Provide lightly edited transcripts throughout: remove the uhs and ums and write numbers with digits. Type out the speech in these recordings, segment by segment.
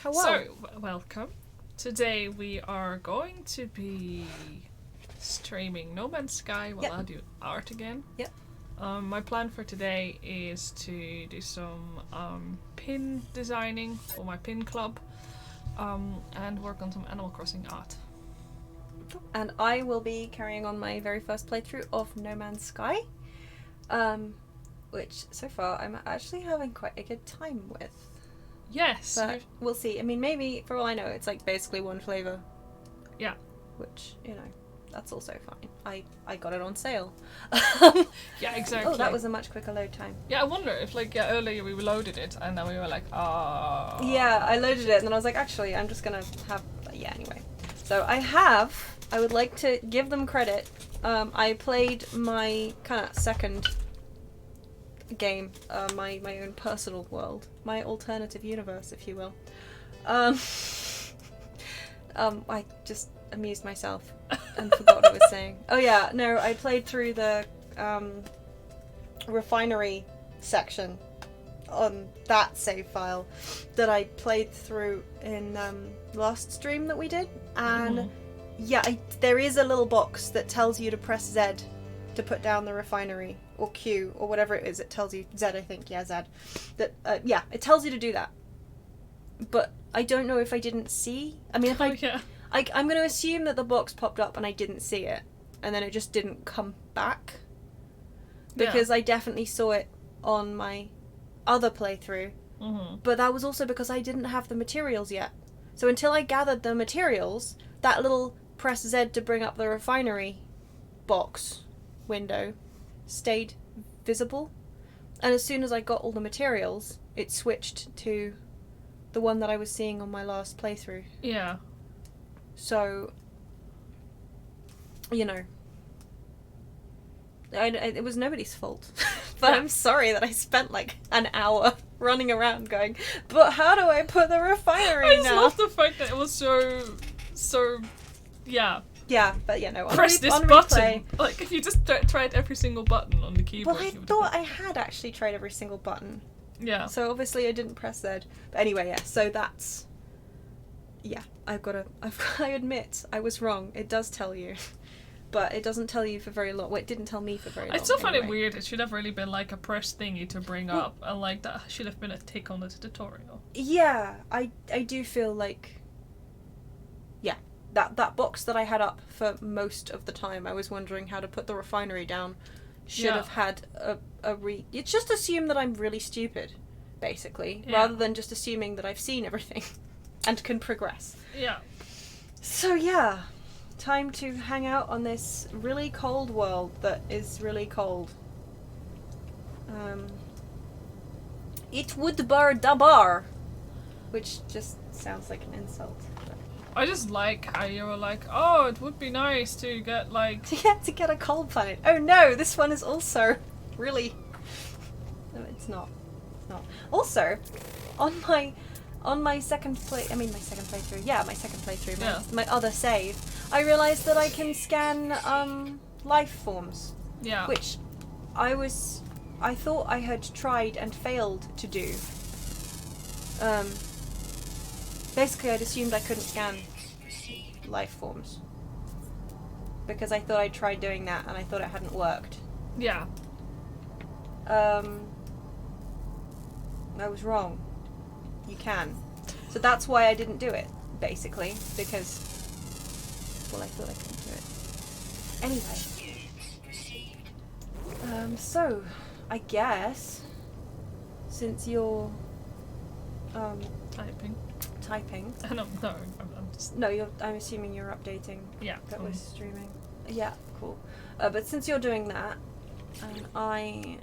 Hello. So, welcome. Today we are going to be streaming No Man's Sky while I do art again. Yep. My plan for today is to do some pin designing for my pin club and work on some Animal Crossing art. And I will be carrying on my very first playthrough of No Man's Sky, which so far I'm actually having quite a good time with. Yes. But we'll see. I mean, maybe, for all I know, it's like basically one flavour. Yeah. Which, you know, that's also fine. I got it on sale. Yeah, exactly. Oh, that was a much quicker load time. Yeah, I wonder if, earlier we loaded it and then we were like, ah. Yeah, I loaded it and then I was like, actually, I'm just gonna have... Yeah, anyway. So I would like to give them credit. I played my kind of second game, my own personal world, my alternative universe, if you will. I just amused myself and forgot what I was saying. Oh yeah, no, I played through the refinery section on that save file that I played through in last stream that we did, and yeah, there is a little box that tells you to press Z to put down the refinery, or Q, or whatever it is. It tells you Z, I think. Yeah, Z. That yeah, it tells you to do that. But I don't know if I didn't see. I mean, if I'm going to assume that the box popped up and I didn't see it, and then it just didn't come back, because I definitely saw it on my other playthrough. But that was also because I didn't have the materials yet. So until I gathered the materials, that little press Z to bring up the refinery box window stayed visible, and as soon as I got all the materials, it switched to the one that I was seeing on my last playthrough. Yeah. So, you know, it was nobody's fault. But I'm sorry that I spent like an hour running around going, but how do I put the refinery I just now? love the fact that it was so, yeah. Yeah, but yeah, no. Press this on button. Replay, Like, if you just tried every single button on the keyboard. well, I thought I had actually tried every single button. Yeah. So obviously I didn't press Z. But anyway, yeah. So that's, yeah. I admit I was wrong. It does tell you, but it doesn't tell you for very long. Well, it didn't tell me for very long. I still find it anyway. weird. It should have really been like a press thingy to bring up, and like that should have been a tick on the tutorial. Yeah, I do feel like, yeah, that box that I had up for most of the time, I was wondering how to put the refinery down, should have had it's just assume that I'm really stupid, basically, rather than just assuming that I've seen everything and can progress. Yeah. So yeah, time to hang out on this really cold world that is really cold. It would bar dabar, which just sounds like an insult. I just like how you were like, oh, it would be nice to get like... To get a cold planet. Oh no, this one is also really... No, it's not. It's not. Also, on my second playthrough. Yeah, my second playthrough. My other save. I realised that I can scan life forms. Yeah. Which I thought I had tried and failed to do. Basically, I'd assumed I couldn't scan life forms, because I thought I'd tried doing that and I thought it hadn't worked. Yeah. I was wrong. You can. So that's why I didn't do it, basically, because, well, I thought I couldn't do it. Anyway. So, I guess, since you're, typing. No, I'm just... No, I'm assuming you're updating. Yeah. That we're streaming. Yeah, cool. But since you're doing that, I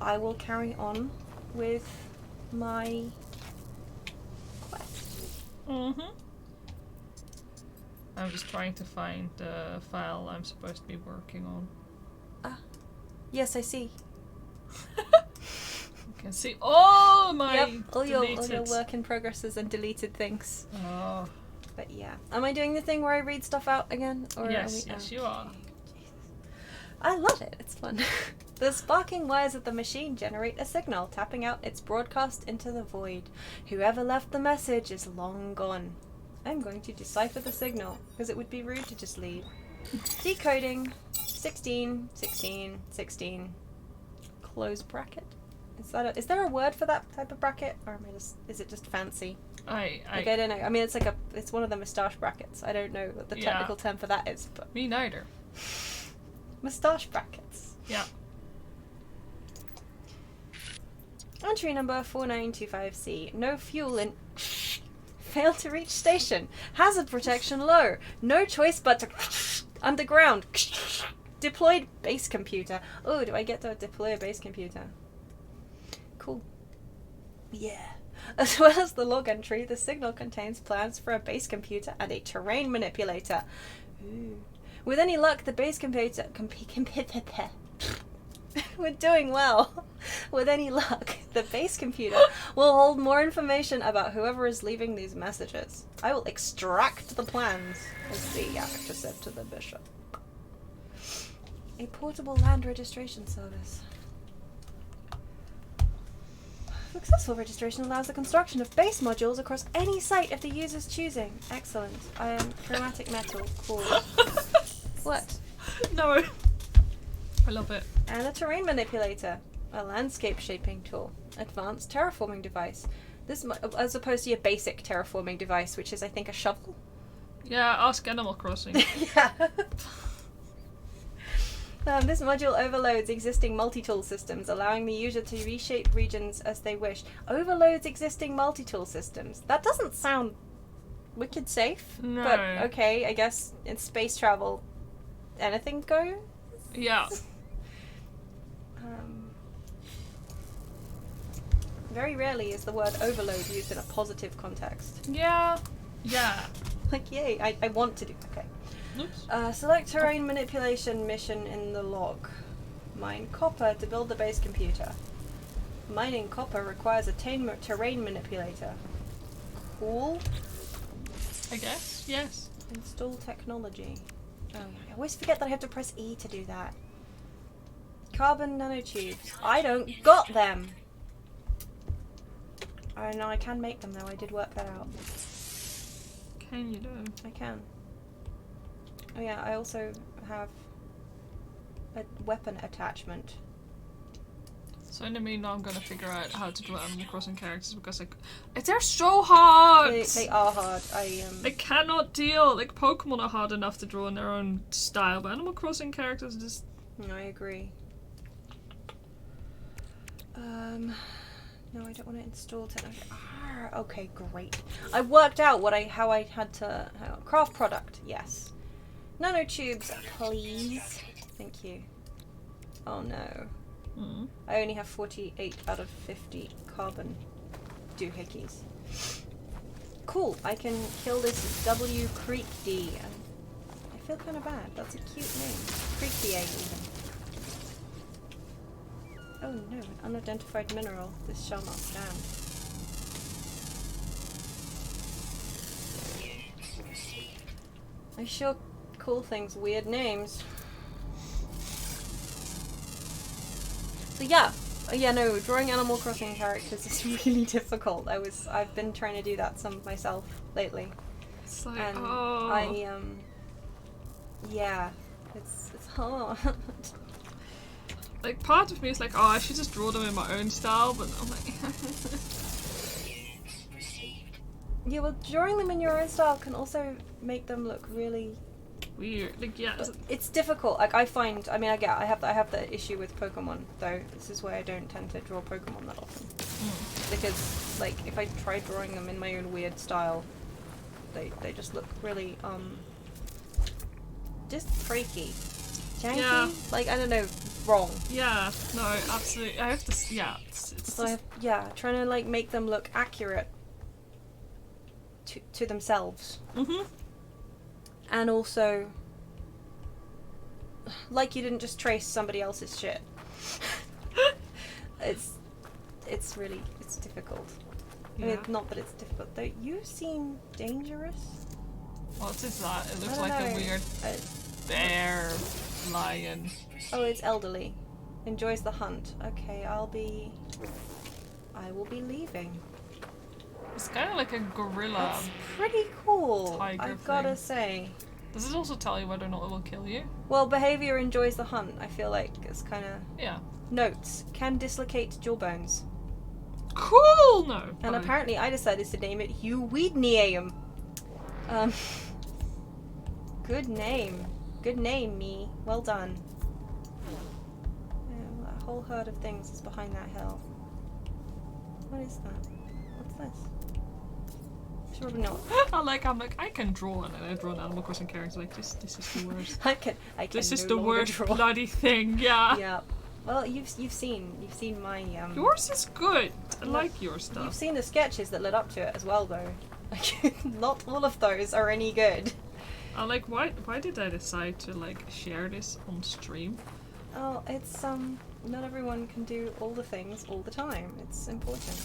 will carry on with my quest. I'm just trying to find the file I'm supposed to be working on. Yes, I see. You can see all my all your deleted... work in progresses and deleted things. Oh. But yeah. Am I doing the thing where I read stuff out again? Or Yes, you are. I love it. It's fun. The sparking wires of the machine generate a signal, tapping out its broadcast into the void. Whoever left the message is long gone. I'm going to decipher the signal, because it would be rude to just leave. Decoding. 16, 16, 16. Close bracket. Is there a word for that type of bracket? Or is it just fancy? I don't know. I mean, it's one of the moustache brackets. I don't know what the technical term for that is, but... Me neither. Moustache brackets. Yeah. Entry number 4925C. No fuel in... Failed to reach station. Hazard protection low. No choice but to... Underground. Deployed base computer. Oh, do I get to deploy a base computer? Cool. Yeah. As well as the log entry, the signal contains plans for a base computer and a terrain manipulator. Ooh. With any luck, the base computer... We're doing well. With any luck, the base computer will hold more information about whoever is leaving these messages. I will extract the plans, as the actor said to the bishop. A portable land registration service. Successful registration allows the construction of base modules across any site of the user's choosing. Excellent. Chromatic metal. Cool. What? No. I love it. And a terrain manipulator. A landscape shaping tool. Advanced terraforming device. This, as opposed to your basic terraforming device, which is, I think, a shovel. Yeah, ask Animal Crossing. Yeah. This module overloads existing multi-tool systems, allowing the user to reshape regions as they wish. Overloads existing multi-tool systems. That doesn't sound wicked safe. No. But okay, I guess in space travel, anything goes? Yeah. Very rarely is the word overload used in a positive context. Yeah. Yeah. Like, yay, I want to do... Okay. Oops. Select terrain manipulation mission in the log. Mine copper to build the base computer. Mining copper requires a terrain manipulator. Cool. I guess. Yes. Install technology. Oh, I always forget that I have to press E to do that. Carbon nanotubes. I don't got them! Oh no, I can make them though. I did work that out. Can you do? I can. Oh yeah, I also have a weapon attachment. So in the meanwhile, I'm gonna figure out how to draw Animal Crossing characters because they're so hard. They are hard. They cannot deal. Like Pokemon are hard enough to draw in their own style, but Animal Crossing characters just. No, I agree. No, I don't want to install technology. Okay, great. I worked out how I had to craft product. Yes. Nanotubes, please. Thank you. Oh no. Mm. I only have 48 out of 50 carbon doohickeys. Cool, I can kill this W Creek D. I feel kind of bad. That's a cute name. Creek D even. Oh no, an unidentified mineral. This shall not stand. I sure call things weird names. So yeah, no, drawing Animal Crossing characters is really difficult. I've been trying to do that some myself lately. It's like, And it's hard. Like part of me is like, oh, I should just draw them in my own style, but I'm like. Yeah, well, drawing them in your own style can also make them look really weird. Like, yeah. It's difficult. Like I have the issue with Pokemon though. This is why I don't tend to draw Pokemon that often. Because like if I try drawing them in my own weird style, they just look really just freaky, janky. Yeah. Like I don't know, wrong. Yeah. No, absolutely. I have to. Yeah. It's So trying to like make them look accurate to themselves. Mhm. And also, like you didn't just trace somebody else's shit. It's difficult. Yeah. I mean, not that it's difficult though. You seem dangerous. What is that? It looks I don't like know. a weird. bear, lion. Oh, it's elderly. Enjoys the hunt. Okay, I will be leaving. It's kind of like a gorilla. That's pretty cool, Tiger I've gotta thing. say. Does it also tell you whether or not it will kill you? Well, behavior enjoys the hunt. I feel like it's kind of... Yeah. Notes. Can dislocate jawbones. Cool! No. And probably. apparently I decided to name it Uweednium. Good name. Good name, me. Well done. A whole herd of things is behind that hill. What is that? What's this? Probably not. I'm like, I can draw, and then I draw an Animal Crossing character. Like, this is the worst. I can This is no the longer worst draw. bloody thing. Yeah. Yeah. Well, you've seen my Yours is good. I like your stuff. You've seen the sketches that led up to it as well, though. Like, not all of those are any good. I'm like, why did I decide to like share this on stream? Oh, it's not everyone can do all the things all the time. It's important.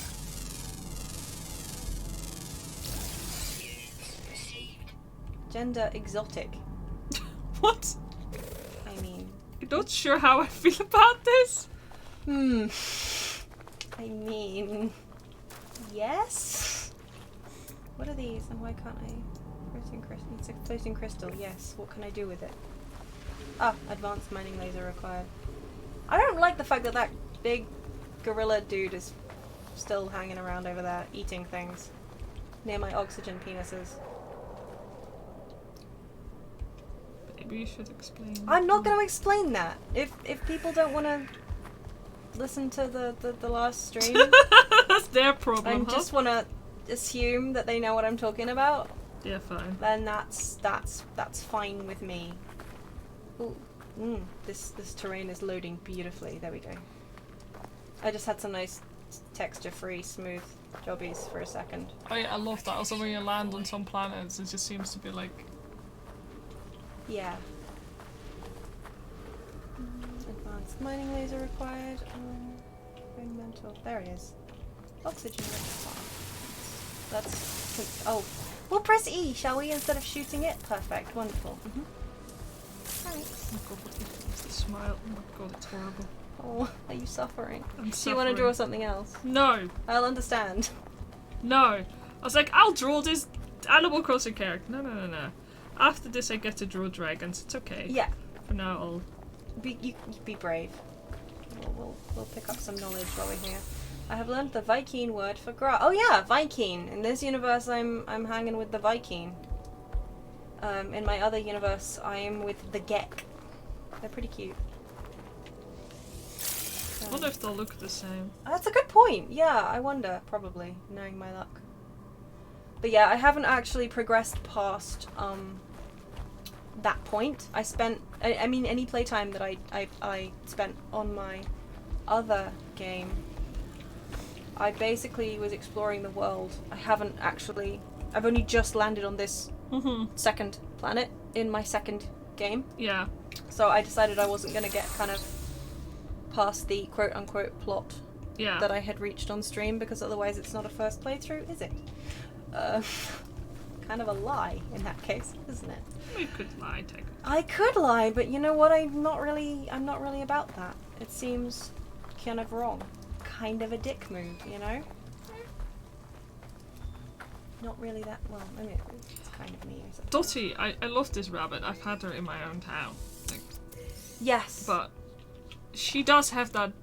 Gender exotic. What? I mean, I'm not sure how I feel about this. I mean, yes. What are these, and why can't I? Floating crystal. It's a floating crystal. Yes. What can I do with it? Ah, advanced mining laser required. I don't like the fact that that big gorilla dude is still hanging around over there, eating things near my oxygen penises. Maybe you should explain. I'm not going to explain that. If people don't want to listen to the last stream, That's their problem. and just want to assume that they know what I'm talking about, Yeah, fine. then that's fine with me. Ooh, this terrain is loading beautifully. There we go. I just had some nice texture-free, smooth jobbies for a second. Oh yeah, I love that. Also, when you land on some planets, it just seems to be like. Yeah. Advanced mining laser required. Environmental. There it is. Oxygen reservoir. That's. Oh. We'll press E, shall we, instead of shooting it? Perfect. Wonderful. Thanks. Oh my god, what's the smile? Oh my god, it's horrible. Oh, are you suffering? I'm Do you want to suffering. draw something else? No, I'll understand. no. I was like, I'll draw this Animal Crossing character. No. After this, I get to draw dragons. It's okay. Yeah. For now, I'll. You be brave. We'll pick up some knowledge while we're here. I have learned the Viking word for grass. Oh yeah, Viking. In this universe, I'm hanging with the Viking. In my other universe, I am with the Gek. They're pretty cute. I wonder if they'll look the same. That's a good point. Yeah, I wonder. Probably, knowing my luck. But yeah, I haven't actually progressed past that point. I mean, any playtime that I spent on my other game, I basically was exploring the world. I've only just landed on this second planet in my second game. Yeah. So I decided I wasn't going to get kind of past the quote-unquote plot Yeah. that I had reached on stream, because otherwise it's not a first playthrough, is it? Kind of a lie in that case, isn't it? We could lie, technically. I could lie, but you know what? I'm not really about that. It seems kind of wrong. Kind of a dick move, you know? Not really that well. I mean, it's kind of me, I suppose. Dottie, I love this rabbit. I've had her in my own town. Like, Yes. but she does have that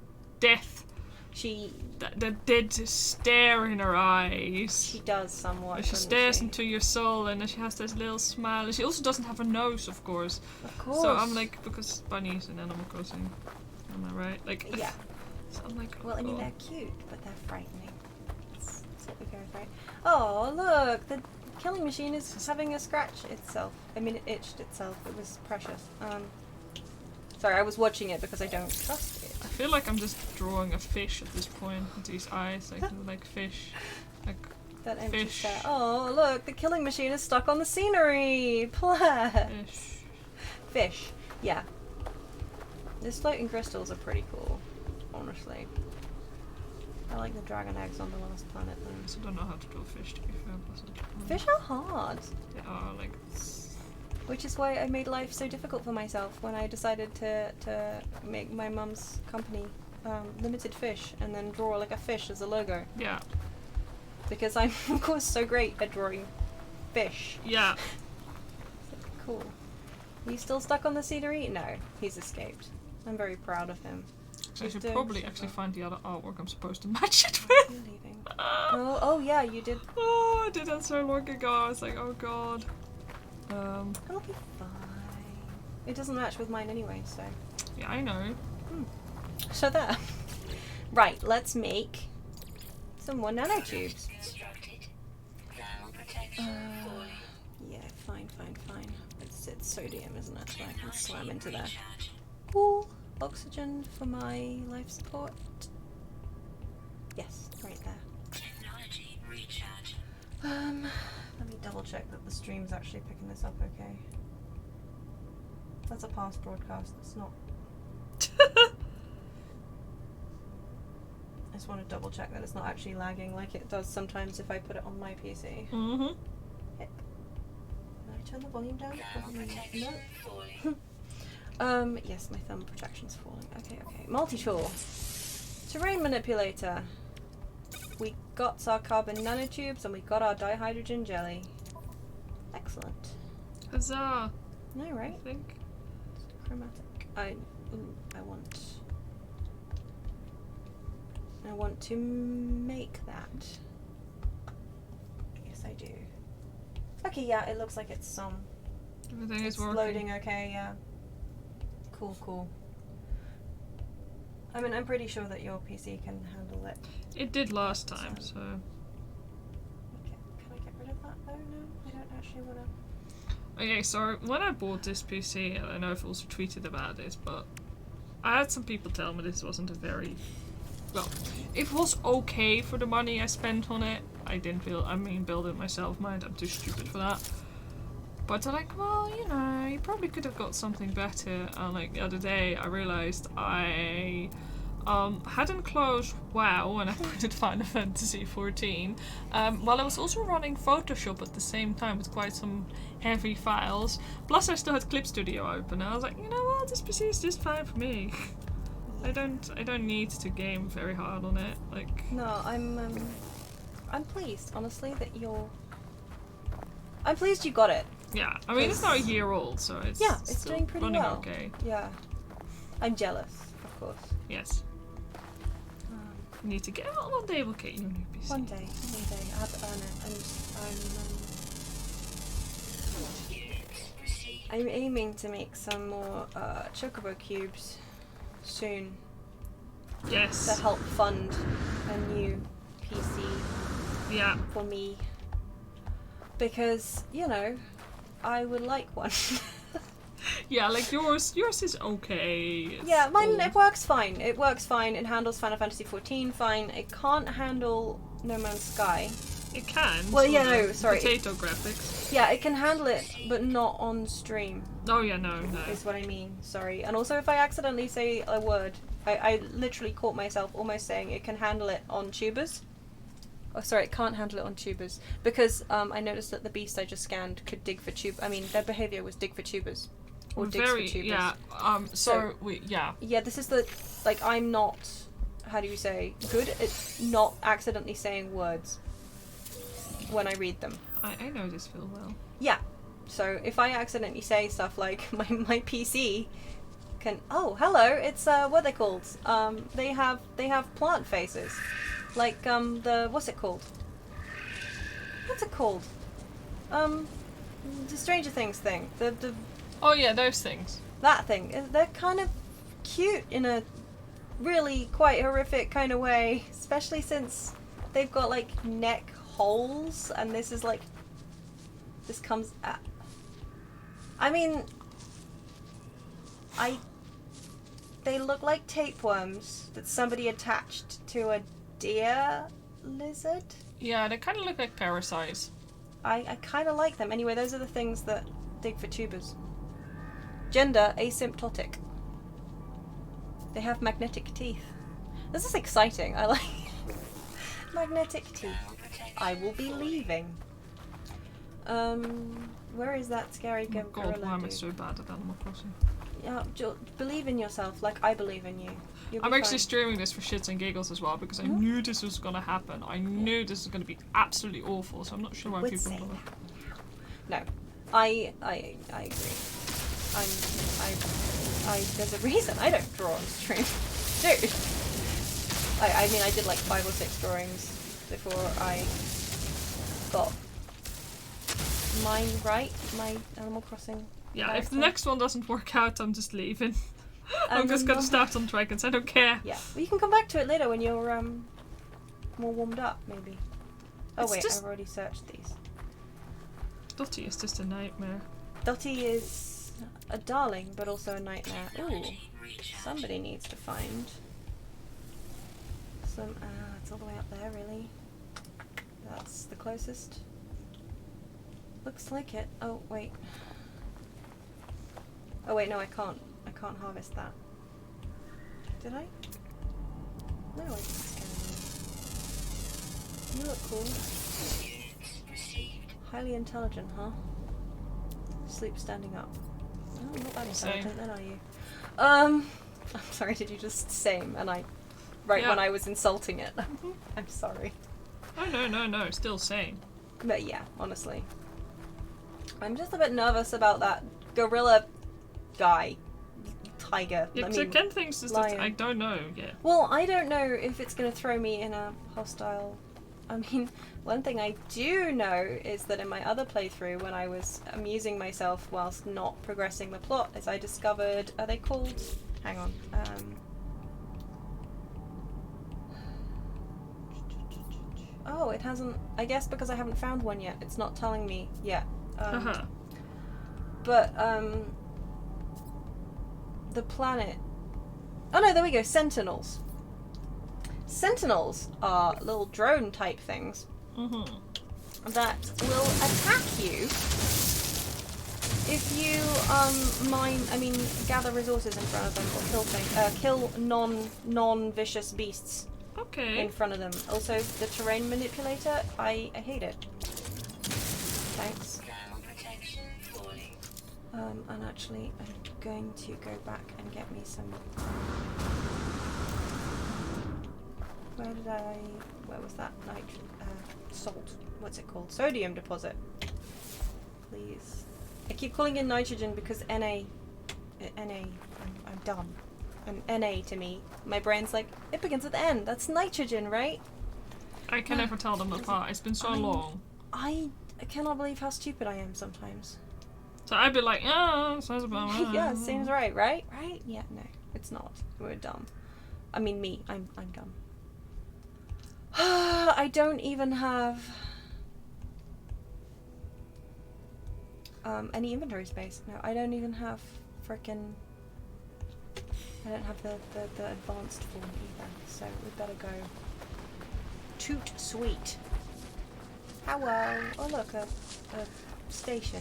death, She that dead stare in her eyes. does somewhat. She doesn't stares she? into your soul, and then she has this little smile. And she also doesn't have a nose, of course. Of course. So I'm like, because bunnies in Animal Crossing, am I right? Like, Yeah. So I'm like, Well, I mean, oh. they're cute, but they're frightening. That's what we go with, right? Oh, look! The killing machine is having a scratch itself. I mean, it itched itself. It was precious. Sorry, I was watching it because I don't trust it. I feel like I'm just drawing a fish at this point with these eyes, like fish, like That empty fish. stare. Oh, look! The killing machine is stuck on the scenery! Bless! Fish. Fish. Yeah. These floating crystals are pretty cool, honestly. I like the dragon eggs on the last planet, I though. also don't know how to draw fish, to be fair. But Fish are hard. they are like. Which is why I made life so difficult for myself when I decided to make my mum's company Limited Fish and then draw like a fish as a logo. Yeah. Because I'm of course so great at drawing fish. Yeah. Cool. Are you still stuck on the scenery? No, he's escaped. I'm very proud of him. So I He's should doing probably so actually well. find the other artwork I'm supposed to match it You're with. leaving. Oh yeah, you did. Oh, I did that so long ago. I was like, oh god. It'll be fine. It doesn't match with mine anyway, so. Yeah, I know. So there. Right, let's make some more nanotubes. Yeah, fine. It's sodium, isn't it? So I can slam into there. Cool. Oxygen for my life support. Yes, right there. Let me double check that the stream's actually picking this up okay. That's a past broadcast, it's not. I just want to double check that it's not actually lagging like it does sometimes if I put it on my PC. Mm-hmm. Did I turn the volume down? No. Yes, my thermal projection's falling. Okay. Multi-tool. Terrain manipulator. We got our carbon nanotubes and we got our dihydrogen jelly. Excellent. Huzzah! No, right? I think. Chromatic. I want to make that. Yes, I do. Okay, yeah, it looks like it's Everything it's is working. loading okay, yeah. Cool. I mean, I'm pretty sure that your PC can handle it. It did last time, so. Okay, can I get rid of that? Oh no, I don't actually want to. Okay, so when I bought this PC, and I know I've also tweeted about this, but I had some people tell me this wasn't a very. Well, it was okay for the money I spent on it. I didn't build it myself, mind, I'm too stupid for that. But they're like, well, you probably could have got something better. And like the other day, I realized I hadn't closed WoW when I printed Final Fantasy 14. While I was also running Photoshop at the same time with quite some heavy files. Plus, I still had Clip Studio open. I was like, you know what, this PC is just fine for me. I don't need to game very hard on it. Like. No, I'm pleased, honestly, that I'm pleased you got it. Yeah, I mean, it's now a year old, so it's it's still doing pretty running well. okay. Yeah. I'm jealous, of course. Yes. You need to get one day we'll get you a new PC. One day. I have to earn it. I'm aiming to make some more Chocobo cubes soon Yes. to help fund a new PC Yeah. for me. Because, I would like one. Yeah, like yours is okay. It's Yeah, mine, old. it works fine. It handles Final Fantasy 14 fine. It can't handle No Man's Sky. It can. Well, sort yeah, of. no, sorry. Potato graphics. Yeah, it can handle it, but not on stream, Oh yeah, no. is what I mean. Sorry. And also, if I accidentally say a word, I literally caught myself almost saying it can handle it on tubers. Oh, sorry, it can't handle it on tubers. Because I noticed that the beast I just scanned could dig for their behavior was dig for tubers. Or digs for tubers. Yeah. Yeah, this is I'm not, how do you say, good at not accidentally saying words when I read them. I know this feel well. Yeah. So if I accidentally say stuff like my PC can, oh, hello, it's what are they called? They have plant faces. Like what's it called? What's it called? The Stranger Things thing. The Oh yeah, those things. that thing. They're kind of cute in a really quite horrific kind of way, especially since they've got like neck holes, and this comes at. I mean, they look like tapeworms that somebody attached to a deer lizard. Yeah, they kind of look like parasites. I kind of like them. Anyway, those are the things that dig for tubers. Gender asymptotic. They have magnetic teeth. This is exciting. I like magnetic teeth. I will be leaving. Where is that scary Oh my gorilla god, why am I dude? so bad at Animal Crossing? Yeah, believe in yourself, like I believe in you. You'll be I'm actually fine. streaming this for shits and giggles as well because I Mhm. knew this was gonna happen. I knew this was gonna be absolutely awful, so I'm not sure why Would people say don't. No, I agree. There's a reason I don't draw on stream, dude. I mean, I did like 5 or 6 drawings before I got mine right, my Animal Crossing. Yeah, if the character. next one doesn't work out, I'm just leaving. I'm And just then gonna start on Dragons, I don't care. Yeah, well, you can come back to it later when you're more warmed up, maybe. Oh It's wait, just- I've already searched these. Dottie is just a nightmare. Dottie is a darling, but also a nightmare. Ooh, somebody needs to find some. It's all the way up there, really. That's the closest. Looks like it. Oh wait. Oh wait, no, I can't. I can't harvest that. Did I? No, I didn't scan you. You look cool. Highly intelligent, huh? Sleep standing up. Oh, not that intelligent, then, are you? I'm sorry, did you just same? And I, right Yeah. when I was insulting it. I'm sorry. Oh no, still same. But yeah, honestly. I'm just a bit nervous about that gorilla guy. Tiger. Yeah, I 'cause mean, again, things is that lion. I don't know yet. Well, I don't know if it's going to throw me in a hostile... I mean, one thing I do know is that in my other playthrough, when I was amusing myself whilst not progressing the plot, is I discovered... Are they called... Hang on. Oh, it hasn't... I guess because I haven't found one yet. It's not telling me yet. But, the planet... Oh no, there we go. Sentinels. Sentinels are little drone type things that will attack you if you gather resources in front of them or kill non-vicious beasts Okay. in front of them. Also, the terrain manipulator, I hate it. Thanks. And actually, I'm going to go back and get me some. Where was that? Salt. What's it called? Sodium deposit. Please. I keep calling it nitrogen because I'm dumb. And Na to me, my brain's like, it begins with N. That's nitrogen, right? I can never tell them apart. It's been so long. I cannot believe how stupid I am sometimes. So I'd be like, oh, sounds about Yeah, seems right? Right? Yeah, no, it's not. We're dumb. I mean, me. I'm dumb. I don't even have any inventory space. No, I don't even have frickin'. I don't have the advanced form either, so we better go. Toot sweet. Hello. Oh look, a station.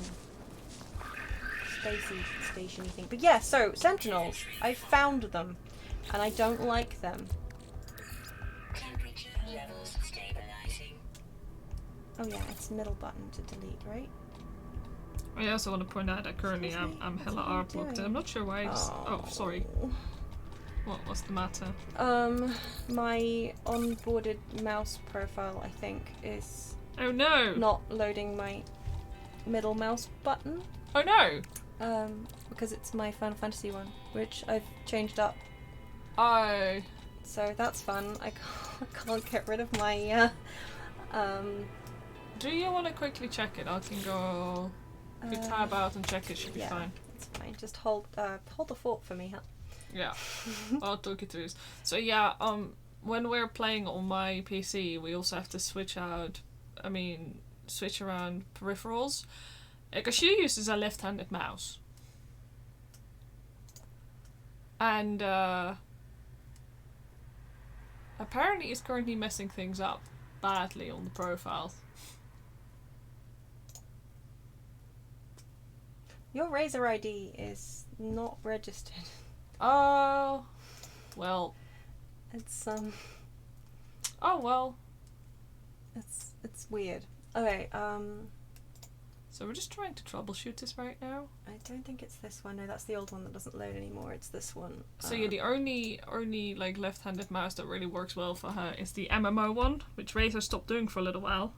Spacey station-y thing. But yeah, so Sentinels. I found them, and I don't like them. Oh yeah, it's middle button to delete, right? I also want to point out that currently I'm hella art blocked. I'm not sure why. Oh, sorry. What's the matter? My onboarded mouse profile, I think, is Oh no! not loading my middle mouse button. Oh no! Because it's my Final Fantasy one, which I've changed up. Oh. So that's fun. I can't get rid of my, Do you want to quickly check it? I can go. If you tab out and check it, should be fine. It's fine. Just hold the fort for me, huh? Yeah. I'll talk you through this. So yeah, when we're playing on my PC, we also have to switch around peripherals. Because she uses a left-handed mouse. And apparently it's currently messing things up badly on the profile. Your Razer ID is not registered. Oh, well. It's Oh well. it's weird. Okay, So we're just trying to troubleshoot this right now. I don't think it's this one. No, that's the old one that doesn't load anymore. It's this one. So yeah, the only like left-handed mouse that really works well for her is the MMO one, which Razor stopped doing for a little while.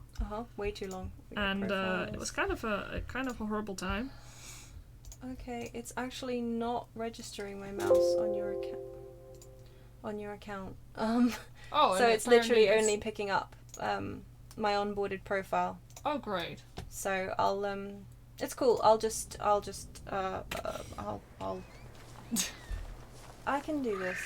Way too long. And it was kind of a horrible time. Okay, it's actually not registering my mouse on your account. So it's literally only picking up my onboarded profile. Oh, great. So I'll it's cool. I'll I can do this.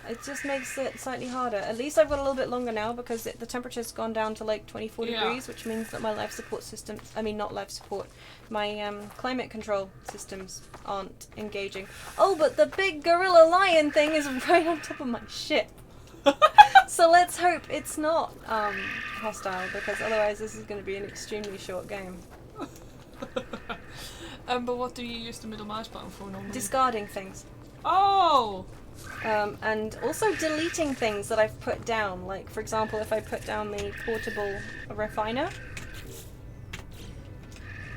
It just makes it slightly harder. At least I've got a little bit longer now because the temperature's gone down to like 24 degrees, which means that my life support systems, not life support, my climate control systems aren't engaging. Oh, but the big gorilla lion thing is right on top of my ship. So let's hope it's not hostile, because otherwise this is going to be an extremely short game. But what do you use the middle mouse button for normally? Discarding things. Oh! And also deleting things that I've put down. Like, for example, if I put down the portable refiner,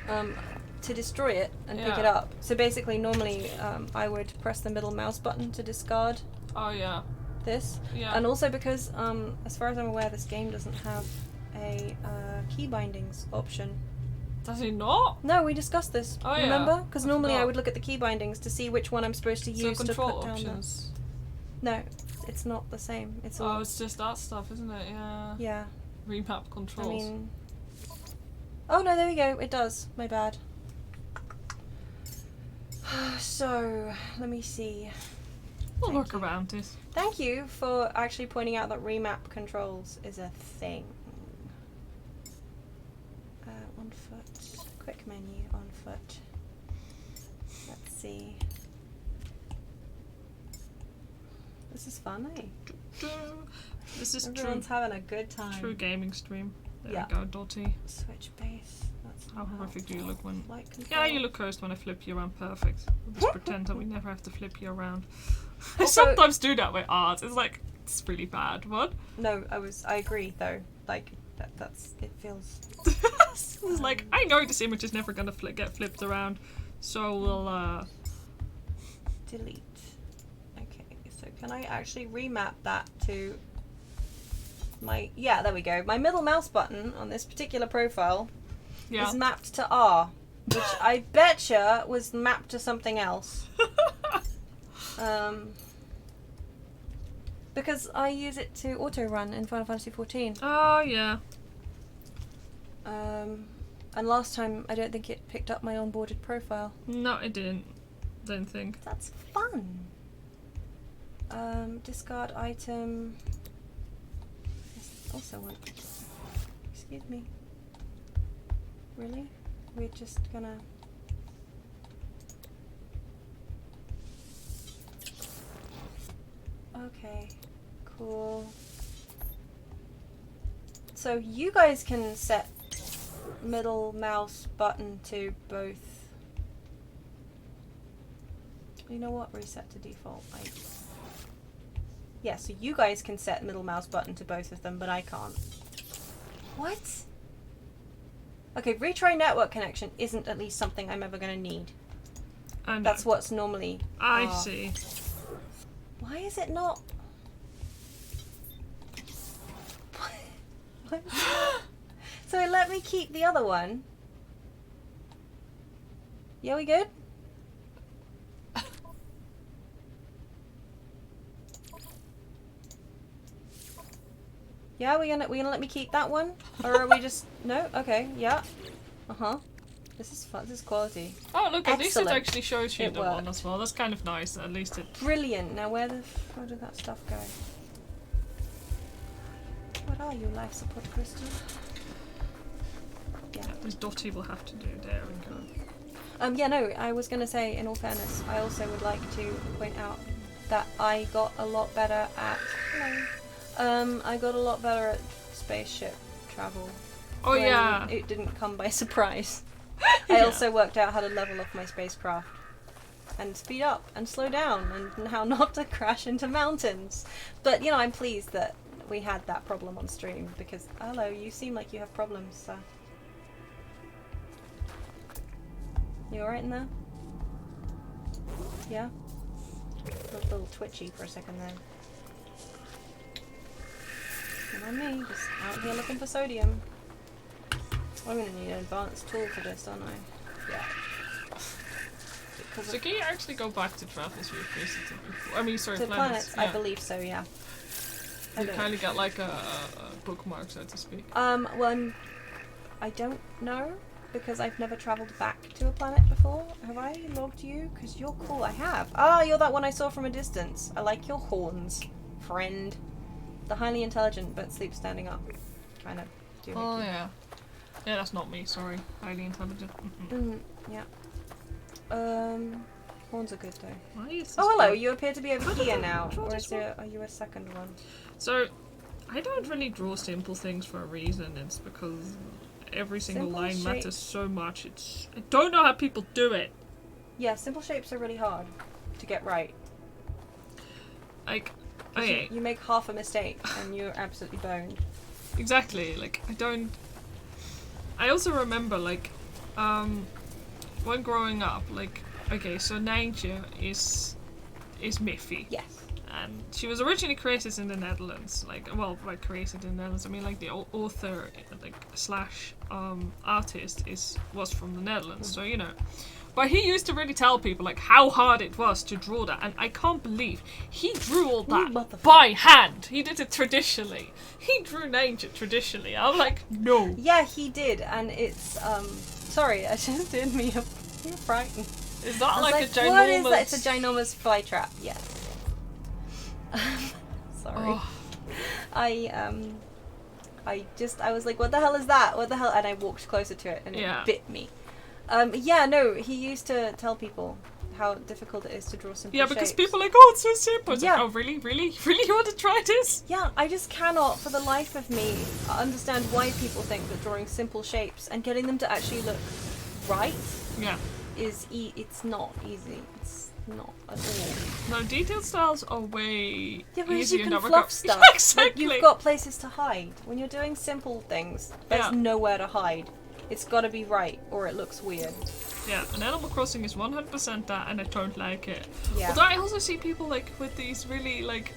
to destroy it and pick it up. So basically, normally I would press the middle mouse button to discard. Oh yeah. This. Yeah. And also because, as far as I'm aware, this game doesn't have a key bindings option. Does it not? No, we discussed this. Oh, remember? Because normally I forgot. would look at the key bindings to see which one I'm supposed to use So to control put down options. No, it's not the same. It's all. Oh, it's just that stuff, isn't it? Yeah. Yeah. Remap controls. I mean. Oh no, there we go. It does. My bad. So, let me see. We'll work around it. Thank you for actually pointing out that remap controls is a thing. On foot. Quick menu, on foot. Let's see. This is fun, eh? This is Everyone's having a good time. true gaming stream. There Yeah. we go, Dotty. Switch base. That's How horrific do you look when... Flight control. Yeah, you look cursed when I flip you around. Perfect. We'll just pretend that we never have to flip you around. I Also- sometimes do that with art. It's like, it's really bad. What? No, I agree though. Like it feels. It's like, I know this image is never gonna get flipped around, so we'll Delete. Okay, so can I actually remap that to my... Yeah, there we go. My middle mouse button on this particular profile is mapped to R, which I betcha was mapped to something else. Because I use it to auto-run in Final Fantasy XIV. Oh, yeah. And last time, I don't think it picked up my onboarded profile. No, it didn't. Don't think. That's fun. Discard item. Also one. Excuse me. Really? We're just gonna... Okay. Cool. So you guys can set middle mouse button to both. You know what? Reset to default. Yeah, so you guys can set middle mouse button to both of them, but I can't. What? Okay, retry network connection isn't at least something I'm ever going to need. And That's what's normally... I see. Why is it not... What? So it let me keep the other one. Yeah, we good? Yeah, we gonna let me keep that one, or are we just no? Okay, yeah, This is fun. This is quality. Oh look! At least it Excellent. actually shows you It the one worked. as well. That's kind of nice. At least it. Brilliant. Now where did that stuff go? What are you, life support crystal? Yeah. This Dotty will have to do. There we go. Yeah. No, I was gonna say. In all fairness, I also would like to point out that I got a lot better at. Hello. I got a lot better at spaceship travel. Oh when yeah. It didn't come by surprise. I also worked out how to level off my spacecraft and speed up and slow down and how not to crash into mountains. But you know, I'm pleased that we had that problem on stream because hello, you seem like you have problems. You alright in there? Yeah? Looked a little twitchy for a second there. Not me, just out here looking for sodium. I'm gonna need an advanced tool for this, aren't I? Yeah. So can you actually go back to travels you've visited before? I mean, sorry, to planets. I believe so, yeah. You kind of get like a bookmark, so to speak. Well, I don't know, because I've never travelled back to a planet before. Have I logged you? Because you're cool, I have. Ah, you're that one I saw from a distance. I like your horns, friend. The highly intelligent but sleep standing up. Kind of. Oh, yeah. Yeah, that's not me, sorry. Highly intelligent. Yeah. Horns are good though. Why is Oh, hello, good? you appear to be over here now. Or are you a second one? So, I don't really draw simple things for a reason. It's because every single Simple line shapes. matters so much. I don't know how people do it. Yeah, simple shapes are really hard to get right. Like, 'Cause okay. you make half a mistake and you're absolutely boned. Exactly, like, I also remember, like, when growing up, like, okay, so Nijntje is Miffy. Yes. And she was originally created in the Netherlands, like, well, by created in the Netherlands, I mean, like, the author, like, slash, artist was from the Netherlands, so, you know. But he used to really tell people, like, how hard it was to draw that, and I can't believe he drew all that by hand. He did it traditionally. He drew Nijntje traditionally. I'm like, no. Yeah, he did, and it's, sorry, I just did me a you're frightened. Is that like a ginormous... What is that? It's a ginormous fly trap, yes. Sorry. Oh. I was like, what the hell is that? What the hell? And I walked closer to it and it bit me. Yeah, no, he used to tell people how difficult it is to draw simple shapes. Yeah, because people are like, oh, it's so simple. It's yeah. like, oh, really? Really? Really? You want to try this? Yeah, I just cannot, for the life of me, understand why people think that drawing simple shapes and getting them to actually look right it's not easy. It's not at all. No, detailed styles are way whereas easier. you can We've fluff got... stuff. Yeah, exactly. Like, you've got places to hide. When you're doing simple things, there's nowhere to hide. It's got to be right, or it looks weird. Yeah, and Animal Crossing is 100% that, and I don't like it. Yeah. Although I also see people like with these really like,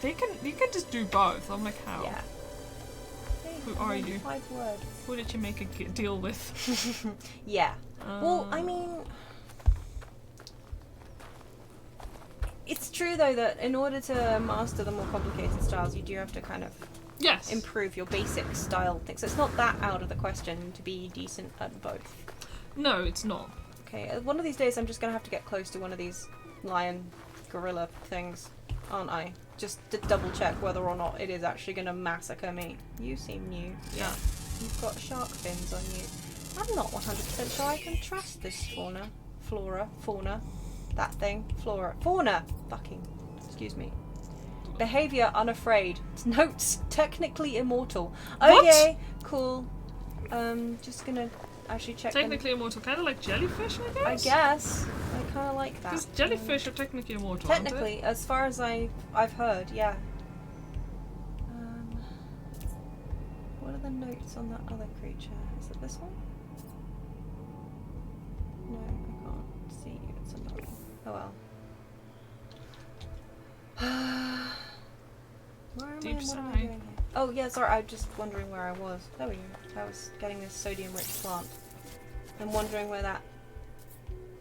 you can just do both. I'm like, how? Yeah. Who are you? 5 words. Who did you make a deal with? Yeah. Well, I mean, it's true though that in order to master the more complicated styles, you do have to kind of improve your basic style thing. So it's not that out of the question to be decent at both. No, it's not. Okay, one of these days I'm just gonna have to get close to one of these lion gorilla things, aren't I? Just to double check whether or not it is actually gonna massacre me. You seem new. Yeah. You've got shark fins on you. I'm not 100% sure I can trust this fauna, that thing, fauna, fucking, excuse me. Behavior unafraid. Notes technically immortal. Okay, cool. Just gonna actually check. Technically immortal, kind of like jellyfish, I guess. I guess. I kind of like that. Because jellyfish are technically immortal. Technically, as far as I've heard, yeah. What are the notes on that other creature? Is it this one? No, I can't see. It's annoying. Oh well. Where am Deep I? What sigh. am I doing here? Oh yeah, sorry. I'm just wondering where I was. There we go. I was getting this sodium-rich plant. I'm wondering where that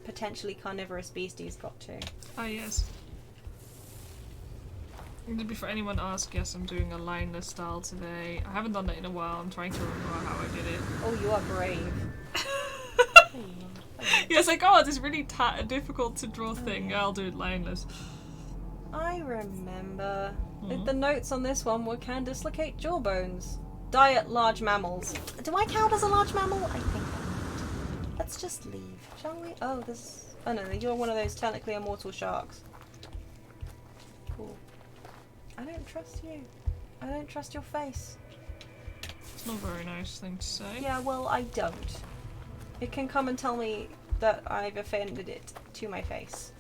potentially carnivorous beastie's got to. Ah, yes. And before anyone asks, yes, I'm doing a lineless style today. I haven't done that in a while. I'm trying to remember how I did it. Oh, you are brave. Yeah, it's like, oh, this really difficult to draw thing. I'll do it lineless. I remember. The notes on this one were can dislocate jawbones. Diet large mammals. Do I count as a large mammal? I think I might. Let's just leave, shall we? Oh, this. Oh no, you're one of those technically immortal sharks. Cool. I don't trust you. I don't trust your face. It's not a very nice thing to say. Yeah, well, I don't. It can come and tell me that I've offended it to my face.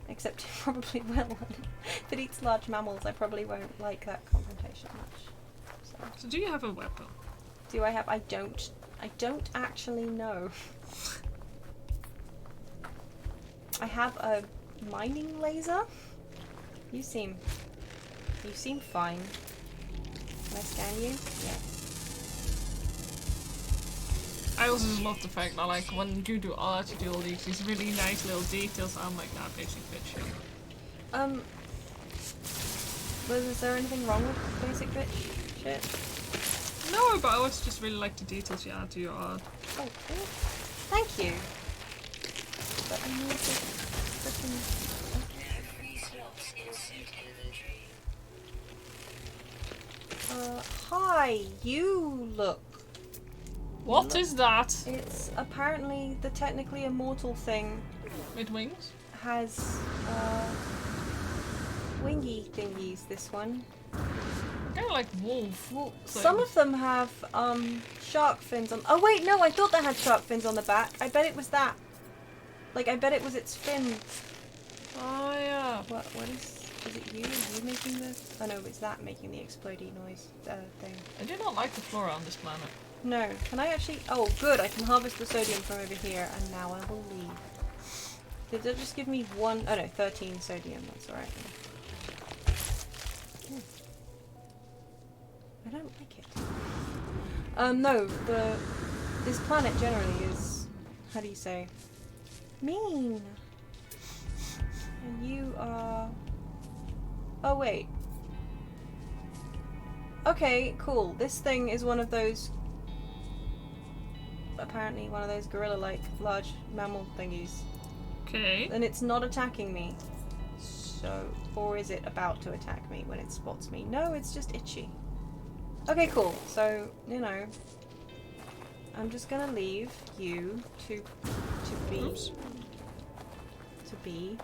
Except it probably will. If it eats large mammals, I probably won't like that confrontation much. So do you have a weapon? do I have? I don't actually know. I have a mining laser. You seem fine. Can I scan you? Yeah. I also just love the fact that, like, when you do art, you do all these really nice little details. I'm like, nah, basic bitch shit. Was there anything wrong with basic bitch shit? No, but I always just really like the details you add to your art. Oh, cool. Thank you. But I need to freaking... Hi, you look. What is that? It's apparently the technically immortal thing. With wings? Has, wingy thingies, this one. Kind of like wolf. Well, things. some of them have, shark fins on... Oh wait, no, I thought they had shark fins on the back. I bet it was that. Like, I bet it was its fins. Oh, yeah. What is it you? Are you making the... Oh no, it's that making the explodey noise, thing. I do not like the flora on this planet. No, can I actually... Oh, good, I can harvest the sodium from over here, and now I will leave. Did it just give me one... Oh no, 13 sodium, that's alright. I don't like it. No, this planet generally is... How do you say? Mean! And you are... Oh, wait. Okay, cool. This thing is one of those... Apparently one of those gorilla-like large mammal thingies. Okay. And it's not attacking me. So... Or is it about to attack me when it spots me? No, it's just itchy. Okay, cool. So, you know... I'm just gonna leave you to be... Oops. To be...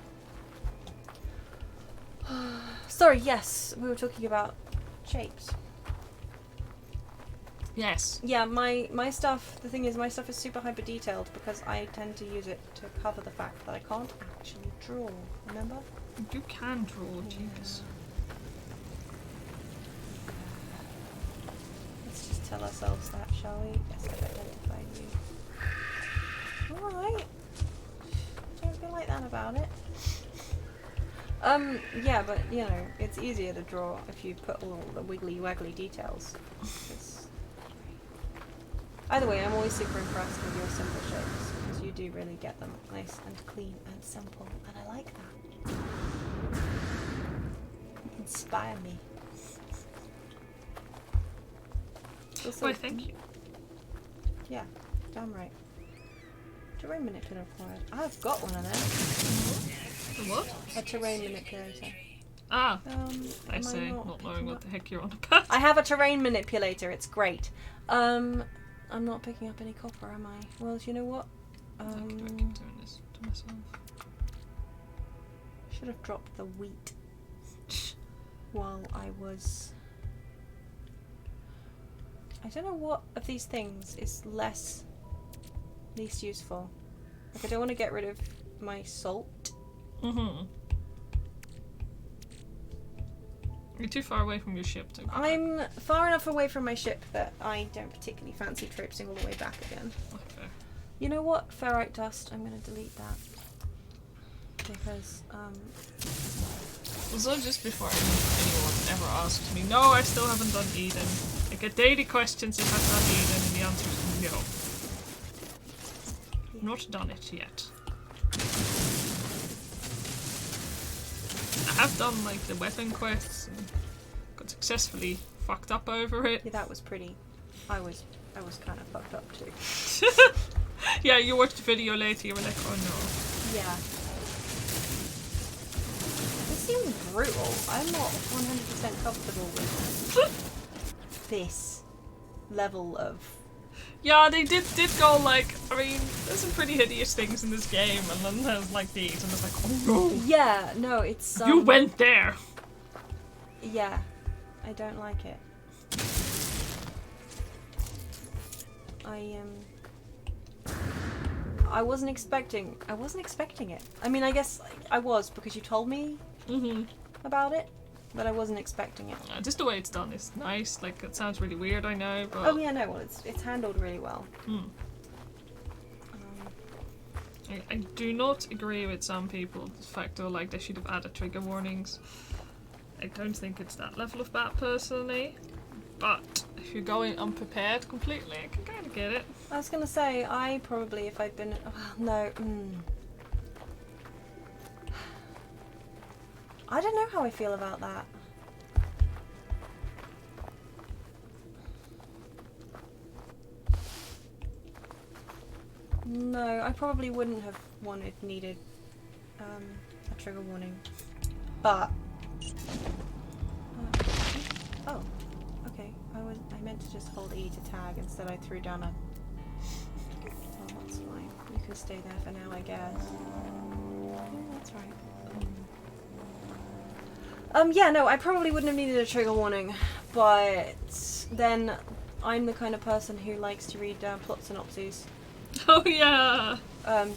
Sorry, yes, we were talking about shapes. Yes. Yeah, my stuff, the thing is, my stuff is super hyper detailed because I tend to use it to cover the fact that I can't actually draw, remember? You can draw, jeez. Let's just tell ourselves that, shall we? Yes, I've identified you. Alright. Don't be like that about it. Yeah, but, you know, it's easier to draw if you put all the wiggly-waggly details. Either way, I'm always super impressed with your simple shapes, because you do really get them nice and clean and simple, and I like that. You inspire me. Also, Why, thank you. Yeah, damn right. Terrain manipulator required. I've got one of them. The what? A terrain manipulator. Ah, I am say, not not knowing picking what up- the heck you're on about. I have a terrain manipulator, it's great. I'm not picking up any copper, am I? Well, you know what? I could keep doing this to myself. Should have dropped the wheat while I was... I don't know what of these things is least useful. Like, I don't want to get rid of my salt. Mm-hmm. You're too far away from your ship to go back. I'm far enough away from my ship that I don't particularly fancy traipsing all the way back again. Okay. You know what? Ferrite dust, I'm going to delete that. Because, Also, just before anyone ever asked me, no, I still haven't done Eden. I get daily questions if I've done Eden, and the answer is no. Not done it yet. I have done like the weapon quests and got successfully fucked up over it. yeah, that was pretty... I was kind of fucked up too. Yeah, you watched the video later, you were like, oh no. Yeah. This seems brutal. I'm not 100% comfortable with this level of... Yeah, they did go like, I mean, there's some pretty hideous things in this game, and then there's like these, and it's like, oh no. Yeah, no, it's... You went there! Yeah, I don't like it. I wasn't expecting it. I mean, I guess I was, because you told me about it. but I wasn't expecting it. Just the way it's done is nice. Like, it sounds really weird, I know, but... Oh yeah, no, well, it's handled really well. I do not agree with some people. The fact though, like, they should have added trigger warnings. I don't think it's that level of bad, personally. But if you're going unprepared completely, I can kind of get it. I was gonna say, I probably, if I'd been... no. I don't know how I feel about that. No, I probably wouldn't have needed a trigger warning. But... oh, okay. I meant to just hold E to tag, instead I threw down a... oh, that's fine. You can stay there for now, I guess. Yeah, that's right. Yeah, no, I probably wouldn't have needed a trigger warning, but then I'm the kind of person who likes to read plot synopses. Oh yeah!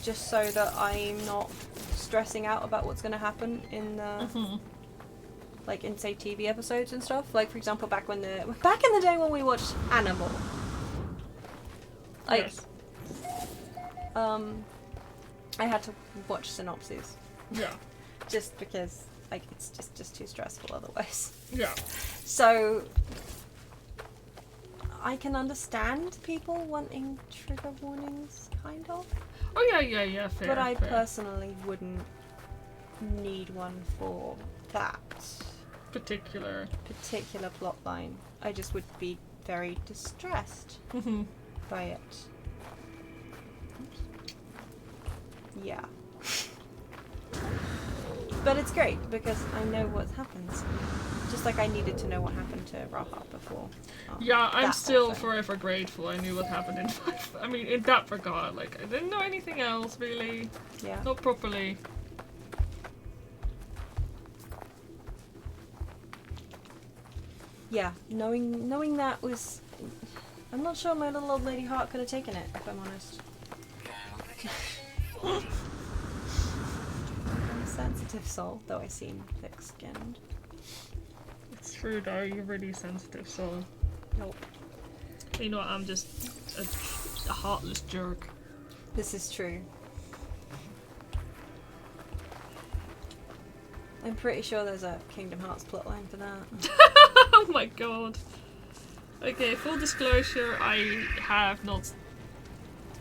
Just so that I'm not stressing out about what's going to happen in the, like, in, say, TV episodes and stuff. Like, for example, back in the day when we watched Animal. Like, yes. I had to watch synopses. Yeah. Just because, like, it's just too stressful otherwise. Yeah. So, I can understand people wanting trigger warnings, kind of. Oh yeah, fair. But I fair. personally wouldn't need one for that particular plot line. I just would be very distressed by it. Yeah. But it's great because I know what happens. Just like I needed to know what happened to Raha before. Yeah, I'm still also. forever grateful I knew what happened in 5. I mean, in that regard, like, I didn't know anything else, really. Yeah. Not properly. Yeah, knowing that was... I'm not sure my little old lady heart could have taken it, if I'm honest. I'm a sensitive soul, though I seem thick-skinned. It's true though, you're really sensitive, so... Nope. You know what, I'm just a heartless jerk. This is true. I'm pretty sure there's a Kingdom Hearts plotline for that. Oh my god. Okay, full disclosure, I have not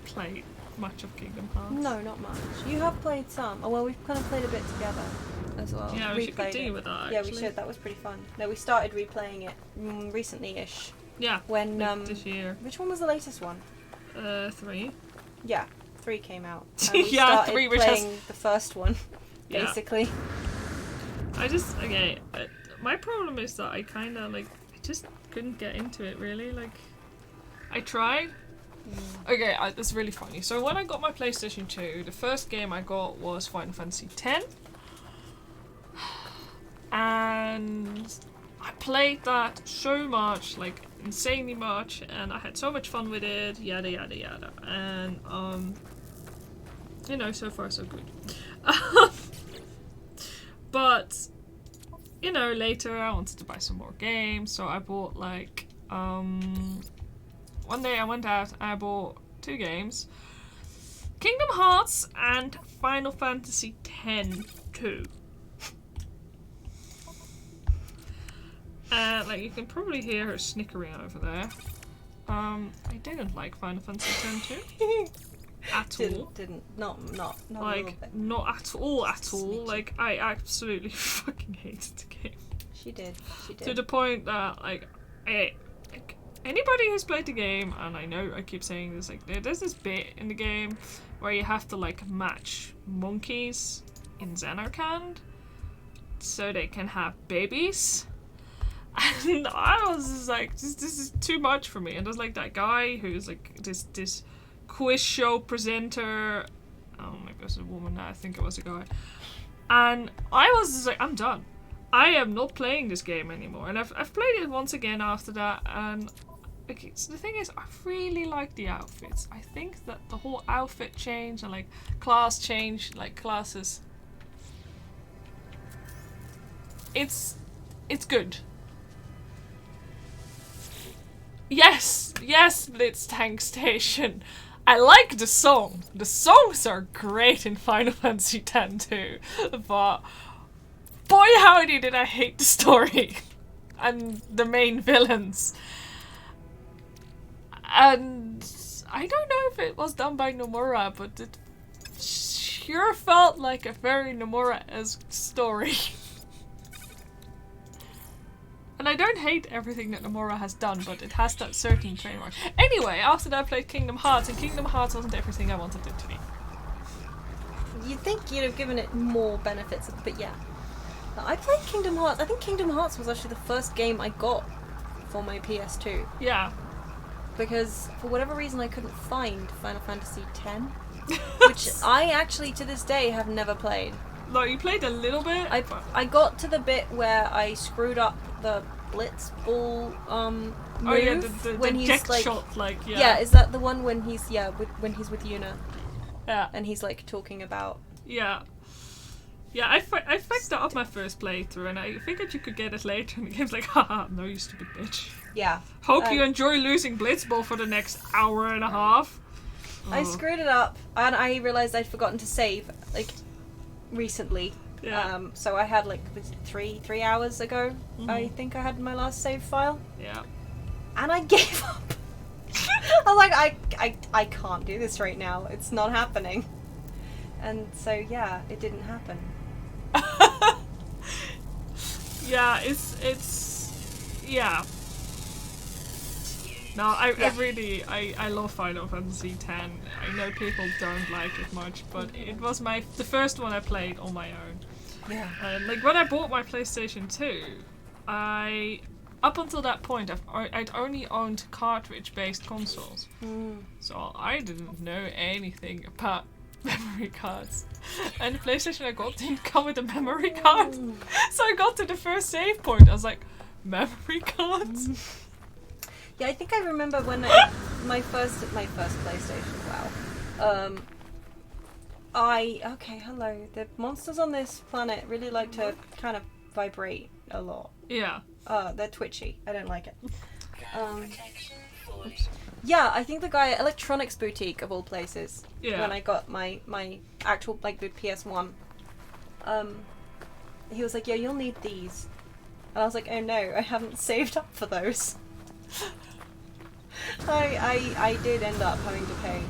played much of Kingdom Hearts. No, not much. You have played some. Oh, well, we've kind of played a bit together as well. Yeah, we should Replayed continue it. with that, Yeah, actually. we should. That was pretty fun. No, we started replaying it recently-ish. Yeah, When, like this year. Which one was the latest one? 3. Yeah, 3 came out. And we Yeah, started 3, which has- playing the first one, Yeah. basically. My problem is that I kinda, like, I just couldn't get into it, really. Like, I tried. Okay, that's really funny. So when I got my PlayStation 2, the first game I got was Final Fantasy X. And I played that so much, like, insanely much, and I had so much fun with it, yada yada yada. And, you know, so far so good. But, you know, later I wanted to buy some more games, so I bought, like, one day I went out and I bought 2 games. Kingdom Hearts and Final Fantasy X-2. Like, you can probably hear her snickering over there. I didn't like Final Fantasy X-2. At all. Not a Like, little bit. not at all. Snitchy. Like, I absolutely fucking hated the game. She did. To the point that, like, anybody who's played the game, and I know I keep saying this, like, there's this bit in the game where you have to, like, match monkeys in Xenarkand so they can have babies. And I was just like, this is too much for me. And there's, like, that guy who's, like, this quiz show presenter. Oh, maybe it was a woman now. I think it was a guy. And I was just like, I'm done. I am not playing this game anymore. And I've played it once again after that, and okay, so the thing is, I really like the outfits. I think that the whole outfit change and, like, class change, like, classes, it's it's good. Yes, Blitz Tank Station. I like the song. The songs are great in Final Fantasy X too, but boy howdy did I hate the story and the main villains. And I don't know if it was done by Nomura, but it sure felt like a very Nomura-esque story. And I don't hate everything that Nomura has done, but it has that certain trademark. Anyway, after that I played Kingdom Hearts, and Kingdom Hearts wasn't everything I wanted it to be. You'd think you'd have given it more benefits, but yeah. I played Kingdom Hearts. I think Kingdom Hearts was actually the first game I got for my PS2. Yeah. Because, for whatever reason, I couldn't find Final Fantasy X. Which I actually, to this day, have never played. Like, you played a little bit? I got to the bit where I screwed up the Blitz Ball move when he's he's like shot, yeah, is that the one when he's when he's with Yuna? Yeah. And he's like talking about Yeah, I fucked that up my first playthrough, and I figured you could get it later, and the game's like, haha, no, you stupid bitch. Yeah. Hope you enjoy losing Blitzball for the next hour and a half. I screwed it up, and I realised I'd forgotten to save, like, recently. Yeah. So I had, like, 3 hours ago, I think I had my last save file. Yeah. And I gave up. I was like, I can't do this right now. It's not happening. And so, yeah, it didn't happen. Yeah, it's yeah. No, I love Final Fantasy X. I know people don't like it much, but it was the first one I played on my own. Yeah. And like when I bought my PlayStation 2, up until that point I'd only owned cartridge-based consoles, so I didn't know anything about memory cards. And the PlayStation I got didn't come with a memory card, so I got to the first save point. I was like, memory cards. Yeah, I think I remember when my first PlayStation. Wow. Okay, hello. The monsters on this planet really like to kind of vibrate a lot. Yeah. They're twitchy. I don't like it. Yeah, I think the guy at Electronics Boutique of all places. Yeah. When I got my actual the PS1. He was like, yeah, you'll need these. And I was like, oh no, I haven't saved up for those. I did end up having to pay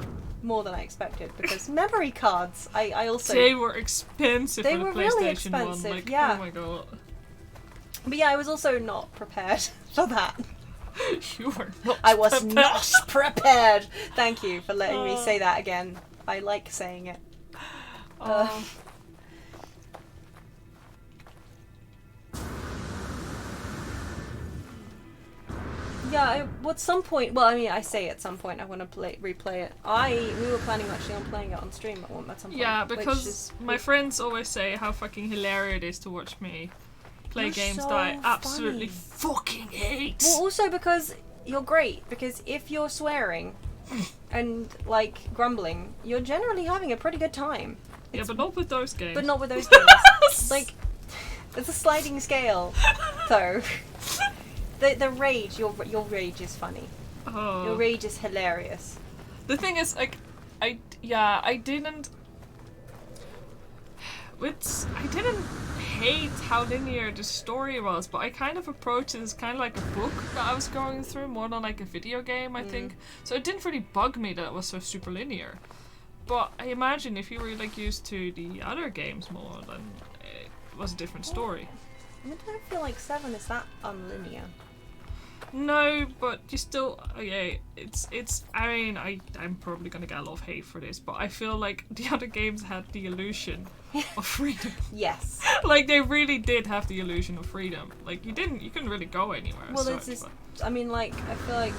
more than I expected because memory cards. I also they were expensive. They for the were PlayStation really 1. expensive. Like, yeah. Oh my god. But yeah, I was also not prepared for that. You were not. I was prepared. not prepared. Thank you for letting me say that again. I like saying it. Yeah, at some point, well, I mean, I say at some point I want to replay it. We were planning actually on playing it on stream at some point. Yeah, because my friends always say how fucking hilarious it is to watch me play games that I absolutely fucking hate. Well, also because you're great, because if you're swearing and, like, grumbling, you're generally having a pretty good time. Yeah, but not with those games. But not with those games. Like, it's a sliding scale, though. The rage, your rage is funny. Oh. Your rage is hilarious. The thing is, like, I didn't hate how linear the story was, but I kind of approached it as kind of like a book that I was going through more than like a video game, I think. So it didn't really bug me that it was so super linear. But I imagine if you were like used to the other games more, then it was a different story. I don't feel like 7 is that unlinear. No, but you still, okay, I mean, I'm probably gonna get a lot of hate for this, but I feel like the other games had the illusion of freedom. Yes. Like, they really did have the illusion of freedom. Like, you couldn't really go anywhere. Well, it's just, I mean, like, I feel like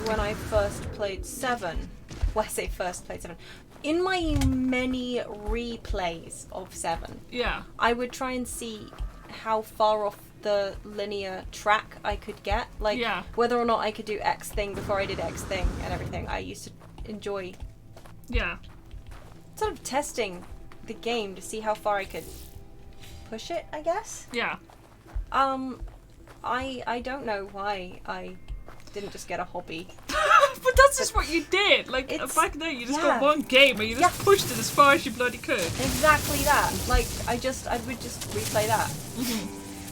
when I first played 7, well, I say first played 7, in my many replays of 7, yeah, I would try and see how far off the linear track I could get, like whether or not I could do X thing before I did X thing and everything. I used to enjoy sort of testing the game to see how far I could push it, I guess. Yeah. I don't know why I didn't just get a hobby. But that's just what you did. Like, back then, you just got one game and you just pushed it as far as you bloody could. Exactly that. Like, I would just replay that.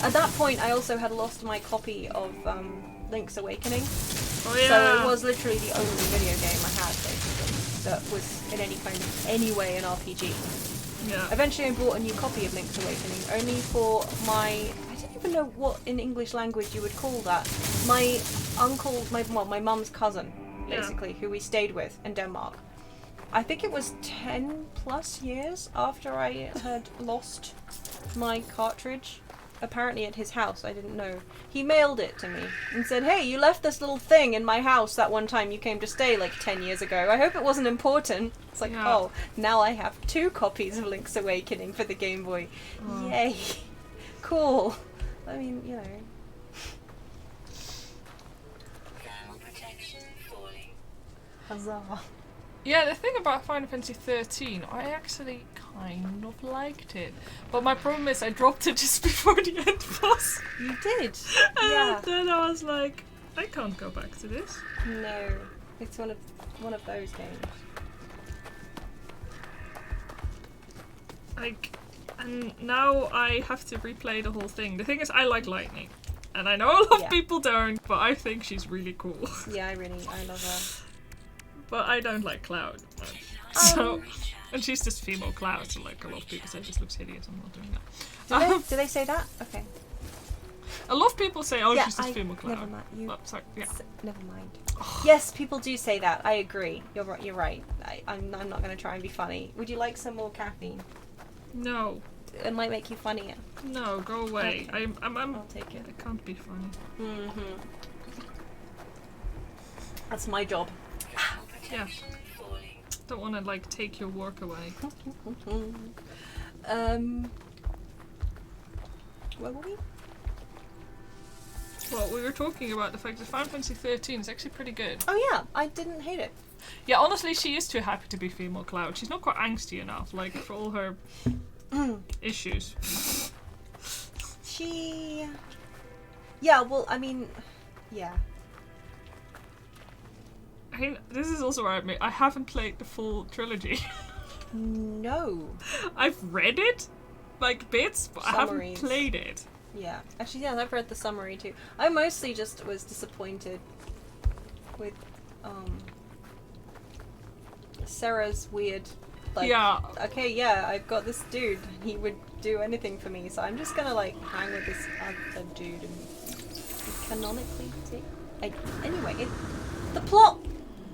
At that point, I also had lost my copy of Link's Awakening. Oh yeah. So it was literally the only video game I had, basically, that was in any way an RPG. Yeah. Eventually I bought a new copy of Link's Awakening, only for I don't even know what in English language you would call that. My uncle, my mum's cousin, basically, who we stayed with in Denmark. I think it was 10 plus years after I had lost my cartridge. Apparently at his house, I didn't know. He mailed it to me and said, "Hey, you left this little thing in my house that one time you came to stay like 10 years ago. I hope it wasn't important." It's like, oh, now I have 2 copies of Link's Awakening for the Game Boy. Oh. Yay. Cool. I mean, you know. Huzzah. Yeah, the thing about Final Fantasy 13, I actually kind of liked it. But my problem is I dropped it just before the end boss. You did? And then I was like, I can't go back to this. No. It's one of those games. Like, and now I have to replay the whole thing. The thing is, I like Lightning. And I know a lot of people don't, but I think she's really cool. Yeah, I love her. But I don't like Cloud much. So, and she's just female Cloud, so like a lot of people say this looks hideous. I'm not doing that. Do they say that? Okay. A lot of people say, "Oh, she's just female Cloud." Never mind. Sorry. Yeah. Never mind. Yes, people do say that. I agree. You're right. You're right. I'm not going to try and be funny. Would you like some more caffeine? No. It might make you funnier. No, go away. Okay. I'll take it. I can't be funny. Mhm. That's my job. Yeah. Don't want to like take your work away. Where were we? Well, we were talking about the fact that Final Fantasy 13 is actually pretty good. Oh yeah, I didn't hate it. Yeah, honestly, she is too happy to be female Cloud. She's not quite angsty enough, like, for all her issues. Yeah, well, I mean, yeah. This is also where I admit, I haven't played the full trilogy. No. I've read it, like, bits, but Summaries. I haven't played it. Yeah. Actually, yeah, I've read the summary too. I mostly just was disappointed with, Sarah's weird, like, okay, yeah, I've got this dude, and he would do anything for me, so I'm just gonna, like, hang with this other dude and canonically take... Anyway, the plot...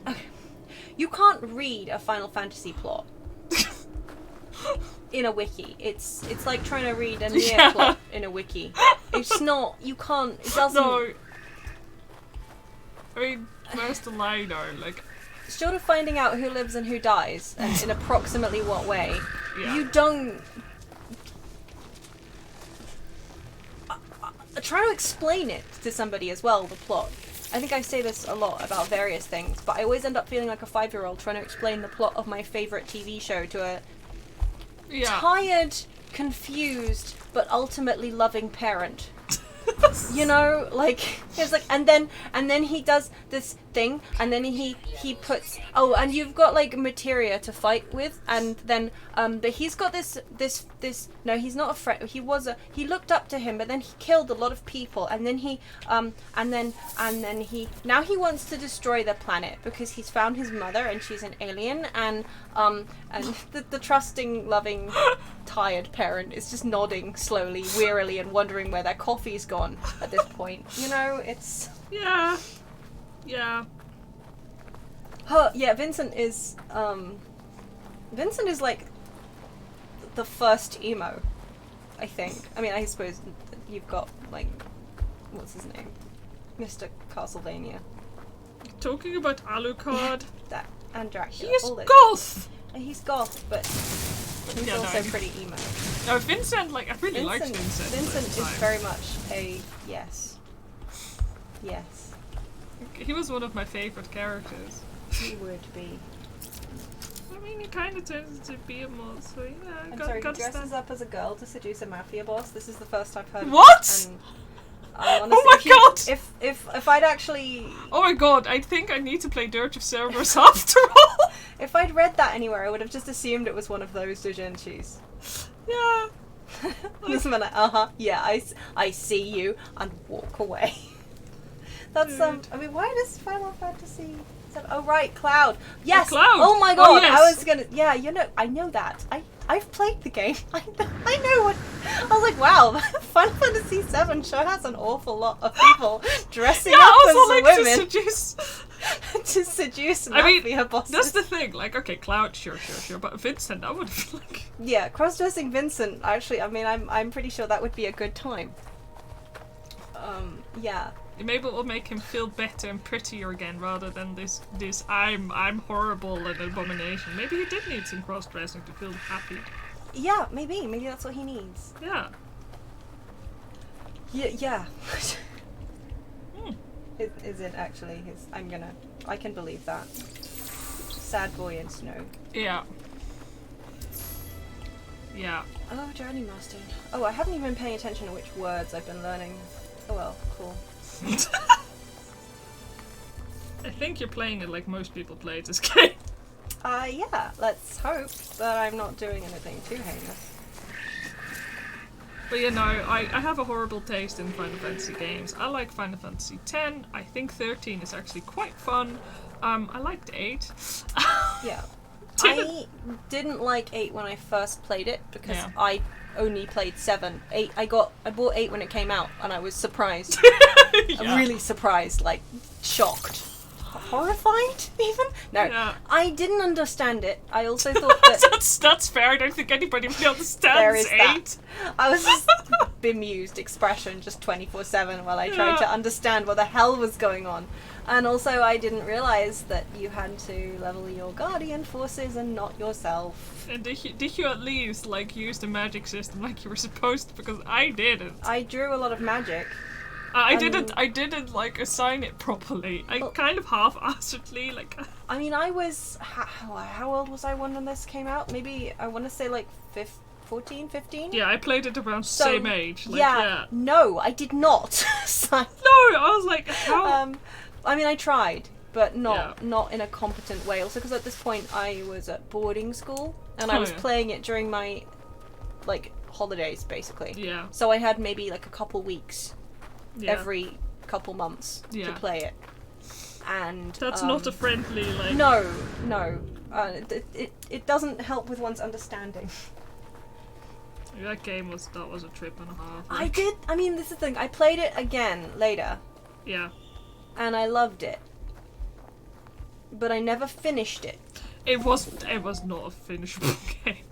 Okay. You can't read a Final Fantasy plot in a wiki. It's like trying to read a Nier plot in a wiki. It's not... You can't... It doesn't... No. I mean, where's the line though? Like... Short of finding out who lives and who dies, and in approximately what way, you don't... Try to explain it to somebody as well, the plot. I think I say this a lot about various things, but I always end up feeling like a 5-year-old trying to explain the plot of my favourite TV show to a tired, confused, but ultimately loving parent. You know, like, it's like, and then he does this thing, and then he puts, and you've got like materia to fight with, and then but he's got this no, he's not a friend, he looked up to him, but then he killed a lot of people, and then he now he wants to destroy the planet because he's found his mother and she's an alien, and the trusting, loving, tired parent is just nodding slowly, wearily, and wondering where their coffee's gone at this point. You know, it's... Yeah. Vincent is like the first emo, I think. I mean, I suppose you've got, like, what's his name? Mr. Castlevania. Talking about Alucard. That, and Dracula. He is goth! He's goth, but he's also pretty emo. No, Vincent, like, I really liked Vincent. Vincent is very much a yes. Yes. He was one of my favourite characters. He would be. I mean, he kind of turns into Behemoth, so yeah. I'm sorry, he dresses up as a girl to seduce a mafia boss. This is the first I've heard. What? Honestly, Oh my god! If I'd actually... Oh my god, I think I need to play Dirge of Cerberus after all! If I'd read that anywhere, I would have just assumed it was one of those doujinshis. Yeah. Just been like, yeah, I see you, and walk away. That's, I mean, why does Final Fantasy... Oh, right, Cloud. Yes! Cloud. Oh my god, Oh, yes. I was gonna... Yeah, I know that. I've played the game. I know what... I was like, wow, Final Fantasy VII sure has an awful lot of people dressing up as women. To seduce mafia bosses. That's the thing. Like, okay, Cloud, sure. But Vincent, I would have like... Yeah, cross-dressing Vincent, actually, I mean, I'm pretty sure that would be a good time. Yeah. Maybe it will make him feel better and prettier again, rather than this I'm horrible and an abomination. Maybe he did need some cross-dressing to feel happy. Yeah, maybe that's what he needs. Yeah. Yeah. Is it actually his... I can believe that. Sad boy in snow. Yeah. Yeah. Oh, Journey Master. Oh, I haven't even been paying attention to which words I've been learning. Oh well, cool. I think you're playing it like most people play this game. Yeah, let's hope that I'm not doing anything too heinous. But you know, I have a horrible taste in Final Fantasy games. I like Final Fantasy X. I think 13 is actually quite fun. I liked 8. Yeah. I didn't like 8 when I first played it because I only played 7. 8, I bought 8 when it came out and I was surprised. I'm really surprised, like shocked. Horrified, even? No. Yeah. I didn't understand it. I also thought that... that's fair. I don't think anybody really understands 8. That. I was just bemused expression just 24/7 while I tried to understand what the hell was going on. And also I didn't realise that you had to level your guardian forces and not yourself. And did you at least like use the magic system like you were supposed to? Because I didn't. I drew a lot of magic. I didn't like assign it properly. I kind of half-assedly like. I mean, I was how old was I when this came out? Maybe I want to say like 14, 15? Yeah, I played it around the same age. Like, yeah. No, I did not. No, I was like, how? I mean, I tried, but not in a competent way. Also, because at this point I was at boarding school and I was playing it during my like holidays, basically. Yeah. So I had maybe like a couple weeks. Every couple months to play it, and that's not a friendly like. No, it doesn't help with one's understanding. That game was a trip and a half. Like. I mean, this is the thing. I played it again later. Yeah. And I loved it, but I never finished it. It was not a finishable game.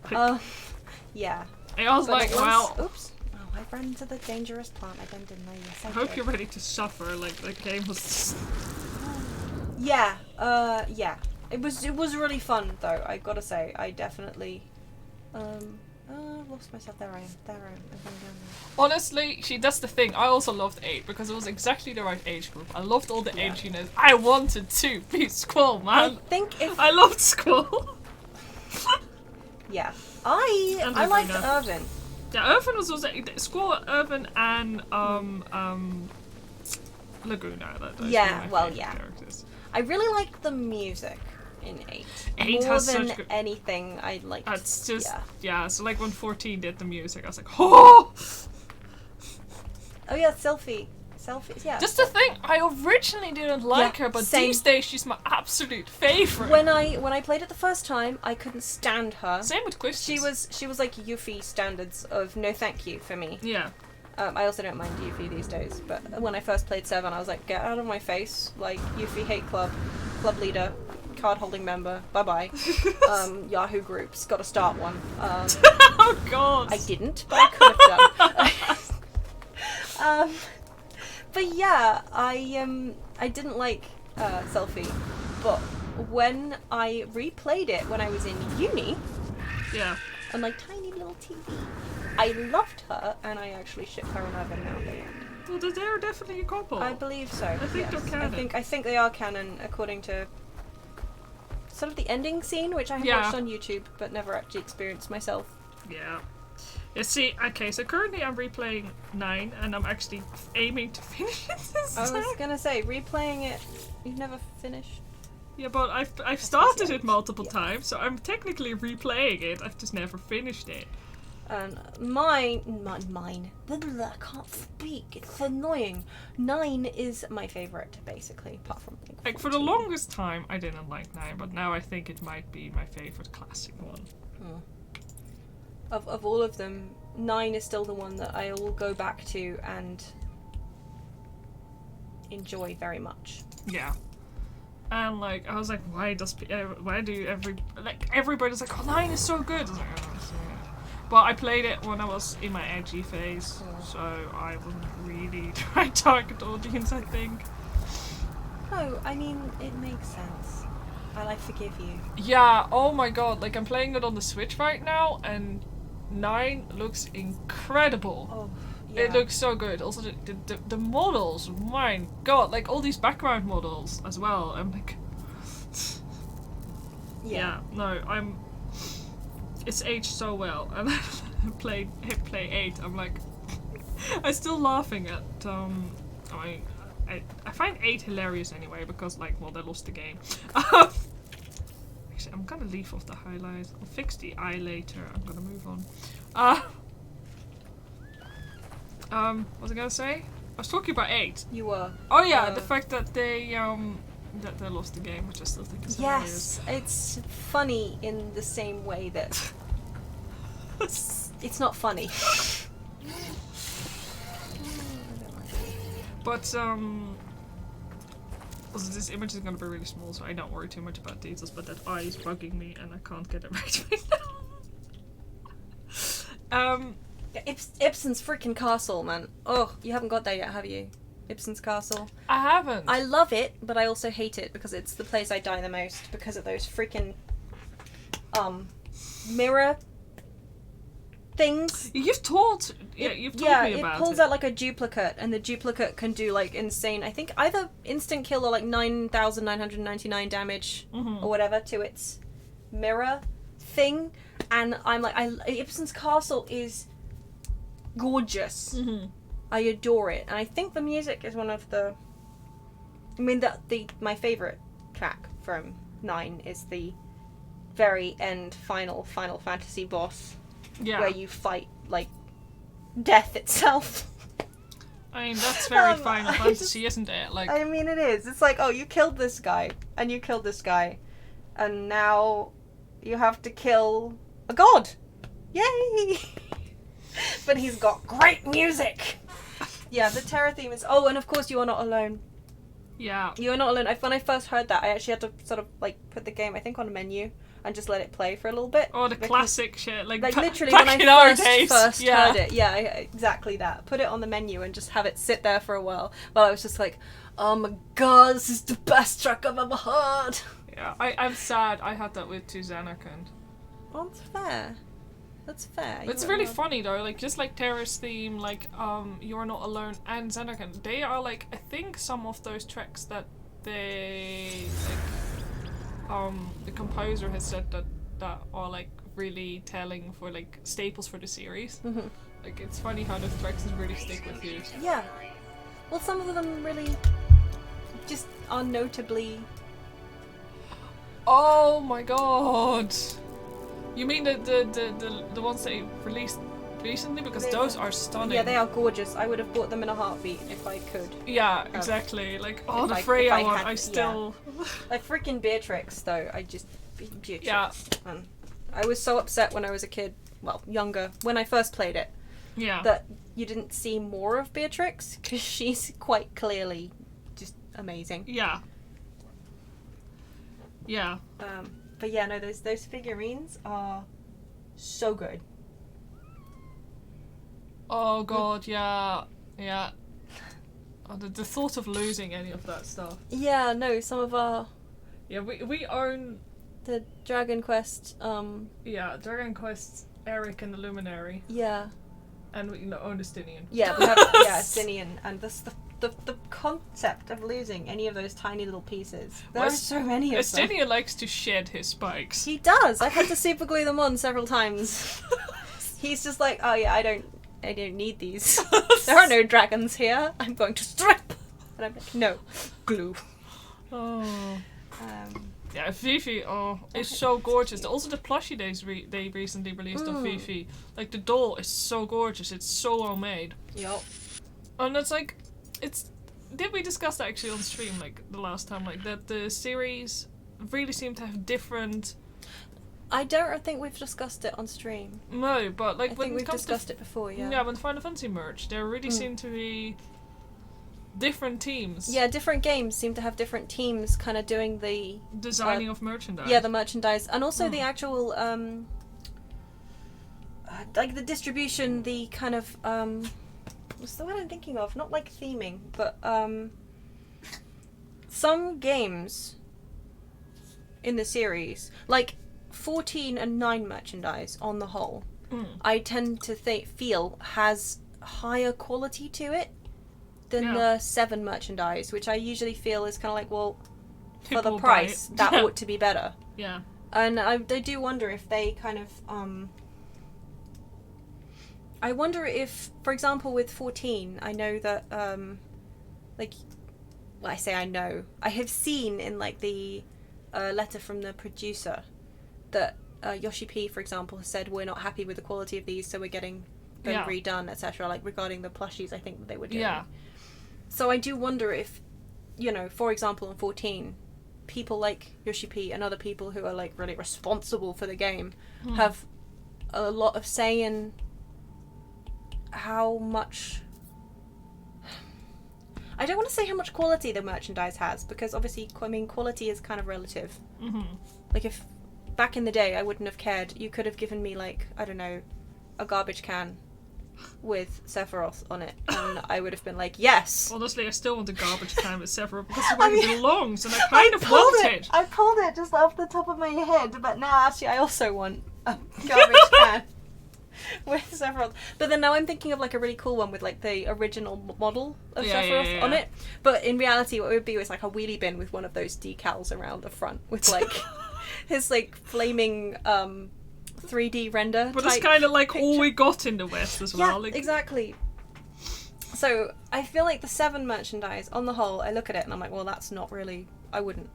Yeah. I was like, well. Oops. I ran into the dangerous plant again, didn't I? Yes, I hope you're ready to suffer. Like the game was. Yeah. Yeah. It was really fun though. I gotta say, I definitely. Lost myself. There I am. I'm going down there. Honestly, that's the thing. I also loved 8 because it was exactly the right age group. I loved all the edginess. I wanted to be Squall, man. I loved Squall. Yeah. I liked Irvin. Yeah, Irvin was also Squall, Irvin, and Laguna. Those were my favorite characters. I really liked the music in 8. 8 more has than such good... anything I liked. It's just so like when 14 did the music, I was like, oh. Oh yeah, Selphie, yeah. Just the thing, I originally didn't like her, but these days she's my absolute favorite. When I played it the first time, I couldn't stand her. Same with Quistis. She was like Yuffie standards of no thank you for me. Yeah. I also don't mind Yuffie these days, but when I first played 7, I was like, get out of my face, like Yuffie hate club leader, card holding member, bye bye. Yahoo groups, gotta start one. Oh god. I didn't, but I could have done. But yeah, I didn't like Selphie, but when I replayed it when I was in uni, on my tiny little TV, I loved her, and I actually ship her and Irvin now. Well, they're definitely a couple. I believe so. I think they're canon. I think they are canon according to sort of the ending scene, which I have watched on YouTube but never actually experienced myself. Yeah. Yeah, see, okay, so currently I'm replaying 9, and I'm actually aiming to finish it this I time. was gonna say, replaying it, you've never finished. Yeah, but I've started yeah. it multiple times, so I'm technically replaying it. I've just never finished it. And mine. Blah, blah, blah, I can't speak. It's annoying. 9 is my favourite, basically, apart from Like, for the longest time, I didn't like 9, but now I think it might be my favorite classic one. Of all of them, 9 is still the one that I will go back to and enjoy very much. Yeah. And, like, I was like, why do everybody's like, oh, 9 is so good. I was like, oh, it's so good. But I played it when I was in my edgy phase, so I wasn't really the right target audience, I think. No, I mean, it makes sense. I forgive you. Yeah, oh my god, like, I'm playing it on the Switch right now, and 9 looks incredible. Oh, yeah. It looks so good. Also, the models, my god, like, all these background models as well. I'm like... yeah, no, it's aged so well, and I play 8. I'm like, I'm still laughing at I find 8 hilarious anyway because, like, well, they lost the game. Actually, I'm gonna leave off the highlights. I'll fix the eye later. I'm gonna move on. What was I gonna say? I was talking about 8. You were. Oh yeah, the fact that they lost the game, which I still think is hilarious. Yes, it's funny in the same way that it's not funny. But also this image is gonna be really small, so I don't worry too much about details. But that eye is bugging me, and I can't get it right now. Ibsen's freaking castle, man. Oh, you haven't got there yet, have you? Ibsen's castle. I haven't. I love it, but I also hate it because it's the place I die the most because of those freaking mirror things. You've told me about it. It pulls out like a duplicate, and the duplicate can do like insane, I think either instant kill or like 9,999 damage or whatever to its mirror thing. And I'm like, Ibsen's castle is gorgeous. I adore it, and I think the music is one of the. I mean, my favorite track from 9 is the very end final Fantasy boss, where you fight like death itself. I mean, that's very Final Fantasy, isn't it? Like, I mean, it is. It's like, oh, you killed this guy, and you killed this guy, and now you have to kill a god. Yay! But he's got great music. Yeah, the Terror theme is... Oh, and of course You Are Not Alone. Yeah. You Are Not Alone. When I first heard that, I actually had to sort of, like, put the game, I think, on a menu and just let it play for a little bit. Oh, the classic shit. Like literally, back when in I our days. first heard it. Yeah, exactly that. Put it on the menu and just have it sit there for a while I was just like, oh my god, this is the best track I've ever heard. Yeah, I'm sad I had that with To Xanarkand. Well, that's fair. That's fair. It's really funny though, like just like Terror's theme, like You Are Not Alone and Xanarkand, they are like, I think some of those tracks that they like the composer has said that are like really telling for like staples for the series. Like it's funny how those tracks really stick with you. Yeah. Well, some of them really just are notably. Oh my god. You mean the ones they released recently? Because those are stunning. Yeah, they are gorgeous. I would have bought them in a heartbeat if I could. Yeah, exactly. Like, oh, the if Freya I one, had- I still... Like freaking Beatrix, though. Beatrix. Yeah. I was so upset when I was a kid, well, younger, when I first played it, Yeah. that you didn't see more of Beatrix, because she's quite clearly just amazing. Yeah. Yeah. But yeah, no, those figurines are so good. Oh god, yeah. Yeah. Oh, the thought of losing any of that stuff. Yeah, no, some of our... Yeah, we own... The Dragon Quest, Yeah, Dragon Quest, Eric and the Luminary. Yeah. And we own Estinian. Yeah, we have Estinian, and this the concept of losing any of those tiny little pieces. There are so many of them. Estinian likes to shed his spikes. He does. I've had to super glue them on several times. He's just like, oh yeah, I don't need these. There are no dragons here. I'm going to strip. And I'm like, no, glue. Oh. Yeah, Fifi, it's so gorgeous. Also the plushie they recently released of Fifi. Like the doll is so gorgeous. It's so well made. Yup. And it's like, did we discuss that actually on stream, like the last time, like that the series really seem to have different... I don't think we've discussed it on stream. No, but like I when think we've discussed it before, yeah. Yeah, when Final Fantasy merged, there really seemed to be different teams. Yeah, different games seem to have different teams kind of doing the... Designing of merchandise. Yeah, the merchandise. And also the actual, like the distribution, the kind of, what's the word I'm thinking of? Not like theming, but, some games in the series, like 14 and 9 merchandise on the whole, I tend to feel has higher quality to it than the 7 merchandise, which I usually feel is kind of like, well, for the price, that ought to be better. Yeah. And I do wonder if they kind of, I wonder if, for example, with 14, I know that, like, well, I say I know, I have seen in, like, the letter from the producer that Yoshi P, for example, has said we're not happy with the quality of these, so we're getting them redone, etc., like, regarding the plushies, I think, that they were doing. Yeah. So I do wonder if, you know, for example, in 14, people like Yoshi P and other people who are, like, really responsible for the game have a lot of say in how much... I don't want to say how much quality the merchandise has, because obviously, I mean, quality is kind of relative. Like, if back in the day I wouldn't have cared, you could have given me, like, I don't know, a garbage can with Sephiroth on it, and I would have been like, yes! Honestly, I still want a garbage can with Sephiroth, because it's where it belongs, and I kind of want it! I pulled it just off the top of my head, but now actually I also want a garbage can with Sephiroth. But then now I'm thinking of, like, a really cool one with, like, the original model of Sephiroth on it. But in reality, what it would be was, like, a wheelie bin with one of those decals around the front with, like, his, like, flaming 3D render. But it's kind of like all we got in the West as well. Yeah, like... exactly. So I feel like the 7 merchandise, on the whole, I look at it and I'm like, well, that's not really... I wouldn't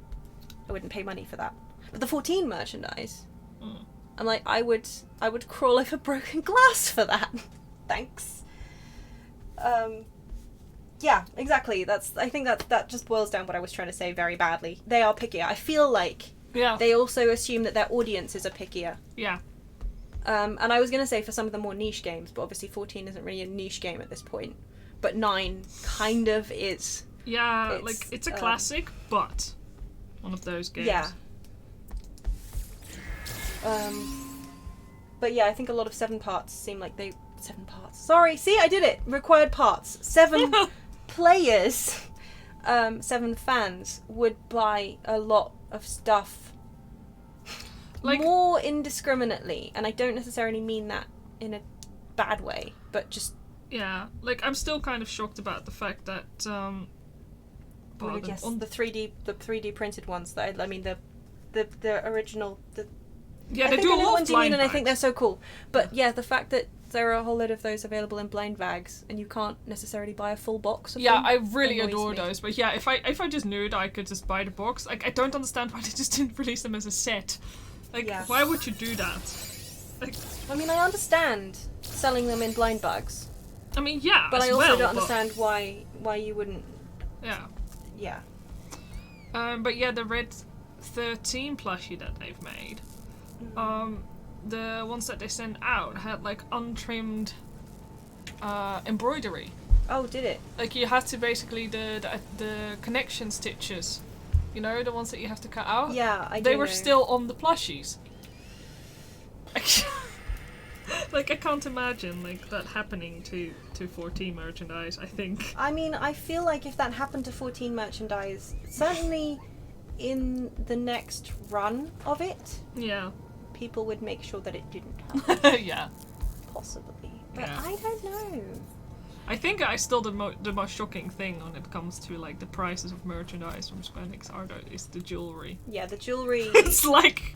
pay money for that. But the 14 merchandise, I'm like, I would crawl over broken glass for that. Thanks. Yeah, exactly. I think that just boils down what I was trying to say very badly. They are pickier. I feel like they also assume that their audiences are pickier. Yeah. And I was going to say for some of the more niche games, but obviously 14 isn't really a niche game at this point. But 9 kind of is. Yeah, it's a classic, but one of those games. Yeah. But yeah, I think a lot of 7 parts seem like 7 parts. Sorry, see, I did it! Required parts. 7 players, 7 fans would buy a lot of stuff more indiscriminately, and I don't necessarily mean that in a bad way, but just... Yeah, like, I'm still kind of shocked about the fact that, the 3D printed ones, I mean, the original... Yeah, they do a lot of blind bags. And I think they're so cool. But yeah, the fact that there are a whole load of those available in blind bags, and you can't necessarily buy a full box of them. Yeah, I really adore those. But yeah, if I just knew that I could just buy the box, like, I don't understand why they just didn't release them as a set. Like, why would you do that? Like, I mean, I understand selling them in blind bags. I mean, yeah, but I also don't understand why you wouldn't. Yeah. Yeah. But yeah, the Red 13 plushie that they've made. The ones that they sent out had, like, untrimmed embroidery. Oh, did it? Like, you had to basically the connection stitches, you know, the ones that you have to cut out. Yeah, They were still on the plushies. Like, I can't imagine, like, that happening to 14 merchandise, I think. I mean, I feel like if that happened to 14 merchandise, certainly in the next run of it, people would make sure that it didn't happen. Yeah. Possibly. But I don't know. I think still the most shocking thing when it comes to, like, the prices of merchandise from Square Enix is the jewelry. Yeah, the jewelry... It's like...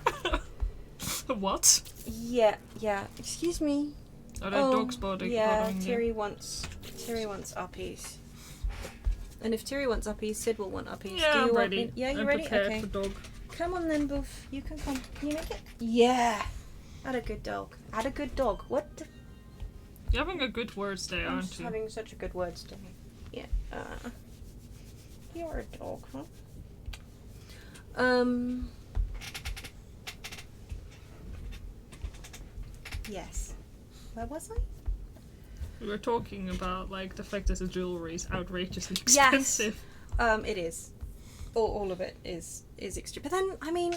What? Yeah. Excuse me. Are there dogs bothering you? Tiri wants uppies. And if Tiri wants uppies, Sid will want uppies. Yeah, Do you I'm want ready. Me? Yeah, you I'm ready? prepared Okay. for dog. Come on then, Boof. You can come. Can you make it? Yeah. Add a good dog. Add a good dog. What? You're having a good words day, I'm aren't just you? having such a good words day. Yeah. You're a dog, huh? Yes. Where was I? We were talking about like the fact that the jewelry is outrageously expensive. Yes. It is. All of it is extreme. But then, I mean,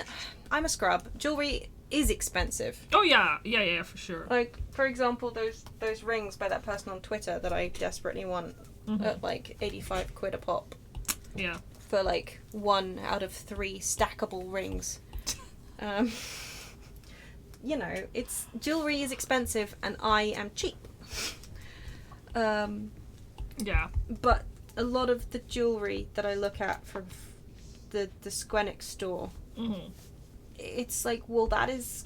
I'm a scrub. Jewelry is expensive. Oh yeah, for sure. Like, for example, those rings by that person on Twitter that I desperately want at like 85 quid a pop. Yeah. For like 1 out of 3 stackable rings. You know, jewelry is expensive and I am cheap. Yeah. But a lot of the jewelry that I look at from the Squenic store, it's like, well, that is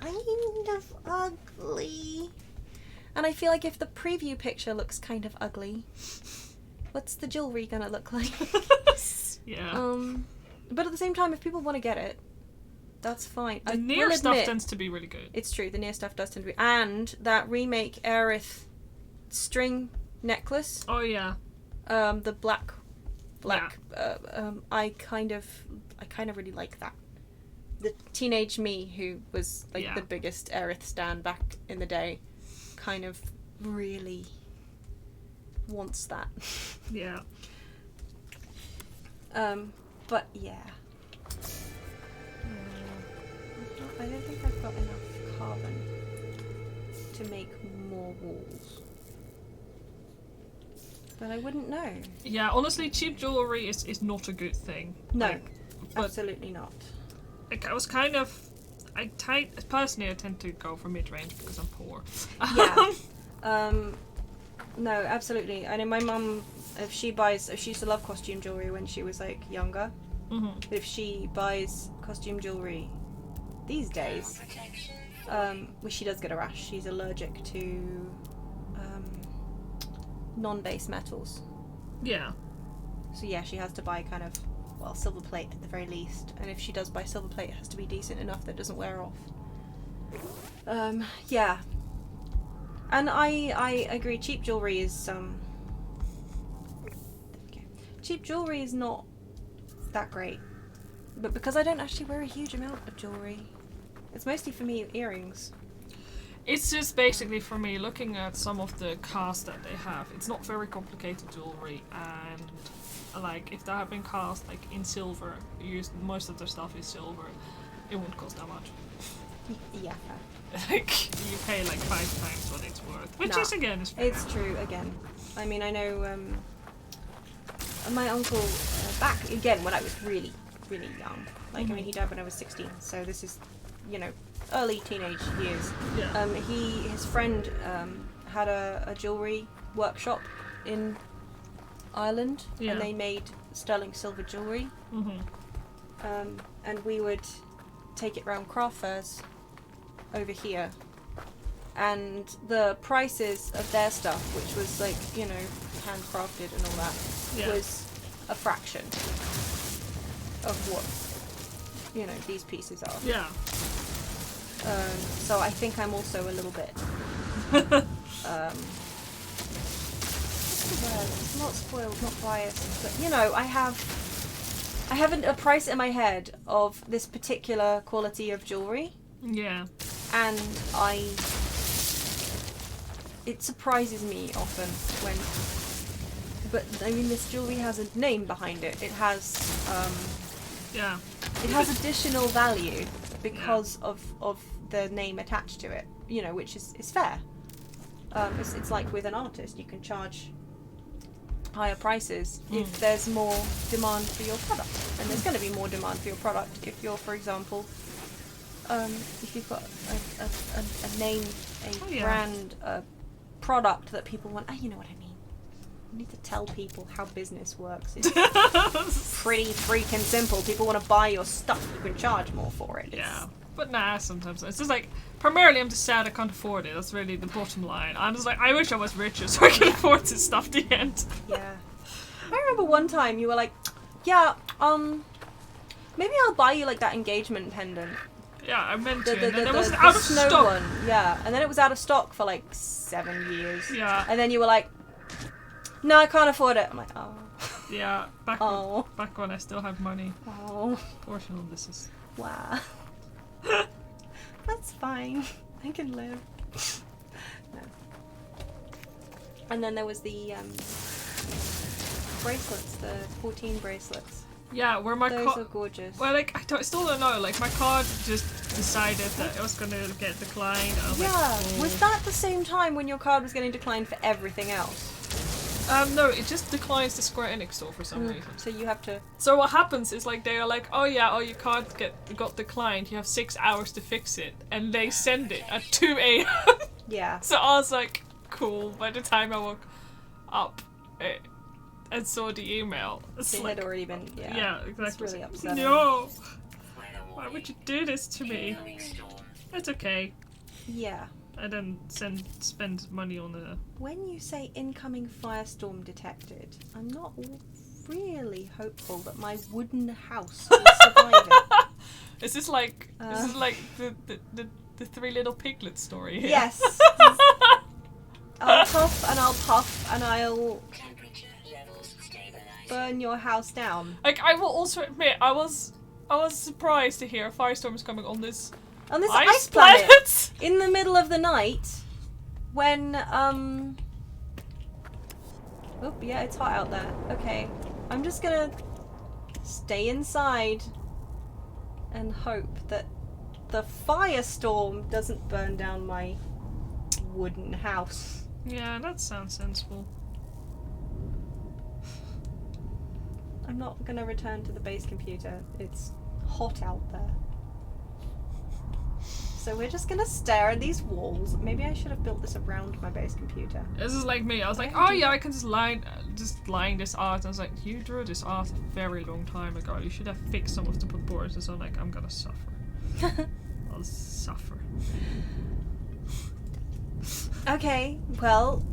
kind of ugly. And I feel like if the preview picture looks kind of ugly, what's the jewelry gonna look like? Yeah. But at the same time, if people want to get it, that's fine. The near stuff tends to be really good. It's true, the near stuff does tend to be. And that remake Aerith string necklace. Oh yeah. The black. I kind of really like that. The teenage me, who was like the biggest Aerith stan back in the day, kind of really wants that. Yeah. But yeah. I don't think I've got enough carbon to make more walls. But I wouldn't know. Yeah, honestly, cheap jewelry is not a good thing. No, absolutely not. Like, I was kind of... personally, I tend to go for mid-range because I'm poor. Yeah. No, absolutely. I know my mum, she used to love costume jewelry when she was like younger. But if she buys costume jewelry these days, she does get a rash. She's allergic to non-base metals. Yeah. So yeah, she has to buy kind of, well, silver plate at the very least. And if she does buy silver plate, it has to be decent enough that it doesn't wear off. Yeah. And I agree, cheap jewelry is cheap jewelry is not that great. But because I don't actually wear a huge amount of jewelry, it's mostly for me earrings. It's just basically for me looking at some of the cast that they have. It's not very complicated jewelry, and like if they have been cast like in silver, most of their stuff is silver. It won't cost that much. Yeah. Like you pay like 5 times what it's worth, which is again is fair. It's true again. I mean, I know my uncle back again when I was really young. Like I mean, he died when I was 16, so this is, you know, early teenage years. Yeah. His friend had a jewelry workshop in Ireland, and they made sterling silver jewelry. And we would take it round craft fairs over here, and the prices of their stuff, which was like, you know, handcrafted and all that, was a fraction of what, you know, these pieces are. Yeah. So I think I'm also a little bit not spoiled, not biased, but you know, I have a price in my head of this particular quality of jewelry. Yeah. And it surprises me often when, but I mean, this jewelry has a name behind it. It has, it has additional value because of the name attached to it, you know, which is fair. It's like with an artist, you can charge higher prices if there's more demand for your product, and there's going to be more demand for your product if you're, for example, if you've got a name, brand, a product that people want. You know what I mean. You need to tell people how business works. It's pretty freaking simple. People want to buy your stuff. You can charge more for it. But nah, sometimes it's just like, primarily I'm just sad I can't afford it. That's really the bottom line. I'm just like, I wish I was richer so I could afford this stuff at the end. Yeah. I remember one time you were like, yeah, maybe I'll buy you like that engagement pendant. Yeah, I meant to, and then it wasn't out of snow stock. One. Yeah, and then it was out of stock for like 7 years. Yeah. And then you were like, no, I can't afford it. I'm like, oh. Yeah, back when I still have money. Oh. Portion of this is... Wow. That's fine. I can live. No. And then there was the bracelets, the 14 bracelets. Yeah, where my Those are gorgeous. Well, like, I still don't know. Like, my card just decided that it was gonna get declined. I was Yeah. like, Was that the same time when your card was getting declined for everything else? No, it just declines the Square Enix store for some reason. So you have to... So what happens is, like, they are like, oh yeah, your card got declined, you have 6 hours to fix it, and they send it at 2 a.m. Yeah. So I was like, cool, by the time I woke up and saw the email, it's It like... had already been... Yeah. Yeah, exactly. It's really upsetting. No! Why would you do this to me? It's okay. Yeah. I didn't spend money on the... When you say incoming firestorm detected, I'm not really hopeful that my wooden house will survive it. Is this like the Three Little Piglets story here? Yes. I'll puff and I'll puff and I'll burn your house down. Like, I will also admit, I was surprised to hear a firestorm is coming on this ice planet in the middle of the night when oh yeah, it's hot out there. Okay, I'm just gonna stay inside and hope that the firestorm doesn't burn down my wooden house. Yeah, that sounds sensible. I'm not gonna return to the base computer. It's hot out there. So we're just gonna stare at these walls. Maybe I should have built this around my base computer. This is like me. I was like, oh yeah, I can just line this art. And I was like, you drew this art a very long time ago. You should have fixed some of the proportions. So I'm like, I'm gonna suffer. I'll suffer. Okay, well,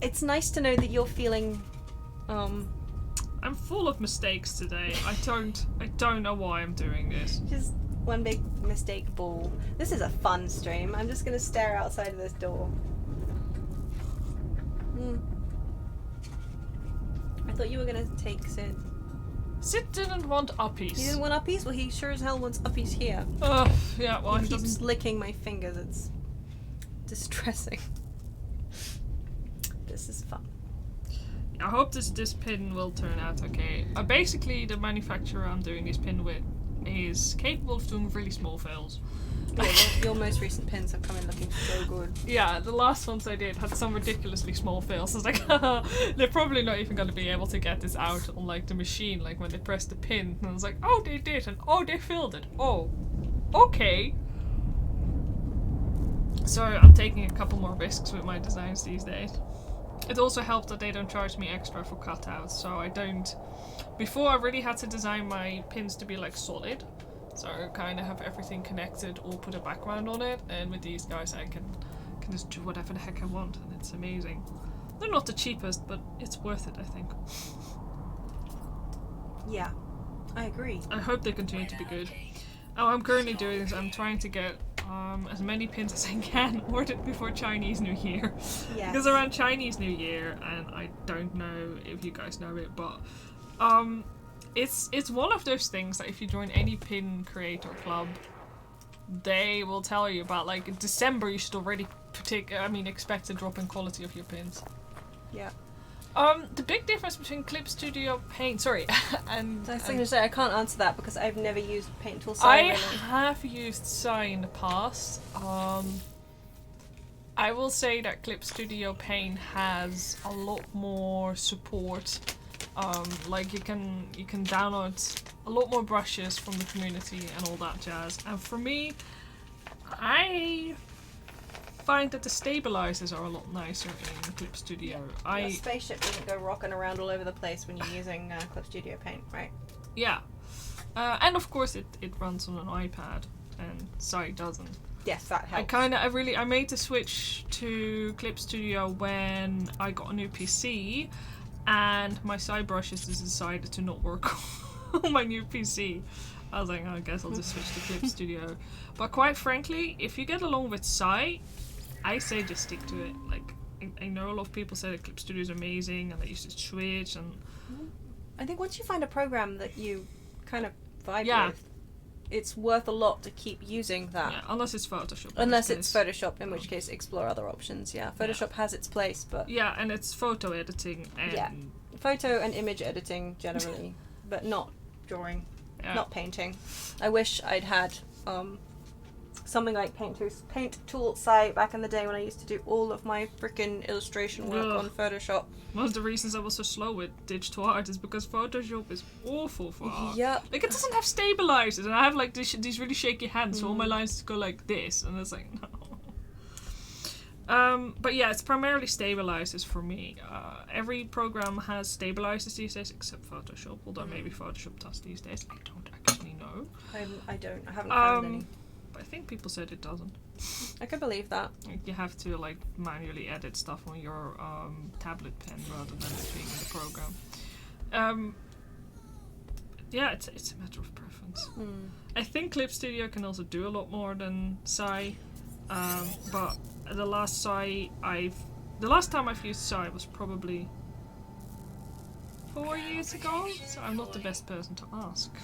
it's nice to know that you're feeling, I'm full of mistakes today. I don't know why I'm doing this. just one big mistake ball. This is a fun stream. I'm just gonna stare outside of this door. I thought you were gonna take Sid. Sid didn't want uppies. He didn't want uppies? Well, he sure as hell wants uppies here. Yeah, well, he he keeps doesn't... licking my fingers. It's distressing. This is fun. I hope this pin will turn out okay. Basically, the manufacturer I'm doing this pin with is capable of doing really small fails. Yeah, your most recent pins have come in looking so good. Yeah, the last ones I did had some ridiculously small fails. I was like, they're probably not even going to be able to get this out on like the machine, like when they press the pin. And I was like, oh, they did, and oh, they filled it. Oh, okay. So I'm taking a couple more risks with my designs these days. It also helped that they don't charge me extra for cutouts, so I don't... Before I really had to design my pins to be like solid, so I kind of have everything connected or put a background on it, and with these guys I can just do whatever the heck I want, and it's amazing. They're not the cheapest, but it's worth it, I think. Yeah, I agree. I hope they continue to be good. Oh, I'm currently doing is I'm trying to get as many pins as I can ordered before Chinese New Year. Yes. Because around Chinese New Year, and I don't know if you guys know it, but it's one of those things that if you join any pin creator club, they will tell you about, like, in December you should already expect a drop in quality of your pins. Yeah. The big difference between Clip Studio Paint, and... I was going to say, I can't answer that because I've never used Paint Tool I really. have used Sai in the past. I will say that Clip Studio Paint has a lot more support. Like you can download a lot more brushes from the community and all that jazz. And for me, I find that the stabilizers are a lot nicer in Clip Studio. Your spaceship doesn't go rocking around all over the place when you're using Clip Studio Paint, right? Yeah. And of course it runs on an iPad. and Sai doesn't. Yes, that helps. I made the switch to Clip Studio when I got a new PC, and my Sai brushes decided to not work on my new PC. I was like, I guess I'll just switch to Clip Studio. But quite frankly, if you get along with Sai, I say just stick to it. Like, I know a lot of people say that Clip Studio is amazing and that you should switch, and I think once you find a program that you kind of vibe Yeah. with, it's worth a lot to keep using that. yeah, unless it's Photoshop. Unless it's Photoshop, in which case explore other options. Yeah, Photoshop has its place, but Yeah, and it's photo editing and Yeah. photo and image editing generally, but not drawing, not painting. I wish I'd had something like Paint Tool Site back in the day when I used to do all of my freaking illustration work Ugh. on Photoshop. One of the reasons I was so slow with digital art is because Photoshop is awful for art. Yep. Like, it doesn't have stabilizers, and I have like these really shaky hands, so all my lines go like this, and it's like, no. But yeah, it's primarily stabilizers for me. Every program has stabilizers these days, except Photoshop, although maybe Photoshop does these days. I don't actually know. I haven't found any. But I think people said it doesn't. I could believe that. Like, you have to like manually edit stuff on your tablet pen rather than it being in the program. Yeah, it's a matter of preference. I think Clip Studio can also do a lot more than Sai, but the last time I've used Sai was probably 4 years ago, so I'm not the best person to ask.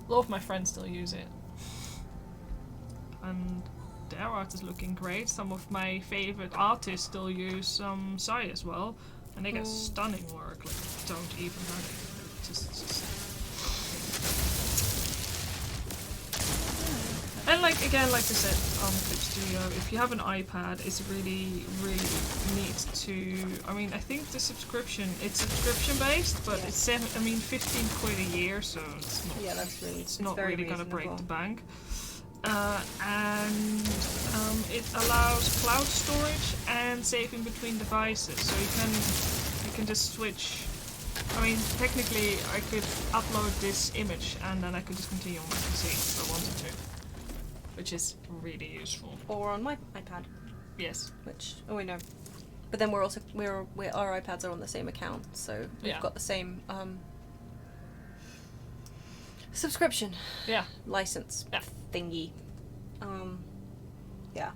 A lot of my friends still use it, and their art is looking great. Some of my favorite artists still use Sai as well, and they get stunning work. Like, don't even hurt it. Just. And like I said, Clip Studio, if you have an iPad, it's really, really neat to. I mean, I think the subscription, it's subscription based, but it's 15 quid a year, so it's not. Yeah, that's really. It's not very really gonna break reasonable. the bank. And it allows cloud storage and saving between devices, so you can just switch. I mean, technically, I could upload this image and then I could just continue on my PC if I wanted to, which is really useful. Or on my iPad, Yes. which wait no, but then we're our iPads are on the same account, so we've Yeah. got the same subscription Yeah. license Yeah. thingy. Yeah.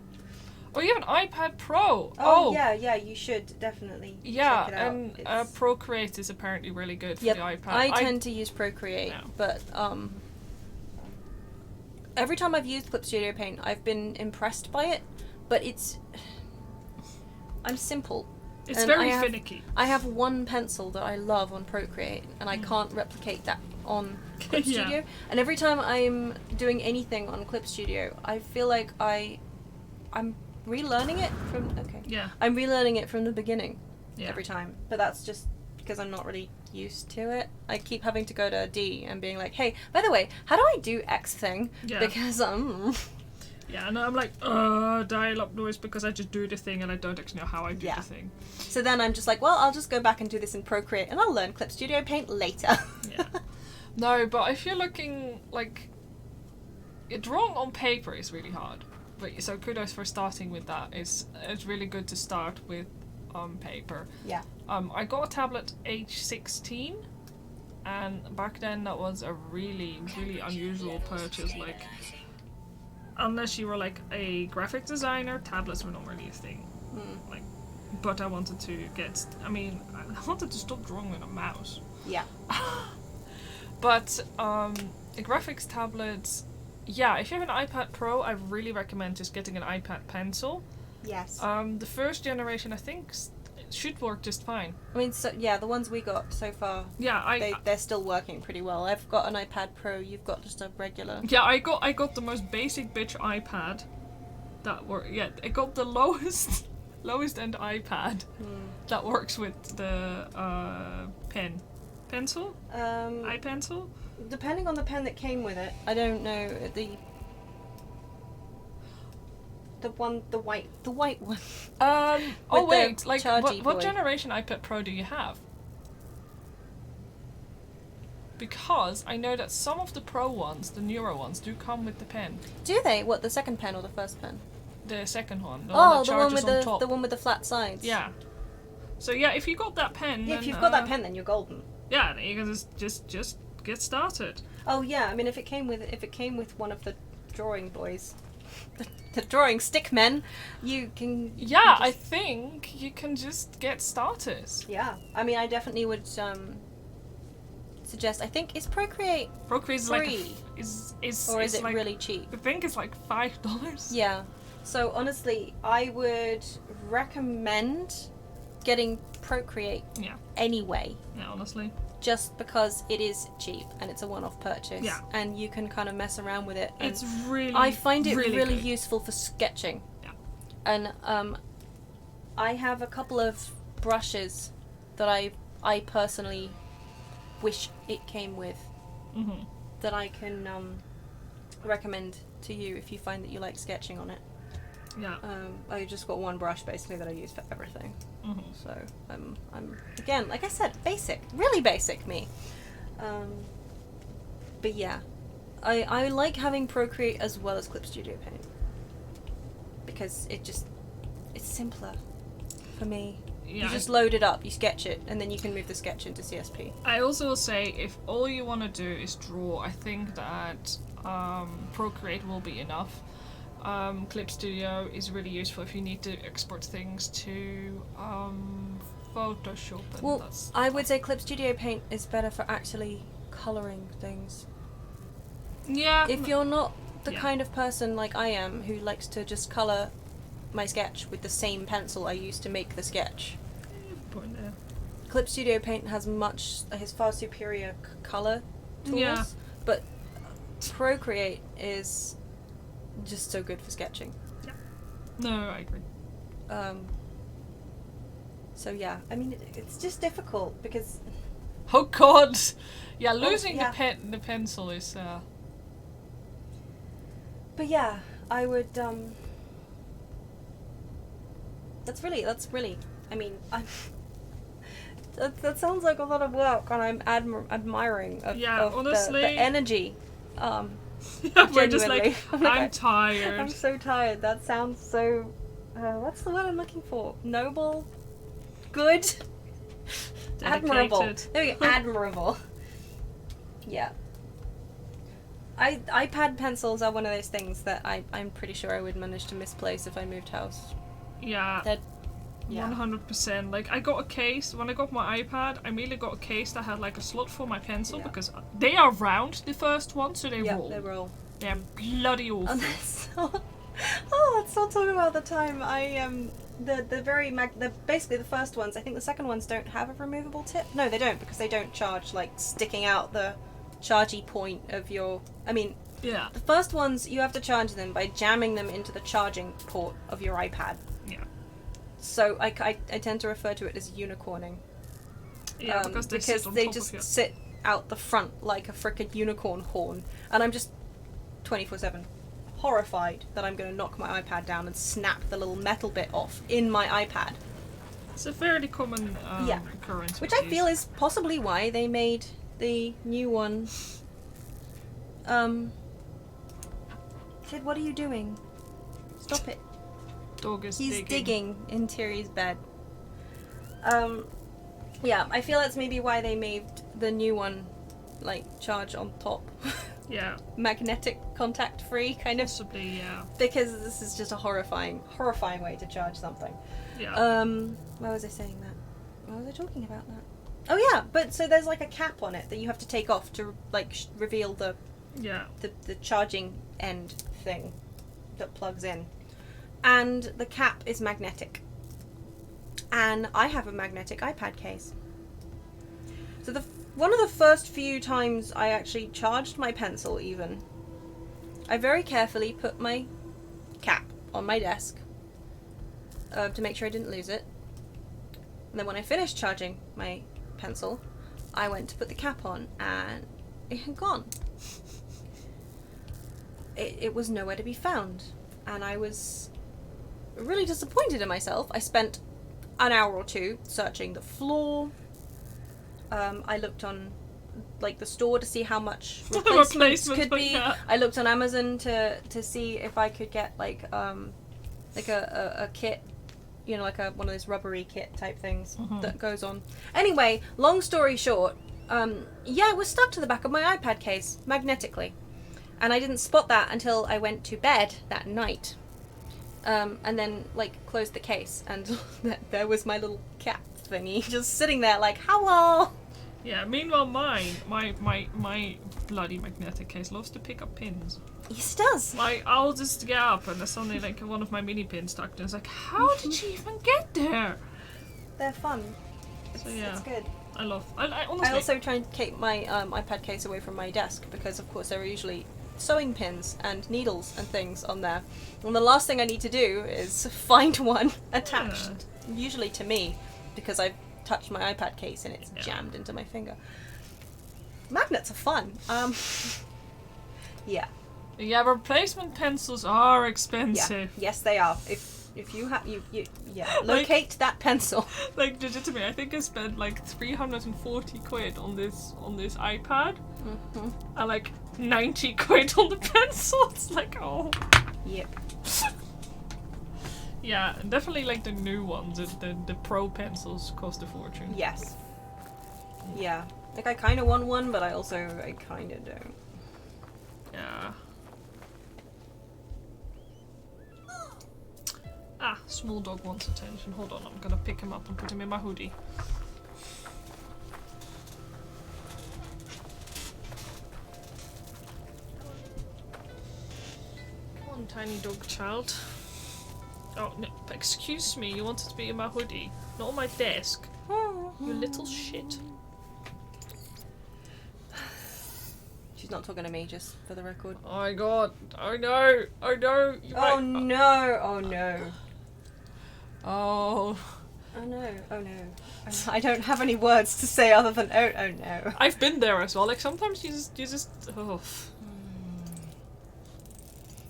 Oh, you have an iPad Pro. Oh yeah, you should definitely Yeah, check it out. and It's- Procreate is apparently really good for Yep, the iPad. I tend to use Procreate, Yeah. but every time I've used Clip Studio Paint, I've been impressed by it. But I'm simple. It's and very I have- finicky. I have one pencil that I love on Procreate, and I can't replicate that on Clip Yeah. Studio. And every time I'm doing anything on Clip Studio, I feel like I'm relearning it from. Okay. Yeah. I'm relearning it from the beginning. Yeah. Every time. But that's just because I'm not really used to it. I keep having to go to D and being like, hey, by the way, how do I do X thing? Yeah. Because Yeah, and I'm like, dial up noise because I just do the thing and I don't actually know how I do Yeah. the thing. So then I'm just like, well, I'll just go back and do this in Procreate and I'll learn Clip Studio Paint later. Yeah. No, but if you're looking like drawing on paper is really hard. But so kudos for starting with that. It's really good to start with paper. Yeah. I got a tablet age 16, and back then that was a really, really unusual purchase. Like, unless you were like a graphic designer, tablets were not really a thing. Like, but I wanted to I wanted to stop drawing with a mouse. Yeah. But graphics tablets, yeah, if you have an iPad Pro, I really recommend just getting an iPad Pencil. Yes. The first generation, I think, should work just fine. I mean, so yeah, the ones we got so far, Yeah, they're still working pretty well. I've got an iPad Pro. You've got just a regular. Yeah, I got the most basic bitch iPad. I got the lowest end iPad that works with the pencil, iPencil. Depending on the pen that came with it, I don't know the white one. Oh With wait, the like chargy what boy. generation iPad Pro do you have? Because I know that some of the pro ones, the newer ones, do come with the pen. Do they? What, the second pen or the first pen? The second one. The Oh, one that the one charges with on top. the one with the flat sides. Yeah. So yeah, if you got that pen, Yeah, then, if you've got that pen, then you're golden. yeah, then you can just get started. Oh yeah, I mean, if it came with one of the drawing boys, the drawing stick men, you can. Yeah, I think you can just get started. Yeah, I mean, I definitely would suggest. I think is Procreate Procreate is free, or is it like, really cheap? I think it's like $5. Yeah. So honestly, I would recommend getting Procreate Yeah. anyway. Yeah, honestly. Just because it is cheap and it's a one-off purchase, Yeah. and you can kind of mess around with it. And It's really. I find it really good. useful for sketching. Yeah. And I have a couple of brushes that I personally wish it came with, Mhm. that I can recommend to you if you find that you like sketching on it. Yeah. I just got one brush basically that I use for everything. Mhm. So I'm again, like I said, basic, really basic me. But yeah, I like having Procreate as well as Clip Studio Paint because it's simpler for me. Yeah. You just load it up, you sketch it, and then you can move the sketch into CSP. I also will say, if all you want to do is draw, I think that Procreate will be enough. Clip Studio is really useful if you need to export things to Photoshop. And Well, that's I would say Clip Studio Paint is better for actually colouring things. yeah. If you're not the Yeah. kind of person like I am who likes to just colour my sketch with the same pencil I used to make the sketch, Point there. Clip Studio Paint has far superior colour tools, Yeah. but Procreate is just so good for sketching. No, I agree. So yeah, I mean it's just difficult because Oh God. Yeah, losing yeah. the pencil is. But yeah, I would. That's really. I mean, that sounds like a lot of work, and I'm admiring of honestly. the energy. We're just like, Genuinely. I'm tired. I'm so tired. That sounds so. What's the word I'm looking for? Noble, good, admirable. Dedicated. There we go. Admirable. Yeah. iPad pencils are one of those things that I'm pretty sure I would manage to misplace if I moved house. Yeah. That, yeah. 100%. Like, I got a case, when I got my iPad, I immediately got a case that had like a slot for my pencil, Yeah. because they are round, the first one, so they roll. They roll. They're bloody awful. And let's not talk about the time basically the first ones. I think the second ones don't have a removable tip. No, they don't, because they don't charge like sticking out the chargy point of your. I mean, Yeah. the first ones you have to charge them by jamming them into the charging port of your iPad. Yeah. So I tend to refer to it as unicorning. Yeah, because they sit on they top just of you. sit out the front like a frickin' unicorn horn, and I'm just 24/7 horrified that I'm going to knock my iPad down and snap the little metal bit off in my iPad. It's a fairly common Yeah. occurrence. Which with I these. feel is possibly why they made the new one. Kid, what are you doing? Stop it. Dog is He's digging in Tiri's bed. Yeah, I feel that's maybe why they made the new one, like, charge on top. Yeah. Magnetic contact free, kind of. Possibly, yeah. Because this is just a horrifying way to charge something. Yeah. Why was I saying that? Why was I talking about that? Oh yeah, but so there's like a cap on it that you have to take off to like reveal the charging end thing that plugs in. And the cap is magnetic. And I have a magnetic iPad case. So one of the first few times I actually charged my pencil even, I very carefully put my cap on my desk to make sure I didn't lose it. And then when I finished charging my pencil, I went to put the cap on and it had gone. It was nowhere to be found. And I was really disappointed in myself. I spent an hour or two searching the floor. I looked on like the store to see how much Replacements replacements could be. yeah. I looked on Amazon to see if I could get like a kit, you know, like one of those rubbery kit type things that goes on. Anyway, long story short, yeah, it was stuck to the back of my iPad case magnetically, and I didn't spot that until I went to bed that night. And then, like, closed the case, and there was my little cat thingy just sitting there, like, hello! Yeah, meanwhile my bloody magnetic case loves to pick up pins. Yes, it does! Like, I'll just get up and there's suddenly, like, one of my mini pins stuck and it's like, how did she even get there? They're fun. So, yeah. It's good. I honestly... I also try and keep my iPad case away from my desk, because, of course, there are usually sewing pins and needles and things on there. And the last thing I need to do is find one attached, usually to me, because I've touched my iPad case and it's jammed into my finger. Magnets are fun. Yeah. Yeah, replacement pencils are expensive. Yeah. Yes, they are. If you have locate that pencil. Like, legitimately, I think I spent like 340 quid on this iPad, and like 90 quid on the pencil. It's like, oh. Yep. Yeah, and definitely like the new ones, the pro pencils cost a fortune. Yes. Yeah. Like, I kind of want one, but I kind of don't. Yeah. Ah, small dog wants attention. Hold on, I'm gonna pick him up and put him in my hoodie. Come on, tiny dog child. Oh, no, excuse me, you wanted to be in my hoodie, not on my desk. You little shit. She's not talking to me, just for the record. Oh my god, oh no, oh no. Oh no, oh no. Oh. Oh no, oh no. I don't have any words to say other than oh no. I've been there as well, like sometimes you just oh.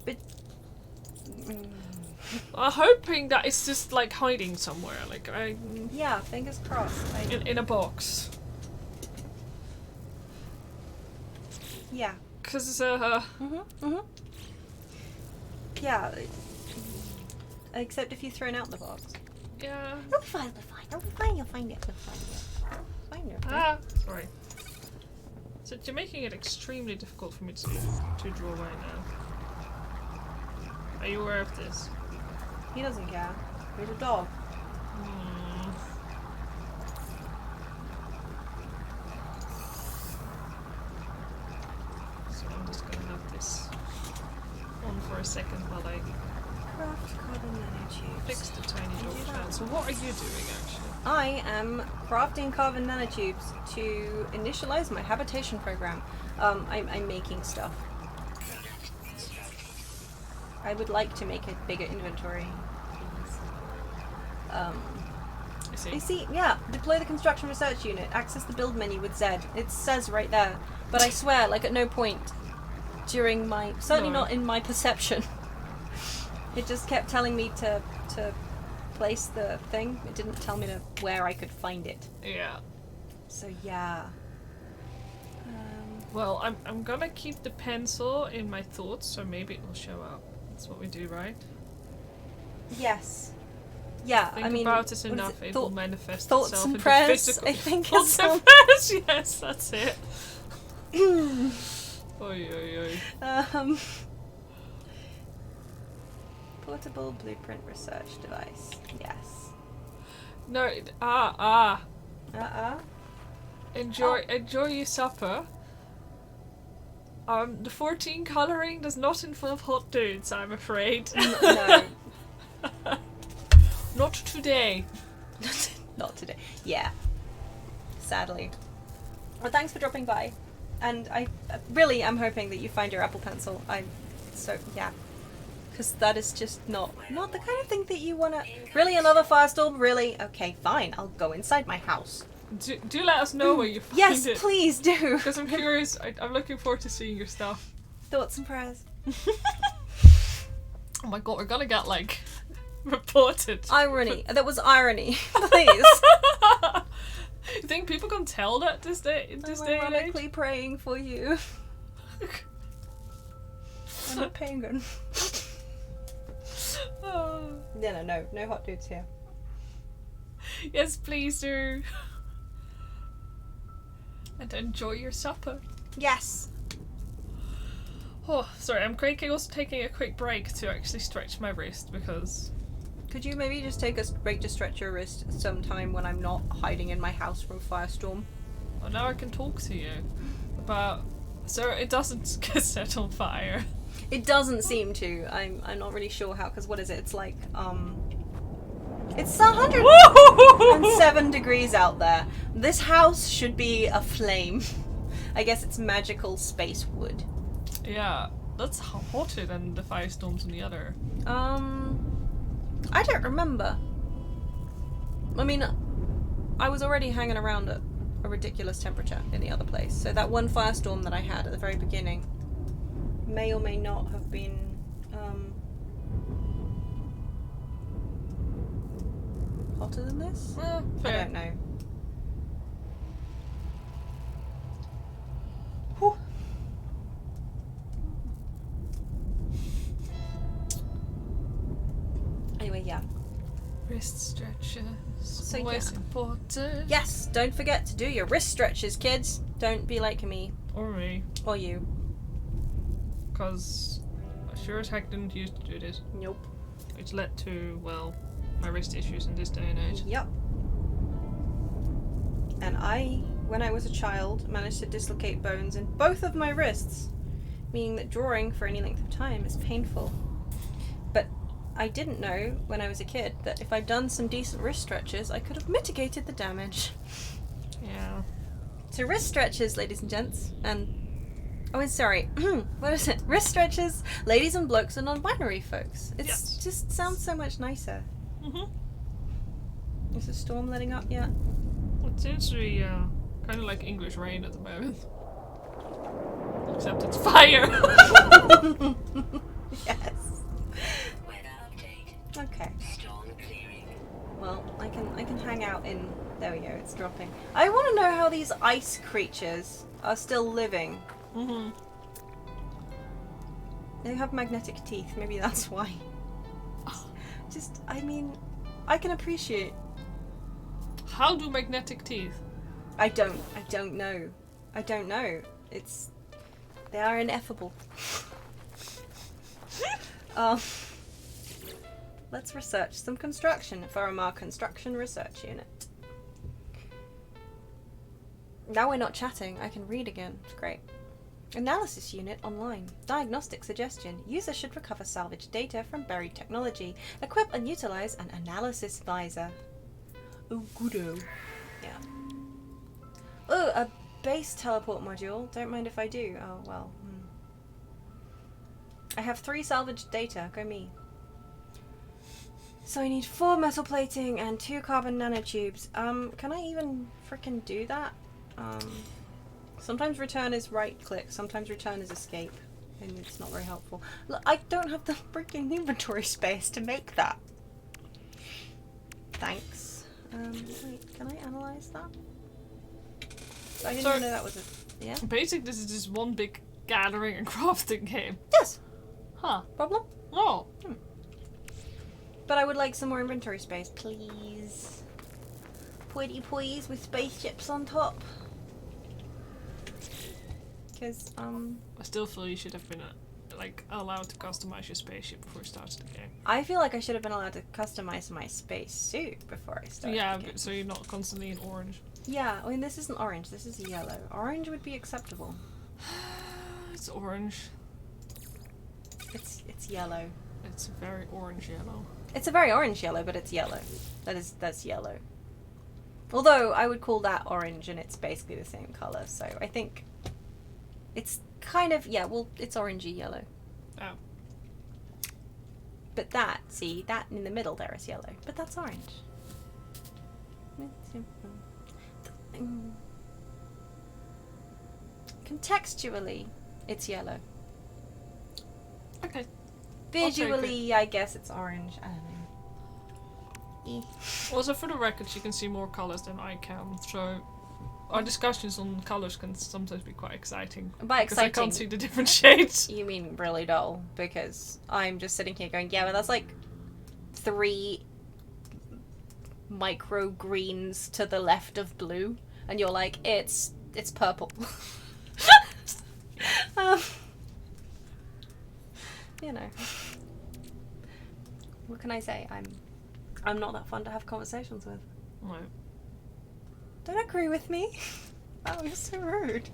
But... I'm hoping that it's just like hiding somewhere, like yeah, fingers crossed. In a box. Yeah. Cause yeah. Except if you've thrown out the box. yeah. It'll be fine, it'll be fine, you'll find it, Find it. Ah, sorry. So you're making it extremely difficult for me to draw right now. Are you aware of this? He doesn't care. He's a dog. So I'm just gonna have this on for a second while I Craft carbon nanotubes. fix the tiny dog child. So what are you doing actually? I am crafting carbon nanotubes to initialize my habitation program. I'm making stuff. I would like to make a bigger inventory. I You see. see, yeah, deploy the construction research unit, access the build menu with Z. It says right there. But I swear, like at no point during my, certainly No. not in my perception, it just kept telling me to place the thing. It didn't tell me where I could find it. Yeah. So yeah. Well, I'm gonna keep the pencil in my thoughts, so maybe it will show up. That's what we do, right? Yes. Yeah, Think I mean, about it what is enough, it will manifest thoughts itself and into prayers, physical. I think Thoughts is and all. prayers, yes, that's it. Oy, oy, oy. Portable blueprint research device. Yes. No, enjoy your supper. The 14 colouring does not involve hot dudes, I'm afraid. No. Not today. Not today. Yeah. Sadly. Well, thanks for dropping by. And I really am hoping that you find your Apple Pencil. Yeah. Because that is just not the kind of thing that you want to... Really, another firestorm? Really? Okay, fine. I'll go inside my house. Do let us know where you find Yes, it. please do. Because I'm curious. I'm looking forward to seeing your stuff. Thoughts and prayers. Oh my god, we're gonna get like reported. Irony. That was irony. Please. You think people can tell that this day in this day and age? Ironically praying for you. I'm a penguin. Oh. No hot dudes here. Yes, please do. And enjoy your supper. Yes. Oh, sorry, I'm also taking a quick break to actually stretch my wrist because... Could you maybe just take a break to stretch your wrist sometime when I'm not hiding in my house from Firestorm? Well, now I can talk to you about... So it doesn't get set on fire. It doesn't seem to. I'm not really sure how, because what is it? It's like, it's 107 degrees out there. This house should be aflame. I guess it's magical space wood. Yeah, that's hotter than the firestorms in the other. I don't remember. I mean, I was already hanging around at a ridiculous temperature in the other place, so that one firestorm that I had at the very beginning may or may not have been, hotter than this? Fair. I don't know. Whew. Anyway, yeah. Wrist stretches. So, Always yeah. important. Yes, don't forget to do your wrist stretches, kids. Don't be like me. Or me. Or you. Because I sure as heck didn't used to do this. Nope. Which led to, well, my wrist issues in this day and age. Yep. And I, when I was a child, managed to dislocate bones in both of my wrists, meaning that drawing for any length of time is painful. But I didn't know when I was a kid that if I'd done some decent wrist stretches, I could have mitigated the damage. Yeah. So wrist stretches, ladies and gents, and... Oh, and sorry, what is it? Wrist stretches, ladies and blokes and non-binary folks. It just sounds so much nicer. Is the storm letting up yet? It seems to be kind of like English rain at the moment. Except it's fire! Yes. Okay. Well, I can hang out in... There we go, it's dropping. I want to know how these ice creatures are still living. They have magnetic teeth, maybe that's why. Just, I mean, I can appreciate... How do magnetic teeth? I don't know. I don't know. They are ineffable. Let's research some construction from our construction research unit. Now we're not chatting, I can read again. It's great. Analysis unit online. Diagnostic suggestion. User should recover salvaged data from buried technology. Equip and utilize an analysis visor. Oh, goodo. Yeah. Oh, a base teleport module. Don't mind if I do. Oh, well. I have 3 salvaged data. Go me. So I need 4 metal plating and 2 carbon nanotubes. Can I even frickin' do that? Sometimes return is right click, sometimes return is escape, and it's not very helpful. Look, I don't have the freaking inventory space to make that. Thanks. Wait, can I analyze that? I didn't even know that was a... Yeah? Basically, this is just one big gathering and crafting game. Yes! Huh. Problem? Oh. But I would like some more inventory space, please. Pretty please, with spaceships on top. Because, I still feel you should have been allowed to customize your spaceship before you started the game. I feel like I should have been allowed to customize my space suit before I started. Yeah, the game. so you're not constantly in orange. Yeah, I mean this isn't orange, this is yellow. Orange would be acceptable. It's orange. It's yellow. It's very orange yellow. It's a very orange yellow, but it's yellow. That's yellow. Although I would call that orange and it's basically the same colour, so I think it's kind of, yeah, well, it's orangey yellow. Oh. But that, see, that in the middle there is yellow, but that's orange. Contextually, it's yellow. Okay. Visually, I guess it's orange. I don't know. Also, for the record, she can see more colors than I can, so our discussions on colors can sometimes be quite exciting. By because I can't exciting, see the different shades. you mean really dull, because I'm just sitting here going, yeah, but that's like 3 micro greens to the left of blue, and you're like, it's purple. You know, what can I say? I'm not that fun to have conversations with. No. Don't agree with me. Oh, you're so rude.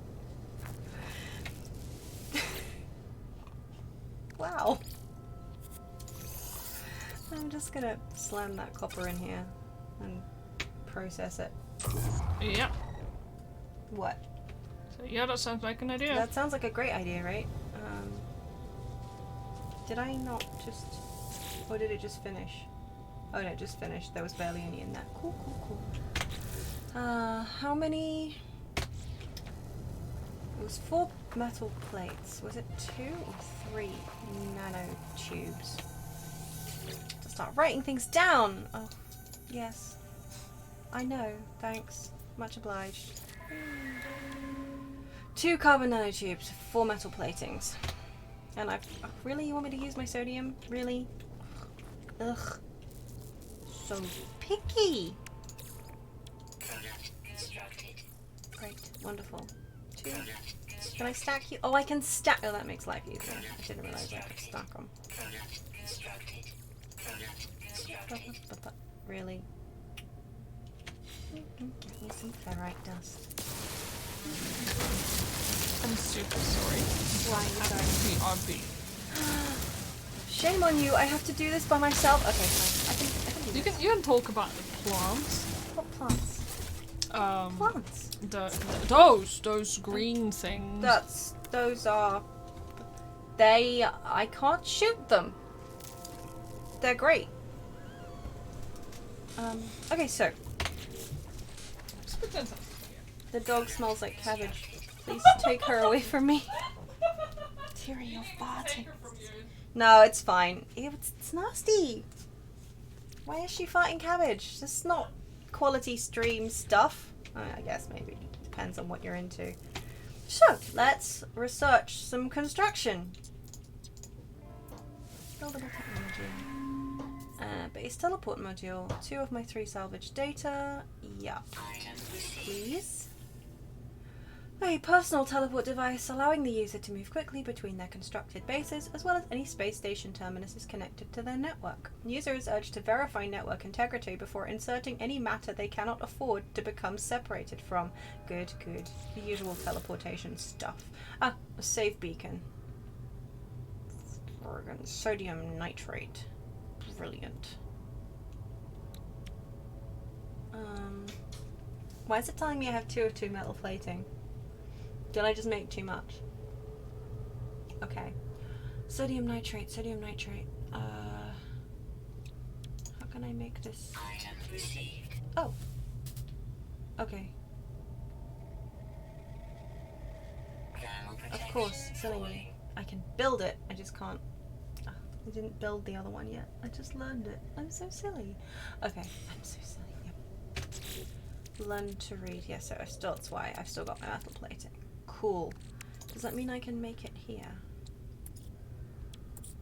Wow. I'm just gonna slam that copper in here and process it. Yeah. What? So, yeah, that sounds like an idea. That sounds like a great idea, right? Did I not just... Or did it just finish? Oh no, it just finished. There was barely any in that. Cool, cool, cool. How many... It was 4 metal plates. Was it 2 or 3 nanotubes? To start writing things down! Oh, yes. I know. Thanks. Much obliged. 2 carbon nanotubes, 4 metal platings. And really? You want me to use my sodium? Really? Ugh. So picky! Great. Wonderful. 2. Can I stack you? Oh, I can stack. Oh, that makes life easier. I didn't realize I could stack them. Really? Get me some ferrite dust. I'm super sorry. Why are you sorry? BRB. Shame on you. I have to do this by myself. Okay, fine. I can do this. You can talk about the plants. What plants? Plants. Those green things. Those are. I can't shoot them. They're great. Okay, so. Just pretend something. The dog smells like cabbage. Please take her away from me. Terry, you're farting. No, it's fine. It's nasty. Why is she farting cabbage? This is not quality stream stuff. I guess maybe. Depends on what you're into. So, let's research some construction. Buildable technology. Base teleport module. 2 of my 3 salvage data. Yeah. Please. A personal teleport device allowing the user to move quickly between their constructed bases as well as any space station terminuses connected to their network. User is urged to verify network integrity before inserting any matter they cannot afford to become separated from. Good, good. The usual teleportation stuff. Ah, a save beacon. Friggin' sodium nitrate. Brilliant. Why is it telling me I have 2 of 2 metal plating? Did I just make too much? Okay. Sodium nitrate, sodium nitrate. How can I make this? Oh. Okay. Of course, silly me. I can build it, I just can't. I didn't build the other one yet. I just learned it. I'm so silly. Okay, I'm so silly. Yep. Learn to read. Yes, so that's why I've still got my metal plating. Cool. Does that mean I can make it here?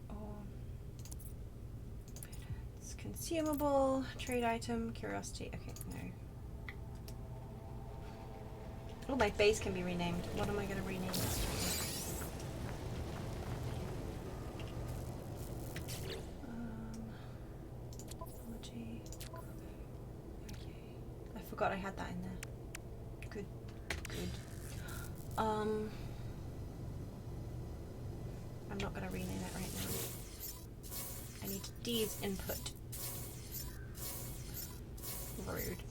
Or it's consumable, trade item, curiosity. Okay, no. Oh, my base can be renamed. What am I going to rename this to? Technology. Okay. I forgot I had that in there. Good. Good. I'm not going to rename it right now. I need D's input. Rude.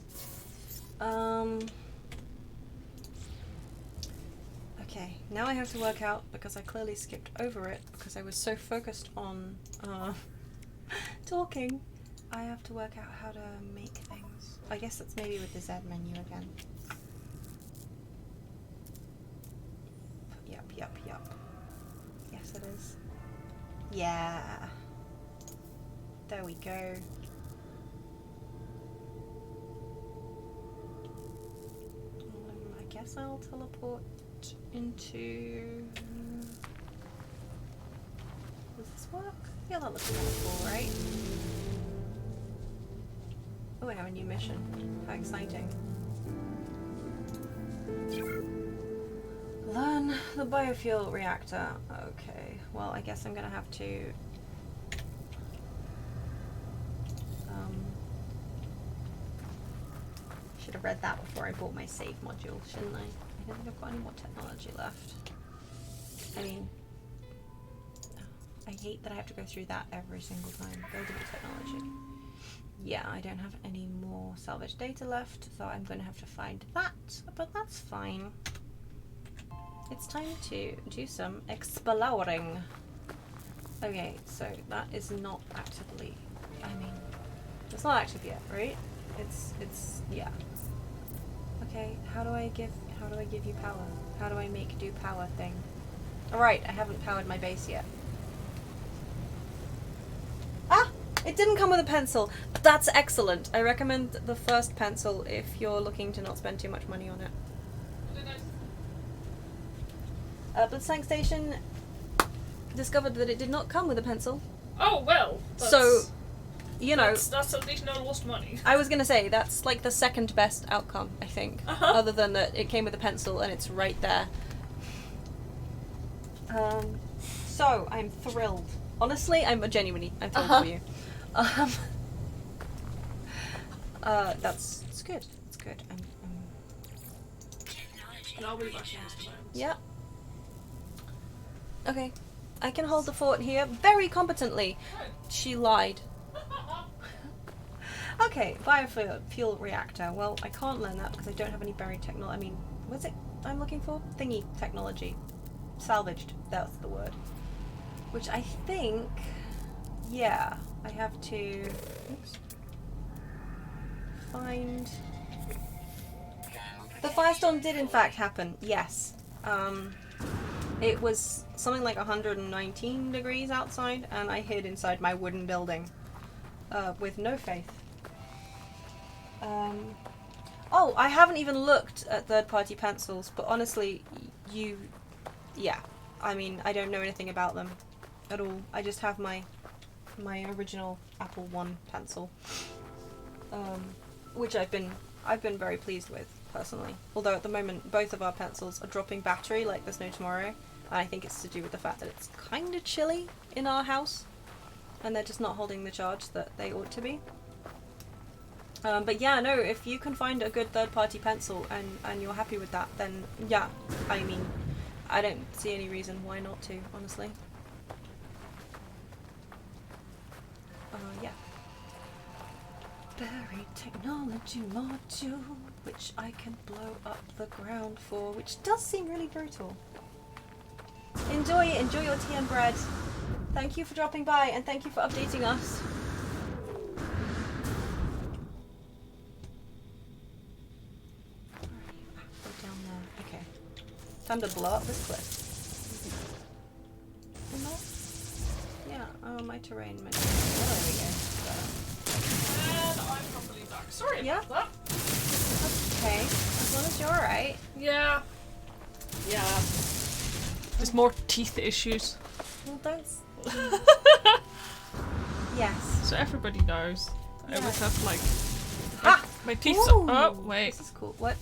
Okay, now I have to work out, because I clearly skipped over it, because I was so focused on talking. I have to work out how to make things. I guess that's maybe with the Z menu again. Yup. Yes, it is. Yeah. There we go. guess I'll teleport into... Does this work? Yeah, that looks kind of cool, right? Oh, I have a new mission. How exciting. Learn the biofuel reactor. Okay, well, I guess I'm gonna have to... should have read that before I bought my save module, shouldn't I? I don't think I've got any more technology left. I mean... I hate that I have to go through that every single time. Building technology. Yeah, I don't have any more salvage data left, so I'm going to have to find that, but that's fine. It's time to do some exploring. Okay, so that is not actively, I mean, it's not active yet, right? It's, yeah. Okay, how do I give you power? How do I make do power thing? Alright, I haven't powered my base yet. It didn't come with a pencil. That's excellent. I recommend the first pencil if you're looking to not spend too much money on it. Blitztank Station discovered that it did not come with a pencil. Oh, well. So, you know... That's at least no lost money. I was gonna say, that's like the second best outcome, I think. Other than that it came with a pencil and it's right there. So, I'm thrilled. Honestly, I'm thrilled for you. That's good. It's good. And I'll be back in this time. Yeah. Okay. I can hold the fort here very competently. She lied. Okay, biofuel reactor. Well, I can't learn that because I don't have any buried technology. I mean, what's it I'm looking for? Thingy technology. Salvaged. That's the word. Which I think... Yeah. I have to find... The firestorm did in fact happen, yes. It was something like 119 degrees outside and I hid inside my wooden building with no faith. Oh, I haven't even looked at third-party pencils, but honestly, yeah. I mean, I don't know anything about them at all. I just have my original Apple I pencil, which I've been very pleased with personally. Although at the moment both of our pencils are dropping battery like there's no tomorrow, and I think it's to do with the fact that it's kind of chilly in our house, and they're just not holding the charge that they ought to be. But yeah, no, if you can find a good third-party pencil and you're happy with that, then yeah, I mean, I don't see any reason why not to, honestly. Yeah. Buried technology module, which I can blow up the ground for, which does seem really brutal. Enjoy your tea and bread. Thank you for dropping by and thank you for updating us. Go down there. Okay. Time to blow up this cliff. Yeah, my terrain. Oh, there we go. And I'm probably back. Sorry Yeah. about that. That's okay. As long as you're alright. Yeah. Yeah. There's more teeth issues. Well, don't... Yes. So everybody knows. I Yeah. always have like... Ah! My teeth... Ooh, Oh, wait. This is cool. What?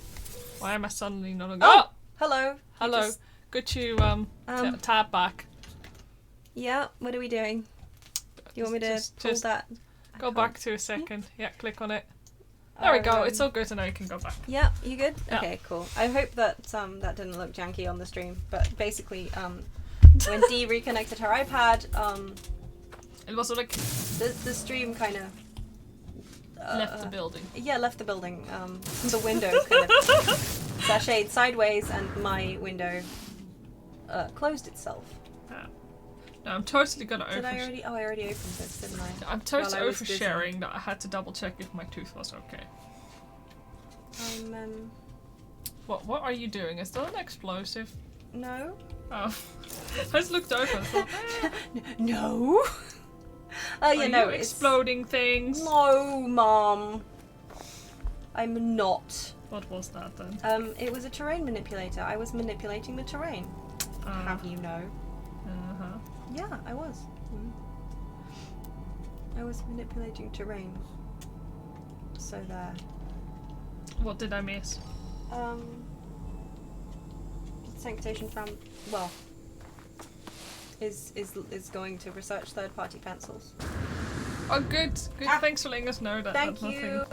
Why am I suddenly not on... Oh! Hello. Hello. Just- Good to tab back. Yeah, what are we doing? Do you want me to pull just that? Go back to a second. Yeah, click on it. There we go. It's all good, and now you can go back. Yeah, you good? Yeah. Okay, cool. I hope that that didn't look janky on the stream, but basically, when Dee reconnected her iPad, It was like the stream kind of left the building. Yeah, left the building. The window kind of sashayed sideways, and my window closed itself. Yeah. No, I'm totally gonna Did I already? Oh, I already opened this, didn't I? I'm totally While I was busy. oversharing that I had to double check if my tooth was okay. What are you doing? Is that an explosive? No. Oh. I just looked over and thought, No. Oh, yeah, are no. you exploding things? No, Mom. I'm not. What was that then? It was a terrain manipulator. I was manipulating the terrain. Have you know? Uh-huh. Yeah, I was. I was manipulating terrain. So there. What did I miss? Sanctation from is going to research third-party pencils. Oh, good. Thanks for letting us know that. Thank you.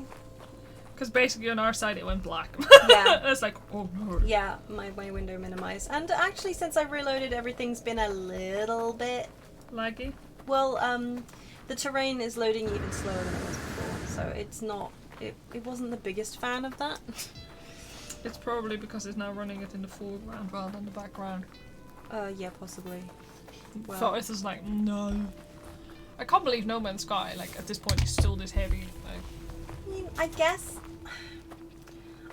Because basically on our side it went black. Yeah. It's like, oh no. Yeah, my window minimized. And actually, since I've reloaded, everything's been a little bit Laggy? well. The terrain is loading even slower than it was before, so it's not. It wasn't the biggest fan of that. It's probably because it's now running it in the foreground rather than the background. Yeah, possibly. Well, So it's just like, no. I can't believe No Man's Sky, like, at this point is still this heavy. Like, I mean, I guess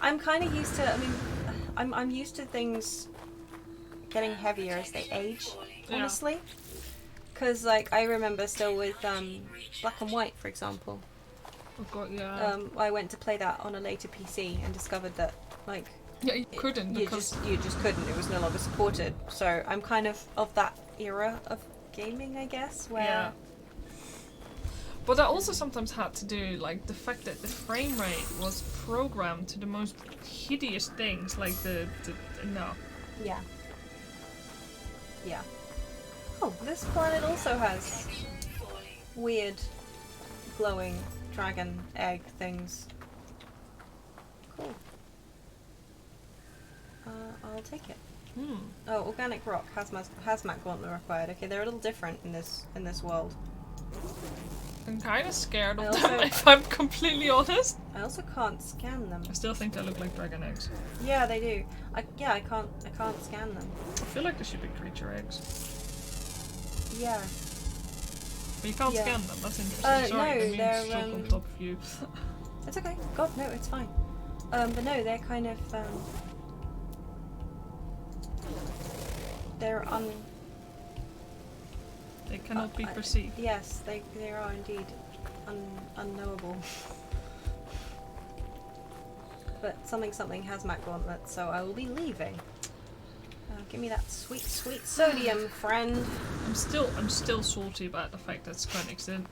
I'm kind of used to. I mean, I'm used to things getting heavier as they age. Honestly, because like I remember still with Black and White, for example. oh god, yeah. I went to play that on a later PC and discovered that like Yeah, you couldn't because you just couldn't. It was no longer supported. So I'm kind of that era of gaming, I guess, where. Yeah. But I also sometimes had to do like the fact that the frame rate was programmed to the most hideous things, like the no. Yeah. Yeah. Oh, this planet also has weird glowing dragon egg things. Cool. I'll take it. Oh, organic rock, hazmat gauntlet required. Okay, they're a little different in this world. I'm kind of scared I of also- them, if I'm completely honest. I also can't scan them. I still think they look like dragon eggs. Yeah, they do. I can't scan them. I feel like they should be creature eggs. Yeah. But you can't Yeah. scan them, that's interesting. No, Sorry, I mean they're, to talk on top of you. It's okay. God, no, it's fine. But no, they're kind of they're They cannot be perceived. Yes, they are indeed unknowable. But something hazmat gauntlet, so I will be leaving. Give me that sweet sodium, friend. I'm still salty about the fact that Square Enix didn't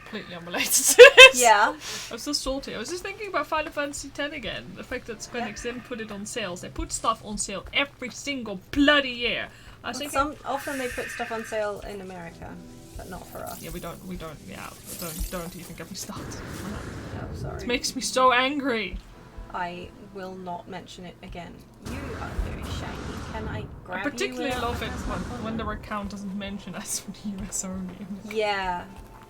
completely unrelated to this. Yeah. I'm still salty. I was just thinking about Final Fantasy X again. The fact that Square Enix didn't put it on sales. They put stuff on sale every single bloody year. I was thinking, Often they put stuff on sale in America, but not for us. yeah, we don't even get me started. Oh, sorry. It makes me so angry. I will not mention it again. You are very shiny. Can I grab I particularly you love it when the account doesn't mention us for the US only. Yeah.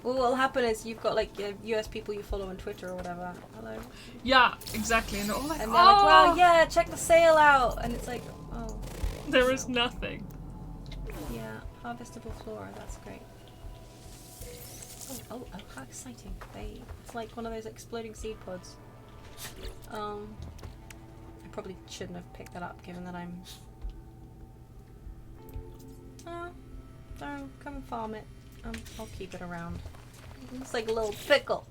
Well, what'll happen is you've got like US people you follow on Twitter or whatever. Hello. Yeah, exactly. And they're all like, And they're like, oh, wow, yeah, check the sale out. And it's like, oh. there is nothing. Yeah, harvestable flora. That's great. Oh, how exciting! It's like one of those exploding seed pods. I probably shouldn't have picked that up, given that I'm. No, come and farm it. I'll keep it around. It's like a little pickle.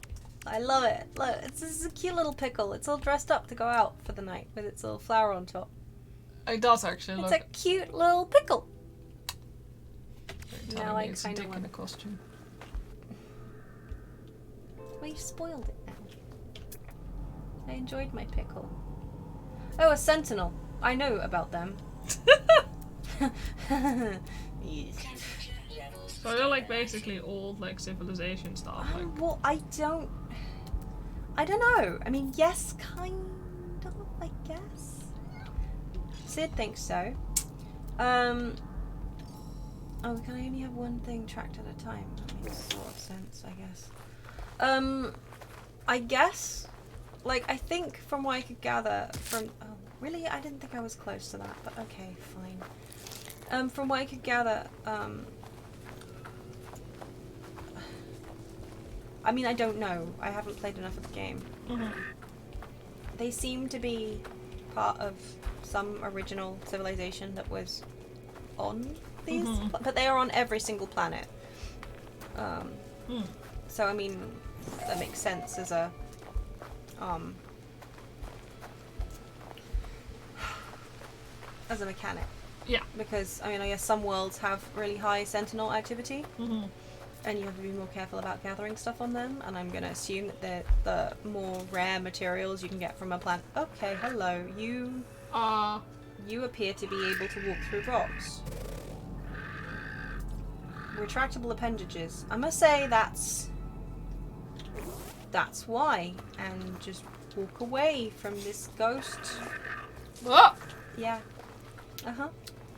I love it. Look, it's a cute little pickle. It's all dressed up to go out for the night with its little flower on top. It does actually It's look. a cute little pickle. Telling Now me I it's a kinda dick in want- a costume. Well, you spoiled it now. I enjoyed my pickle. Oh, a sentinel. I know about them. Yes. So they're like basically old like civilization stuff. Like, Well, I don't know. I mean, yes, kind of, I guess. Sid thinks so. Oh, can I only have one thing tracked at a time? That makes sort of sense, I guess. I guess, like, I think from what I could gather from... Oh, really? I didn't think I was close to that, but okay, fine. From what I could gather, I mean, I don't know. I haven't played enough of the game. mm-hmm. They seem to be part of some original civilization that was on these, but they are on every single planet. So I mean, that makes sense as a as a mechanic. Yeah. Because, I mean, I guess some worlds have really high Sentinel activity, Mm-hmm. and you have to be more careful about gathering stuff on them, and I'm going to assume that the more rare materials you can get from a planet... Okay, hello. You appear to be able to walk through rocks. Retractable appendages. I must say that's why. And just walk away from this ghost. Oh! Yeah. Uh-huh.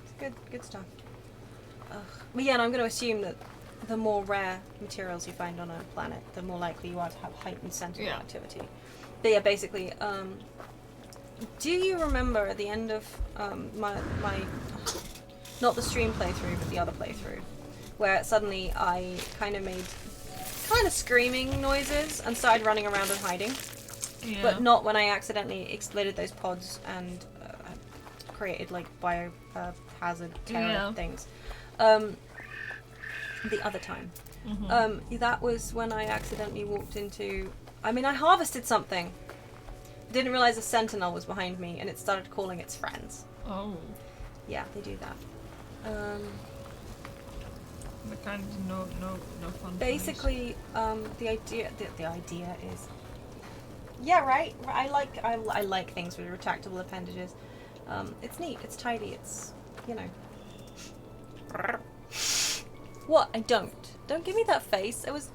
It's good stuff. Ugh. But yeah, and I'm going to assume that the more rare materials you find on a planet, the more likely you are to have heightened Sentinel activity. But yeah, basically, do you remember at the end of my not the stream playthrough, but the other playthrough, where suddenly I kind of screaming noises and started running around and hiding? Yeah. But not when I accidentally exploded those pods and created like biohazard terror things. The other time. Mm-hmm. That was when I accidentally walked into... I mean, I harvested something. Didn't realize a sentinel was behind me, and it started calling its friends. Oh. Yeah, they do that. The kind of no fun. Basically, the idea is... Yeah, right. I like things with retractable appendages. It's neat. It's tidy. It's, you know. What? I don't. Don't give me that face. It was...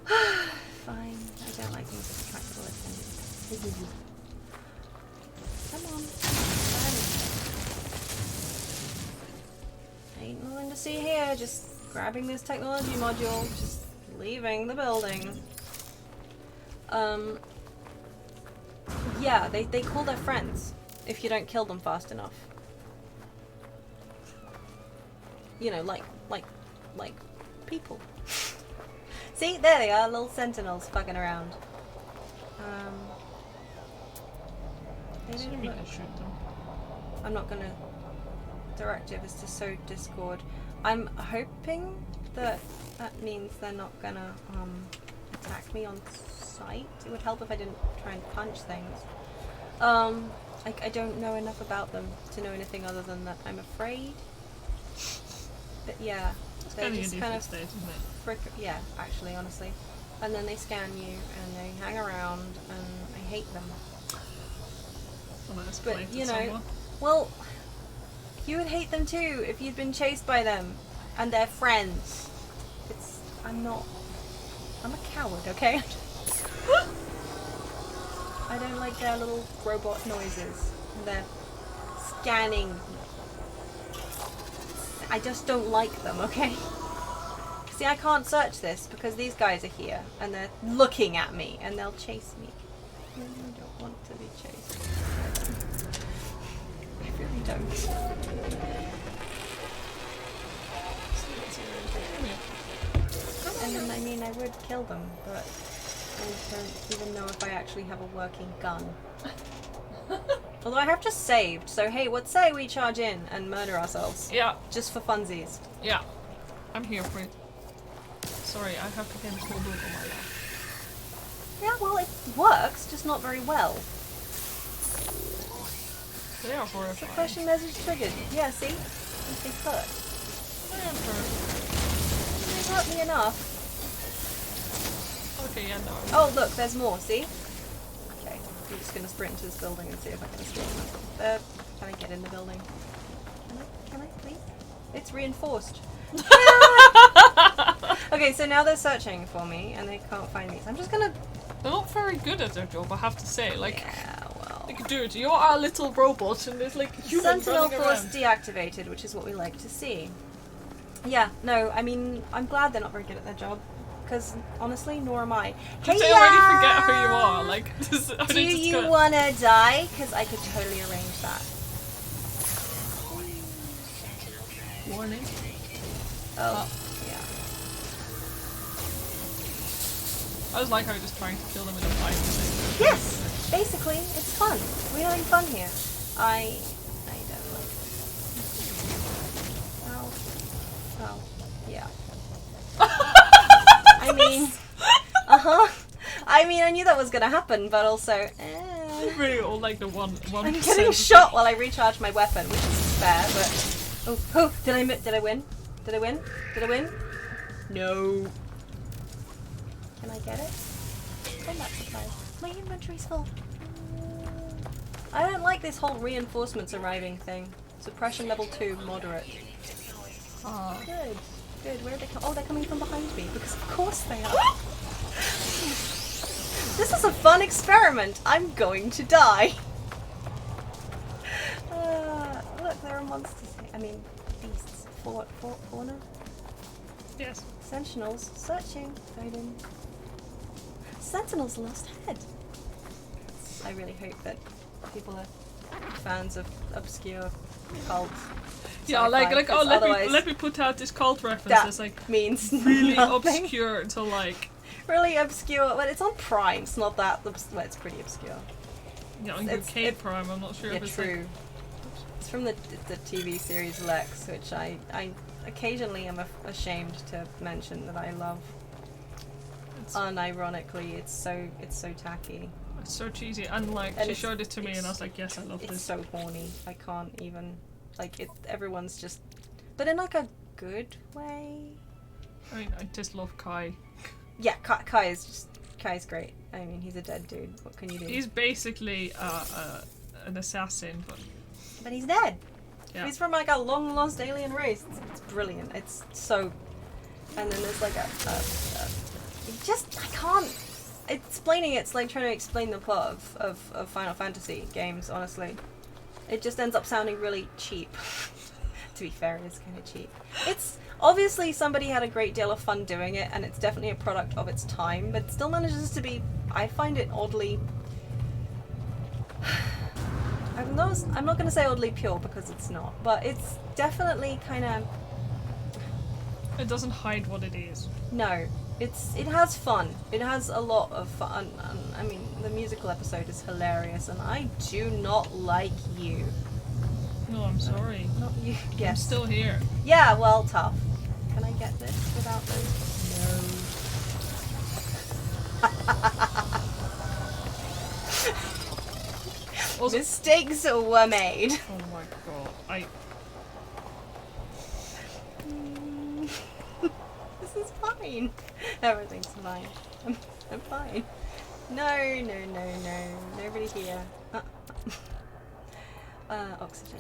Fine. I don't like things with retractable appendages. Come on. Ain't nothing to see here. Just grabbing this technology module. Just leaving the building. Yeah, they call their friends if you don't kill them fast enough. You know, like people. See, there they are, little sentinels fucking around. They So didn't we look. can shoot them. I'm not gonna. Directive is to sow discord. I'm hoping that means they're not gonna attack me on sight. It would help if I didn't try and punch things. I don't know enough about them to know anything other than that I'm afraid. But yeah, they're just kind of state, isn't it? yeah, actually, honestly. And then they scan you and they hang around, and I hate them. Well, that's But played you know, somewhere. well, you would hate them too if you'd been chased by them and their friends. I'm a coward, okay? I don't like their little robot noises. They're scanning. I just don't like them, okay? See, I can't search this because these guys are here and they're looking at me and they'll chase me. I don't want to be chased. I really don't. And then, I mean, I would kill them, but I don't even know if I actually have a working gun. Although I have just saved, so hey, what say we charge in and murder ourselves? Yeah. Just for funsies. Yeah. I'm here for it. Sorry, I have to get a cold over my life. Yeah, well, it works, just not very well. They are It's a horrifying. question message triggered. Yeah, see? They hurt. I am hurt. They hurt me enough. Okay, yeah, no. Oh, look, there's more, see? Okay, I'm just gonna sprint into this building and see if I can escape. Can I get in the building? Can I, please? It's reinforced. Okay, so now they're searching for me and they can't find me. So I'm just gonna... They're not very good at their job, I have to say. Like, Yeah, well... like, dude, you are a little robot and there's like humans Sentinel running force around. deactivated, which is what we like to see. Yeah, no, I mean, I'm glad they're not very good at their job. Because, honestly, nor am I. Did they already forget who you are? Like, Do you wanna die? Because I could totally arrange that. Warning. Oh, yeah. I was like, I was just trying to kill them with a knife. Yes! Basically, it's fun. We're having fun here. I don't like it. Oh, yeah. I mean, I mean, I knew that was gonna happen, but also, Really all like the one. I'm getting shot while I recharge my weapon, which is fair, but... Oh, did I win? Did I win? Did I win? No. Can I get it? Combat supplies. My inventory's full. I don't like this whole reinforcements arriving thing. Suppression level 2, moderate. Oh. Good. Good. Where are they coming? Oh, they're coming from behind me, because of course they are. This is a fun experiment. I'm going to die. Look, there are monsters here. I mean, beasts. Fauna? Yes. Sentinels. Searching. Odin. Sentinels lost head. I really hope that people are fans of obscure cults. Yeah, like oh, let me put out this cult reference. That It's like means really nothing. obscure to like. Really obscure, but it's on Prime. It's not that. Well, it's pretty obscure. Yeah, on UK Prime. I'm not sure Yeah, if it's true. like. It's from the TV series Lex, which I occasionally am ashamed to mention that I love. Unironically, it's so tacky. It's so cheesy, and like And she showed it to me, and I was like, yes, I love It's this. so horny. I can't even like it. Everyone's just, but in like a good way. I mean, I just love Kai. Yeah, Kai's great. I mean, he's a dead dude. What can you do? He's basically an assassin, But he's dead. yeah. He's from like a long lost alien race. It's brilliant. It's so. And then there's like I can't. Explaining it's like trying to explain the plot of Final Fantasy games, honestly. It just ends up sounding really cheap. To be fair, it is kind of cheap. It's obviously somebody had a great deal of fun doing it, and it's definitely a product of its time, but it still manages to be. I find it oddly. I'm not going to say oddly pure because it's not, but it's definitely kind of. It doesn't hide what it is. No, it has fun. It has a lot of fun. I mean, the musical episode is hilarious, and I do not like you. No, I'm sorry. Not you. I'm Yes. still here. Yeah. Well, tough. Can I get this without those? No. Also, Mistakes were made. oh my god, This is fine. Everything's fine. I'm fine. No. Nobody here. Oxygen.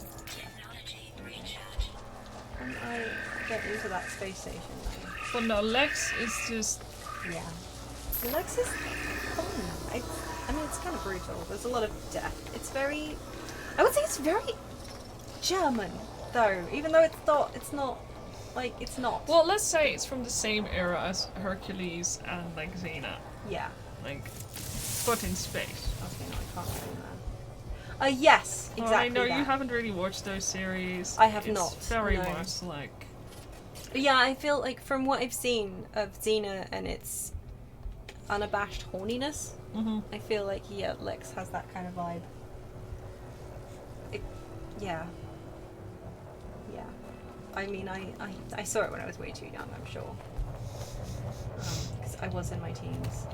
Can I get into that space station now? But no, Lex is just. Yeah. Lex is fun. I mean, it's kind of brutal. There's a lot of death. It's very. I would say it's very German, though. Even though it's not. Like, it's not. Well, let's say it's from the same era as Hercules and like Xena. Yeah. Like, but in space. Okay, no, I can't do that. Yes, exactly. Well, I know that. you haven't really watched those series. I have it's not, Very no. much like. Yeah, I feel like from what I've seen of Xena and its unabashed horniness, I feel like Lex has that kind of vibe. Yeah. I mean, I saw it when I was way too young, I'm sure. Because I was in my teens.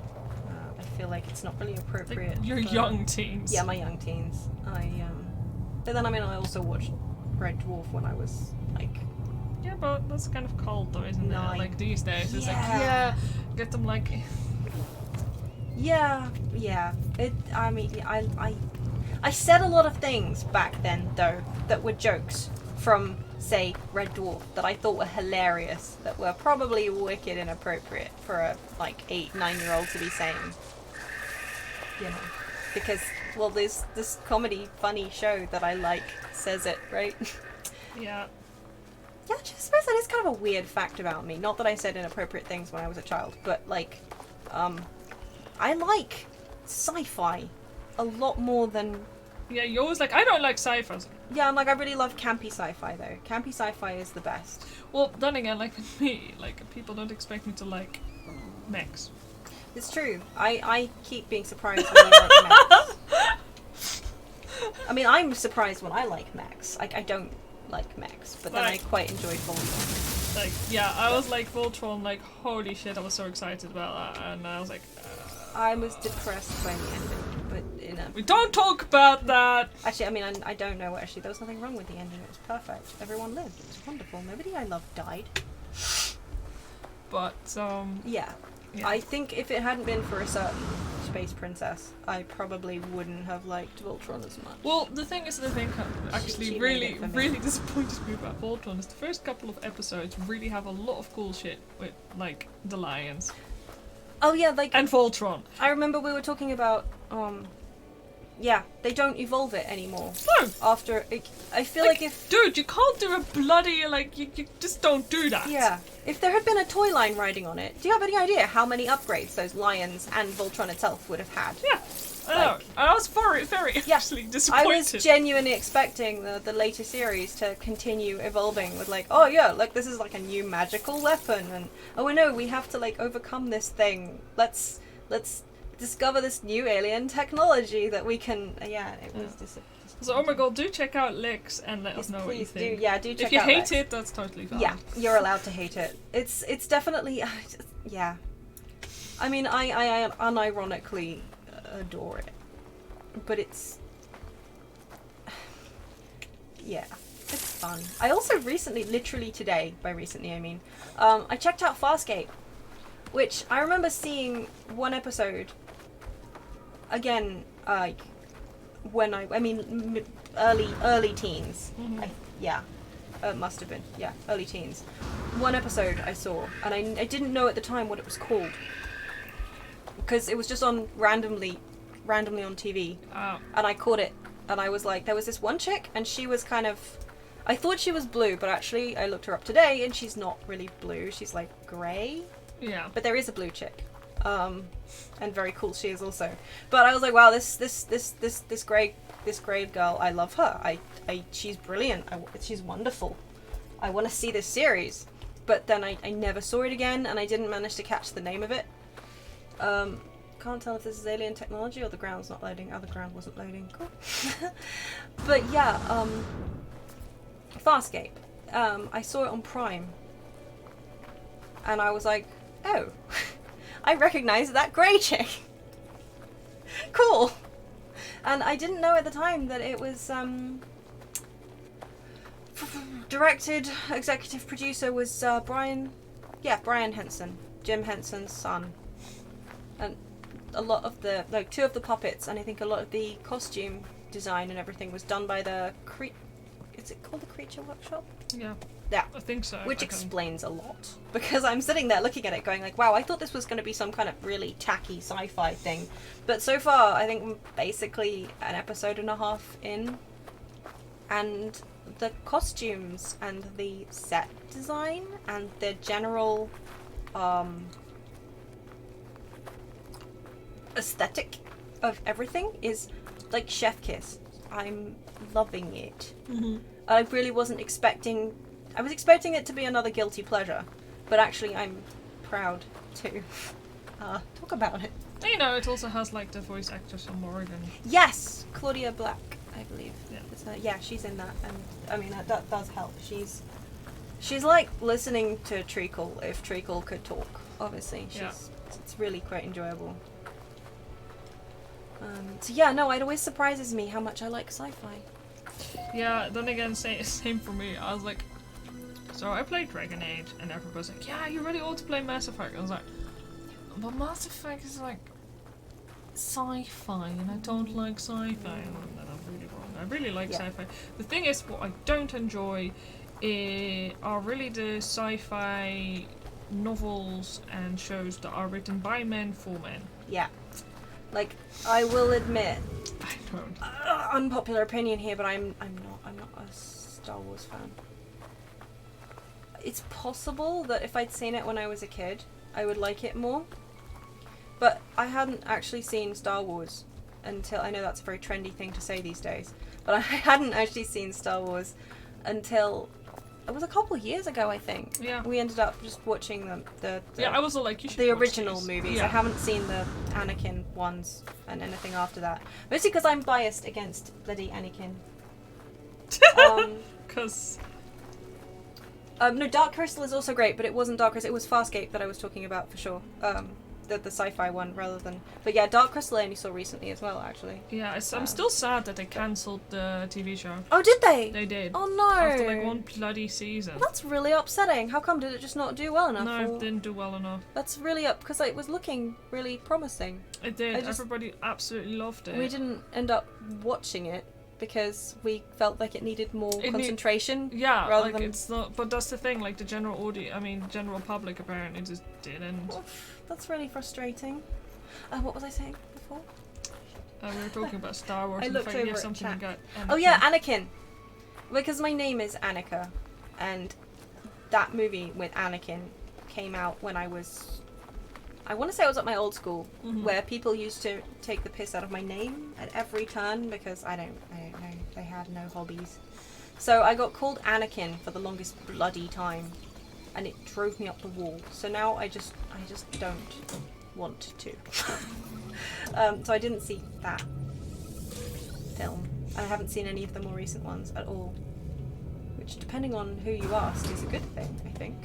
I feel like it's not really appropriate. Like your young teens. Yeah, my young teens. But then I mean, I also watched Red Dwarf when I was like. Yeah, but that's kind of cold though, isn't 9. it? Like these days, it's like Yeah. get them like. Yeah. I mean, I said a lot of things back then though that were jokes from, say, Red Dwarf that I thought were hilarious, that were probably wicked inappropriate for a like 8-9-year-old to be saying. You know, because well, this comedy funny show that I like says it, right? Yeah. Yeah, I suppose that is kind of a weird fact about me. Not that I said inappropriate things when I was a child, but like, I like sci-fi a lot more than. Yeah, you're always like, I don't like sci-fi. Yeah, I'm like, I really love campy sci-fi though. Campy sci-fi is the best. Well, then again, like with me, like people don't expect me to like mechs. It's true. I keep being surprised when I like mechs. I mean, I'm surprised when I like mechs. I don't like mechs, but then I quite enjoy Voltron. Like, yeah, I was like Voltron, like holy shit, I was so excited about that, and I was like. I was depressed by the ending, but We don't talk about that! Actually, I mean, I don't know. Actually, there was nothing wrong with the ending. It was perfect. Everyone lived. It was wonderful. Nobody I loved died. But, Yeah. I think if it hadn't been for a certain space princess, I probably wouldn't have liked Voltron as much. Well, the thing is, the thing actually She really, made it for me. really disappointed me about Voltron is the first couple of episodes really have a lot of cool shit with, like, the lions. Oh yeah, like And Voltron. I remember we were talking about yeah, they don't evolve it anymore. No! After I feel like if Dude, you can't do a bloody, like, you just don't do that. yeah, if there had been a toy line riding on it, do you have any idea how many upgrades those lions and Voltron itself would have had? Yeah. I know. Like- I was very, very actually I disappointed. was genuinely expecting the later series to continue evolving with like, oh yeah, like this is like a new magical weapon, and oh no, we have to like overcome this thing. Let's discover this new alien technology that we can. Yeah, it was So, oh my god, do check out Licks and let us know what you please think. do. Yeah, do check If you out hate Lex. it, that's totally fine. Yeah, you're allowed to hate it. It's definitely yeah. I mean, I unironically adore it, but it's yeah, it's fun. I also recently, literally today, by recently I mean, I checked out Farscape, which I remember seeing one episode. Again, like when I mean early teens. Mhm. Must have been early teens. One episode I saw, and I didn't know at the time what it was called because it was just on randomly on TV, and I caught it, and I was like, there was this one chick, and she was kind of, I thought she was blue, but actually I looked her up today, and she's not really blue. She's like grey. Yeah. But there is a blue chick, and very cool she is also. But I was like, wow, this grey girl, I love her. She's brilliant. She's wonderful. I want to see this series. But then I never saw it again, and I didn't manage to catch the name of it. Can't tell if this is alien technology or the ground's not loading. Oh, the ground wasn't loading. Cool. But yeah, Farscape. I saw it on Prime, and I was like, oh, I recognise that grey chick. Cool. And I didn't know at the time that it was directed, executive producer was Brian Henson, Jim Henson's son, and a lot of the two of the puppets, and I think a lot of the costume design and everything was done by the is it called the Creature Workshop? Yeah. Yeah. I think so. Which explains a lot, because I'm sitting there looking at it going like, wow, I thought this was going to be some kind of really tacky sci-fi thing, but so far I think I'm basically an episode and a half in, and the costumes and the set design and the general aesthetic of everything is like chef kiss. I'm loving it. Mm-hmm. I really wasn't expecting. I was expecting it to be another guilty pleasure, but actually I'm proud to talk about it. You know, it also has like the voice actress from Morgan. Yes, Claudia Black, I believe. Yeah. It's yeah, she's in that, and I mean that does help. She's like listening to Treacle if Treacle could talk. Obviously, it's really quite enjoyable. So yeah, no, it always surprises me how much I like sci-fi. Yeah, then again, same for me. I was like, so I played Dragon Age, and everybody's like, yeah, you really ought to play Mass Effect. I was like, but Mass Effect is like sci-fi, and I don't like sci-fi. And then I'm really wrong. I really like sci-fi. The thing is, what I don't enjoy are really the sci-fi novels and shows that are written by men for men. Yeah. Like, I will admit, I don't. Unpopular opinion here, but I'm not a Star Wars fan. It's possible that if I'd seen it when I was a kid, I would like it more. But I hadn't actually seen Star Wars until, I know that's a very trendy thing to say these days, but I hadn't actually seen Star Wars until it was a couple of years ago, I think. Yeah. We ended up just watching the yeah, I was all like, you should the watch original these. movies. Yeah. I haven't seen the Anakin ones and anything after that. Mostly because I'm biased against bloody Anakin. Because No, Dark Crystal is also great, but it wasn't Dark Crystal. It was Farscape that I was talking about for sure. the sci-fi one rather than. But yeah, Dark Crystal I only saw recently as well, actually. Yeah, I'm still sad that they cancelled the TV show. Oh, did they? They did. Oh no! After like one bloody season. Well, that's really upsetting. How come? Did it just not do well enough? No, or... it didn't do well enough. That's really up because it was looking really promising. It did. Everybody absolutely loved it. We didn't end up watching it because we felt like it needed more concentration. Rather than... it's not. But that's the thing. Like the general general public apparently just didn't. Oof, that's really frustrating. What was I saying before? We were talking about Star Wars. I and looked the fact you over have at something chat. you got. Oh yeah, Anakin. Because my name is Annika, and that movie with Anakin came out when I want to say I was at my old school, where people used to take the piss out of my name at every turn because I don't know, they had no hobbies. So I got called Anakin for the longest bloody time, and it drove me up the wall. So now I just don't want to. So I didn't see that film. I haven't seen any of the more recent ones at all, which, depending on who you ask, is a good thing, I think.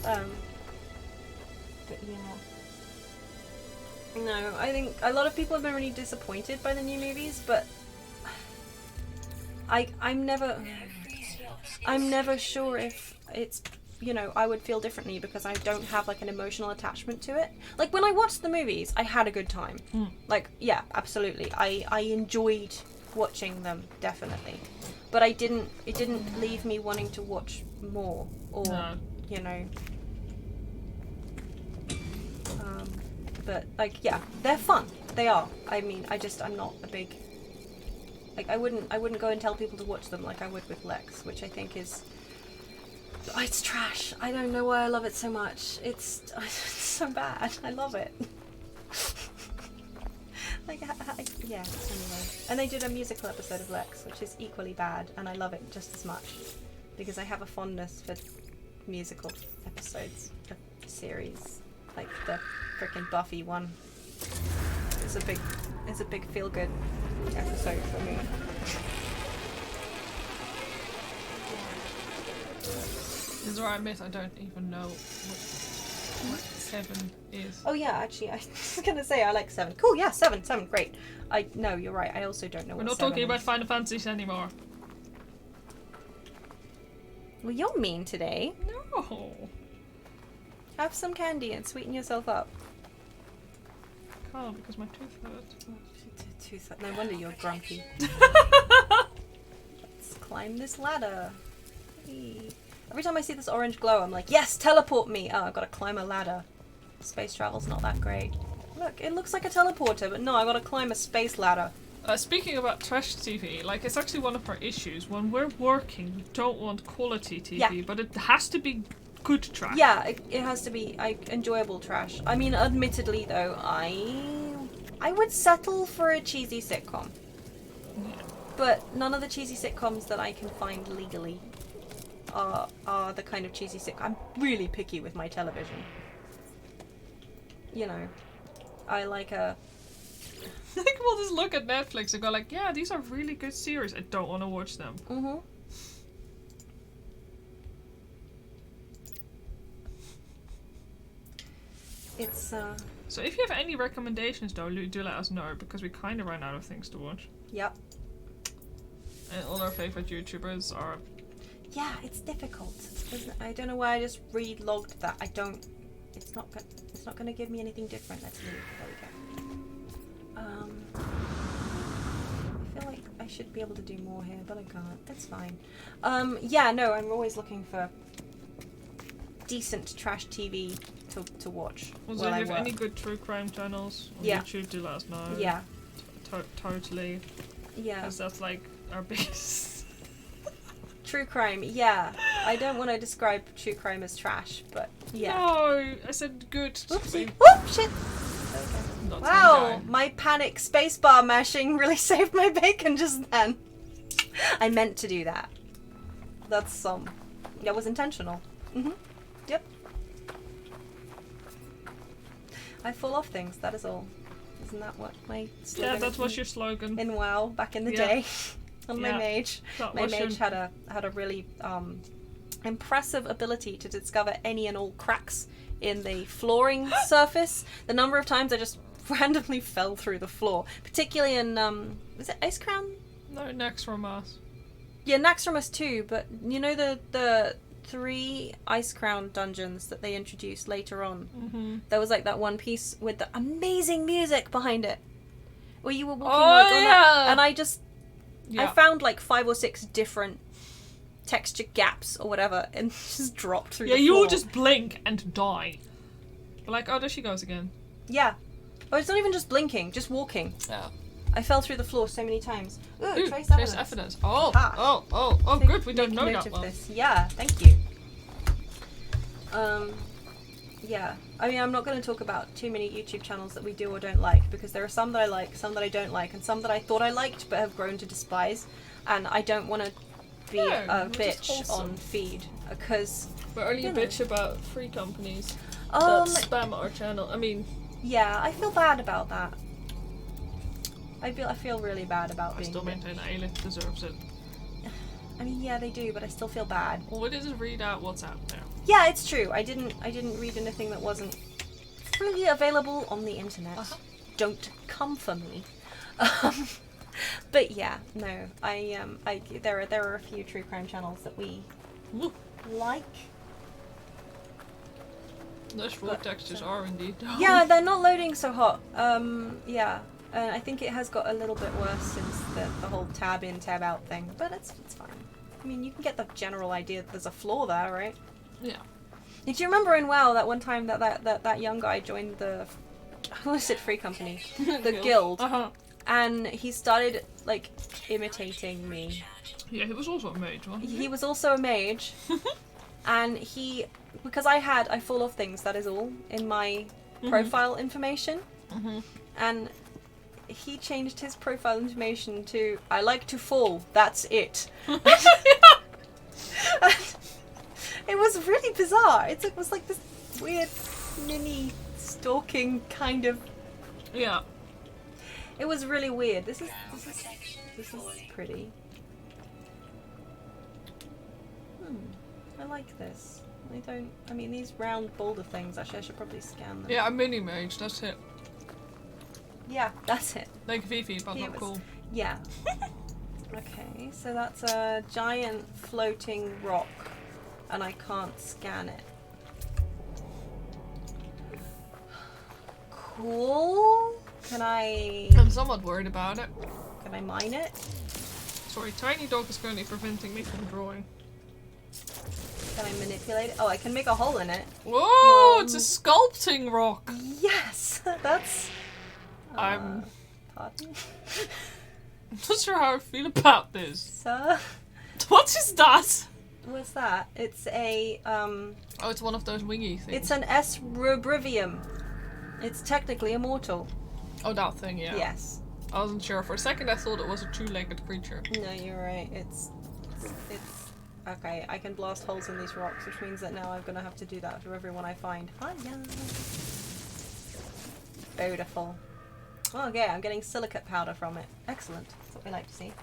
But yeah. No, I think a lot of people have been really disappointed by the new movies, but I'm never sure if it's, I would feel differently because I don't have like an emotional attachment to it. Like when I watched the movies, I had a good time. Like, yeah, absolutely. I enjoyed watching them, definitely. But it didn't leave me wanting to watch more or, but like, yeah, they're fun. They are. I mean, I'm not a big, like, I wouldn't go and tell people to watch them like I would with Lex, which I think is, it's trash. I don't know why I love it so much. It's so bad. I love it. Like, yeah, anyway. And they did a musical episode of Lex, which is equally bad, and I love it just as much because I have a fondness for musical episodes of series, like the frickin' Buffy one. It's a big feel-good episode for me. This is where I admit I don't even know what 7 is. Oh yeah, actually, I was gonna say I like 7. Cool, yeah, 7, great. No, you're right. I also don't know. We're what not 7 talking is. about Final Fantasies anymore. Well, you're mean today. No. Have some candy and sweeten yourself up. I can't because my tooth hurts. No wonder you're grumpy. Let's climb this ladder. Hey. Every time I see this orange glow, I'm like, yes, teleport me! Oh, I've got to climb a ladder. Space travel's not that great. Look, it looks like a teleporter, but no, I've got to climb a space ladder. Speaking about trash TV, like, it's actually one of our issues. When we're working, we don't want quality TV, but it has to be good trash. Yeah, it has to be enjoyable trash. I mean, admittedly, though, I would settle for a cheesy sitcom. Yeah. But none of the cheesy sitcoms that I can find legally are the kind of cheesy sitcom. I'm really picky with my television. I like a... Like, we'll just look at Netflix and go like, yeah, these are really good series. I don't want to watch them. Mm-hmm. It's, So if you have any recommendations, though, do let us know, because we kind of ran out of things to watch. Yep. And all our favorite YouTubers are... Yeah, it's difficult. I don't know why I just re-logged that. It's not going to give me anything different. Let's leave. There we go. I feel like I should be able to do more here, but I can't. That's fine. Yeah, no, I'm always looking for decent trash TV to watch. Also, if you have any good true crime channels on YouTube, do let us know. Yeah. Totally. Yeah. Because that's like our biggest... True crime, yeah. I don't want to describe true crime as trash, but yeah. No, I said good. Oopsie. Oh, shit. Okay. Wow, my panic spacebar mashing really saved my bacon just then. I meant to do that. That's that was intentional. Yep. I fall off things, that is all. Isn't that what my slogan Yeah, that was your slogan. in WoW back in the day? On my mage. My mage had a really impressive ability to discover any and all cracks in the flooring surface. The number of times I just randomly fell through the floor, particularly in was it Ice Crown? No, next from us. Yeah, Naxxramas too, but you know the 3 Ice Crown dungeons that they introduced later on? Mm-hmm. There was like that one piece with the amazing music behind it, where you were walking Oh, on yeah. that, and I Yeah. found like 5 or 6 different texture gaps or whatever, and just dropped through Yeah, the you floor. will just blink and die. Like, oh, there she goes again. Yeah. Oh, it's not even just blinking, just walking. Yeah. I fell through the floor so many times. Ooh, Ooh, trace trace evidence. evidence. Oh, Ah. oh, Take- good. We don't make know note that of one. this. Yeah, thank you. Yeah. I mean, I'm not going to talk about too many YouTube channels that we do or don't like, because there are some that I like, some that I don't like, and some that I thought I liked but have grown to despise. And I don't want to be No, a we're just bitch wholesome. on feed, because We're only You a know. bitch about free companies um that spam our channel. I mean, yeah, I feel bad about that. I feel really bad about I being still a bitch. maintain A-List deserves it. I mean, yeah, they do, but I still feel bad. Well, we didn't read out what's out there. Yeah, it's true. I didn't read anything that wasn't freely available on the internet. Uh-huh. Don't come for me. But yeah, no. There are a few true crime channels that we Woo. like. Those raw But, textures are indeed. Yeah, they're not loading so hot. Yeah. I think it has got a little bit worse since the whole tab in, tab out thing. But it's fine. I mean, you can get the general idea that there's a flaw there, right? Yeah. Did you remember in WoW that one time that young guy joined the, I almost said free company, the guild, Uh-huh. and he started like imitating me. Yeah, he was also a mage, wasn't He was also a mage, and because I fall off things, that is all, in my profile information, and he changed his profile information to "I like to fall, that's it." And it was really bizarre. It was like this weird mini stalking kind of. Yeah. It was really weird. This is pretty. I like this. I mean, these round boulder things. Actually, I should probably scan them. Yeah, a mini mage, that's it. Yeah, that's it. Like Vivi, but He not was- cool. Yeah. Okay, so that's a giant floating rock, and I can't scan it. Cool. Can I I'm somewhat worried about it. mine it? Sorry, Tiny Dog is currently preventing me from drawing. Can I manipulate it? Oh, I can make a hole in it. Whoa, it's a sculpting rock! Yes, that's. I'm Pardon, not sure how I feel about this. sir. What is that? What's that? It's a Oh, it's one of those wingy things. It's an S. rubrivium. It's technically immortal. Oh, that thing, yeah. Yes. I wasn't sure. For a second I thought it was a two-legged creature. No, you're right. It's okay. I can blast holes in these rocks, which means that now I'm gonna have to do that for everyone I find. Hiya. Beautiful. Okay, I'm getting silicate powder from it. Excellent. That's what we like to see.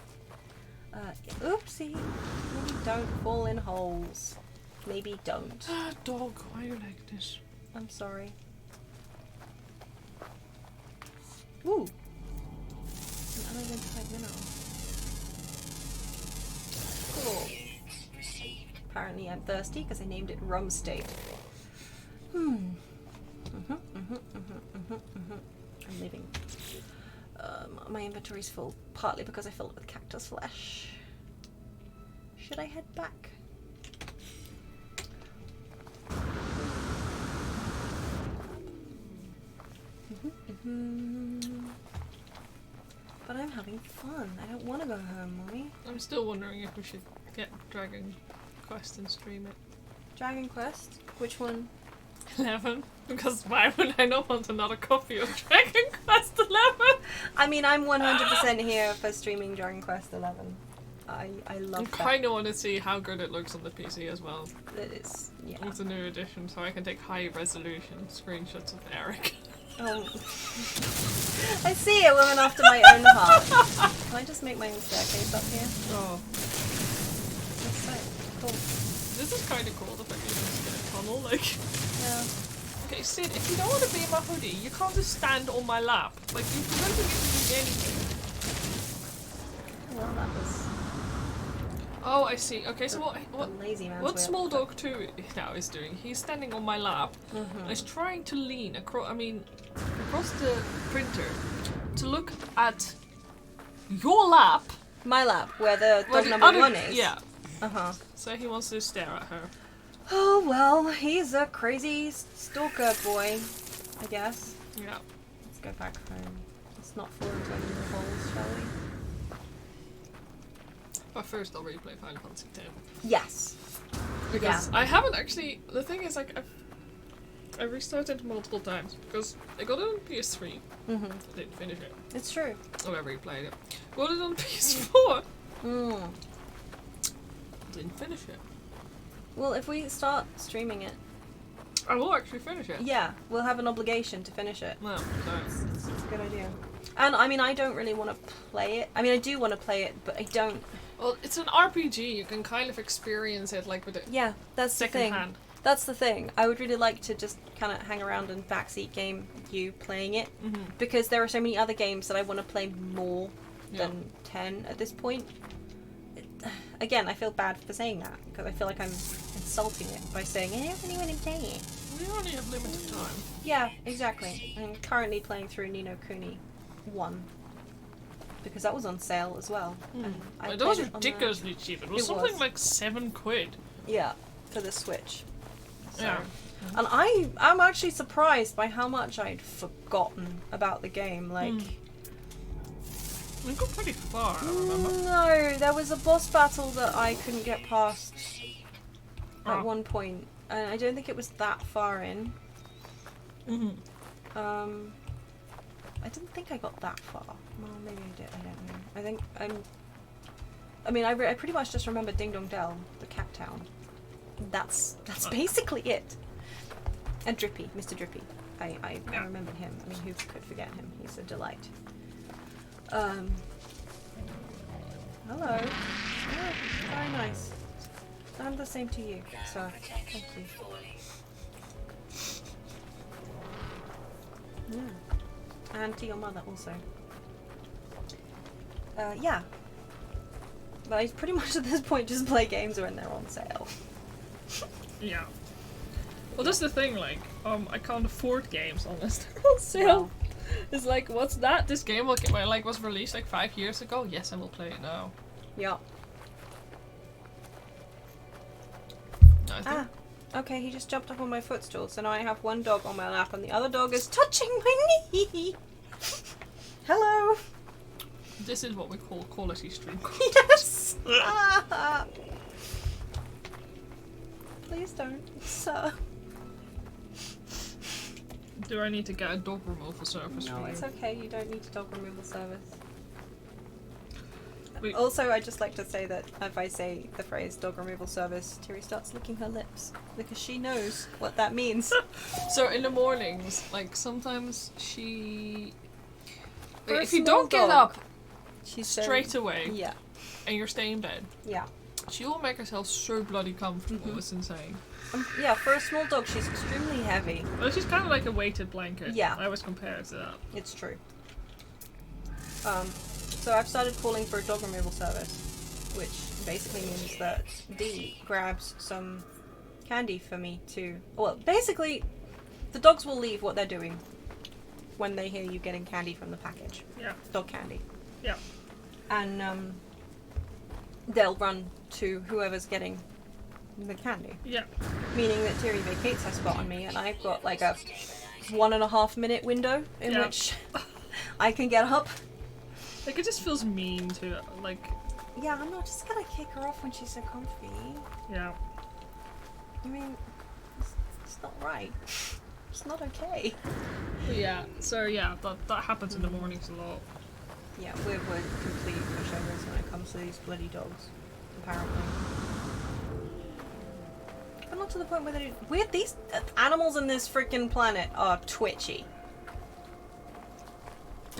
Oopsie. Maybe don't fall in holes. Maybe don't. Ah, dog, why are you like this? I'm sorry. Ooh. An unidentified mineral. Cool. Apparently I'm thirsty because I named it Rum State. I'm leaving. My inventory's full, partly because I filled it with cactus flesh. Should I head back? But I'm having fun. I don't want to go home, Mommy. I'm still wondering if we should get Dragon Quest and stream it. Dragon Quest? Which one? 11? Because why would I not want another copy of Dragon Quest 11? I mean, I'm 100% here for streaming Dragon Quest 11. I love I that. kind of want to see how good it looks on the PC as well. It is, yeah. With the new edition, so I can take high resolution screenshots of Eric. Oh. I see a woman after my own heart. Can I just make my own staircase up here? Oh. That's so cool. This is kind of cool, the fact that you can just get a tunnel, like... Yeah. Okay, Sid, if you don't want to be in my hoodie, you can't just stand on my lap. Like, you're preventing me from doing anything. Well, that was Oh, I see. Okay, so what lazy man's what way Small up. Dog 2 now is doing, he's standing on my lap and is trying to lean across the printer to look at your lap. My lap, where the where dog the number other- 1 is. Yeah. Uh-huh. So he wants to stare at her. Oh, well, he's a crazy stalker boy, I guess. Yeah. Let's go back home. Let's not fall into any more holes, shall we? But first I'll replay Final Fantasy X. Yes. Because I haven't actually... The thing is, like, I restarted multiple times. Because I got it on PS3. I didn't finish it. It's true. Oh, I replayed it. Got it on PS4. Didn't finish it. Well, if we start streaming it, I will actually finish it. yeah, we'll have an obligation to finish it. No, so... It's a good idea. And, I mean, I don't really want to play it. I mean, I do want to play it, but I don't... Well, it's an RPG. You can kind of experience it, like, with it Yeah, that's the thing. secondhand. That's the thing. I would really like to just kind of hang around and backseat game you playing it. Because there are so many other games that I want to play more than 10 at this point. Again, I feel bad for saying that, because I feel like I'm insulting it by saying, I don't really want to play it. We only have limited time. Yeah, exactly. I'm currently playing through Ni no Kuni 1. Because that was on sale as well. And I That was played it on the- ridiculously cheap. It was It something was. like £7. Yeah, for the Switch. So. Yeah. And I'm actually surprised by how much I'd forgotten about the game. Like, We got pretty far, I remember. no, there was a boss battle that I couldn't get past at one point, and I don't think it was that far in. I didn't think I got that far. Well, maybe I did. I don't know. I think I mean, I pretty much just remember Ding Dong Dell, the cat town. That's basically it. And Drippy, Mr. Drippy. I remembered him. I mean, who could forget him? He's a delight. Hello. Oh, very nice. I'm the same to you, so thank you. Yeah. And to your mother also. Yeah. But I pretty much at this point just play games when they're on sale. Yeah. Well, that's the thing, like, I can't afford games unless they're on sale. Wow. It's like, what's that? This game was released like 5 years ago? Yes, I will play it now. Yeah. I think Okay, he just jumped up on my footstool, so now I have one dog on my lap and the other dog is touching my knee. Hello. this is what we call quality stream. Yes. Please don't, sir. Do I need to get a dog removal service No, for you? it's okay. You don't need a dog removal service. Wait. Also, I'd just like to say that if I say the phrase dog removal service, Tiri starts licking her lips because she knows what that means. So in the mornings, like sometimes she... For a if you small don't get dog, up She's straight away Yeah, and you're staying in bed, yeah. she will make herself so bloody comfortable, it's insane. Yeah, for a small dog, she's extremely heavy. Well, she's kind of like a weighted blanket. Yeah. I always compare it to that. It's true. So I've started calling for a dog removal service, which basically means that Dee grabs some candy for me to... Well, basically, the dogs will leave what they're doing when they hear you getting candy from the package. Yeah. Dog candy. Yeah. And they'll run to whoever's getting the candy. Yeah. Meaning that Tiri vacates her spot on me, and I've got like a 1.5 minute window in Yeah. which I can get up. Like, it just feels mean to, like... Yeah, I'm not just gonna kick her off when she's so comfy. Yeah. I mean, it's not right. It's not okay. But yeah, so yeah, that happens in the mornings a lot. Yeah, we're complete pushovers when it comes to these bloody dogs, apparently. But not to the point where these animals in this freaking planet are twitchy.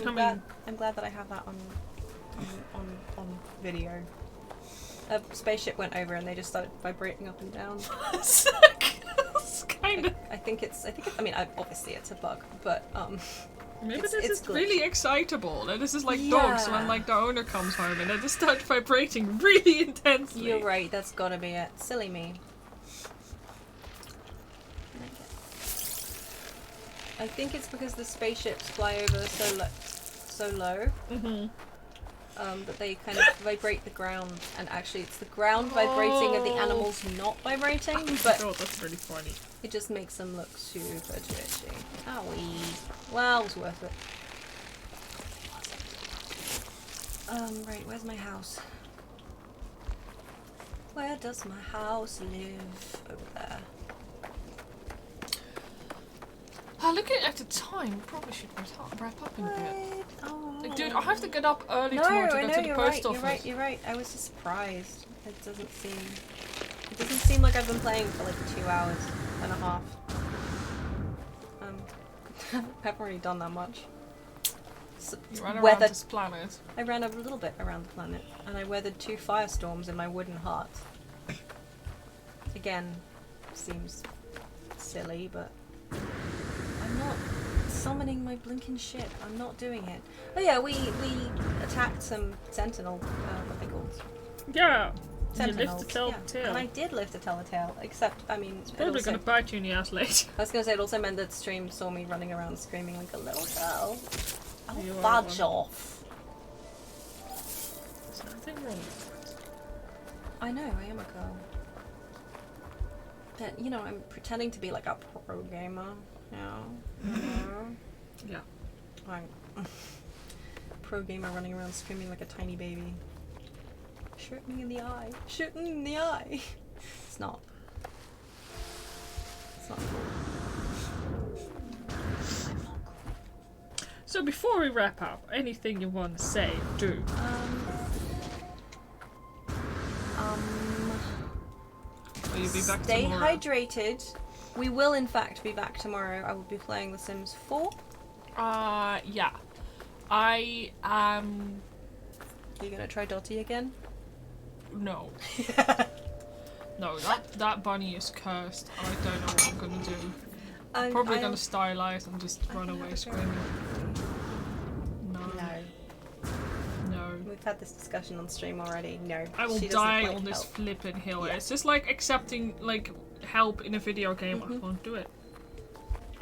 I'm glad that I have that on video. A spaceship went over and they just started vibrating up and down. was kind of. I think it's. I mean, obviously it's a bug, but Maybe it's this is glitchy. really excitable. And this is like dogs when Yeah. like the owner comes home and they just start vibrating really intensely. You're right. That's gotta be it. Silly me. I think it's because the spaceships fly over so low. Mm-hmm. That they kind of vibrate the ground, and actually it's the ground vibrating and the animals not vibrating, but Oh, that's really funny. it just makes them look super twitchy. Owie. Well, it was worth it. Right, where's my house? Where does my house live? Over there. Looking at the time, we probably should wrap up in a bit. Right. Oh. Like, dude, I have to get up early No, tomorrow to I go know, to the you're post right, office. you're right. I was just surprised. It doesn't seem like I've been playing for like 2 hours and a half. I haven't really done that much. You ran around Weathered. this planet. I ran a little bit around the planet, and I weathered 2 firestorms in my wooden hut. Again, seems silly, but I'm not summoning my blinking ship. I'm not doing it. Oh yeah, we attacked some Sentinel, what they called? Yeah. Sentinels. You live to tell yeah. the tale. And I did live to tell a tale, except, I mean, It's it probably also, going to bite you in the ass later. I was going to say, it also meant that stream saw me running around screaming like a little girl. Oh, You are fudge one. off. There's nothing wrong with it. I know, I am a girl. But, you know, I'm pretending to be like a pro gamer, you know? Yeah. I'm pro gamer running around screaming like a tiny baby. Shoot me in the eye. Shoot me in the eye. It's not. It's not cool. I'm not cool. So before we wrap up, anything you want to say, do. Will you be back Stay tomorrow? hydrated. We will in fact be back tomorrow. I will be playing The Sims 4. Yeah. I am... Are you gonna try Dottie again? No. No, that bunny is cursed. I don't know what I'm gonna do. I'm Probably gonna stylize and just run I away have a screaming. No. No. We've had this discussion on stream already. No. I will she doesn't die like on this help. flippin' hill. Yeah. It's just like accepting like help in a video game. I Mhm. won't do it.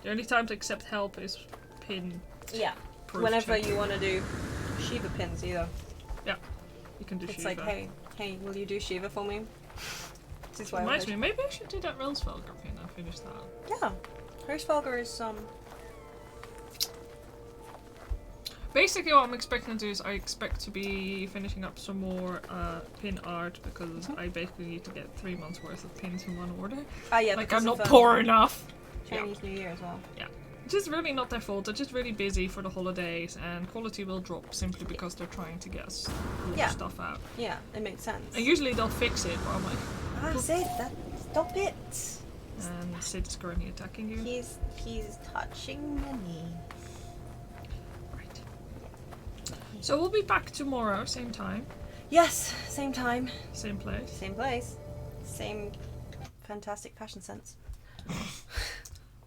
The only time to accept help is pin. Yeah. Proof Whenever check. you want to do Shiva pins either. You can do It's Shiva. like, hey, will you do Shiva for me? This is why I Reminds was- me, maybe I should do that Relsfelger pin and finish that. Yeah. Hirschfelger is Basically what I'm expecting to do is I expect to be finishing up some more pin art because I basically need to get 3 months worth of pins in one order. yeah, Like because I'm not of, poor enough. Chinese New Year as well. It's just really not their fault. They're just really busy for the holidays and quality will drop simply because they're trying to get us more Yeah. stuff out. Yeah, it makes sense. And usually they'll fix it, but I'm like, Sid, stop it. and Sid is currently attacking you. He's touching my knee. Right. So we'll be back tomorrow, same time, Yes, same time, same place. same place, same fantastic fashion sense.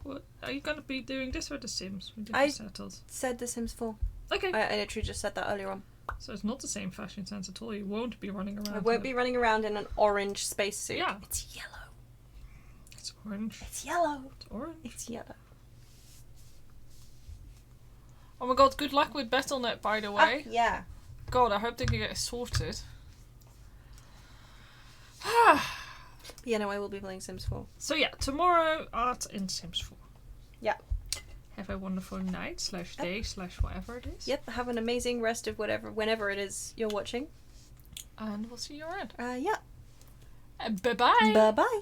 What, are you gonna be doing this or The Sims? We did I- the Settles. Said The Sims 4. Okay. I literally just said that earlier on. So it's not the same fashion sense at all. You won't be running around. I in won't a- be running around in an orange spacesuit. Yeah. It's yellow. It's orange. It's yellow. It's orange. It's yellow. Oh my god, good luck with BattleNet, by the way. Yeah. God, I hope they can get it sorted. Yeah, no, I will be playing Sims 4. So yeah, tomorrow art in Sims 4. Yeah. Have a wonderful night / day / whatever it is. Yep, have an amazing rest of whenever it is you're watching. And we'll see you around. Yeah. Bye bye. Bye-bye.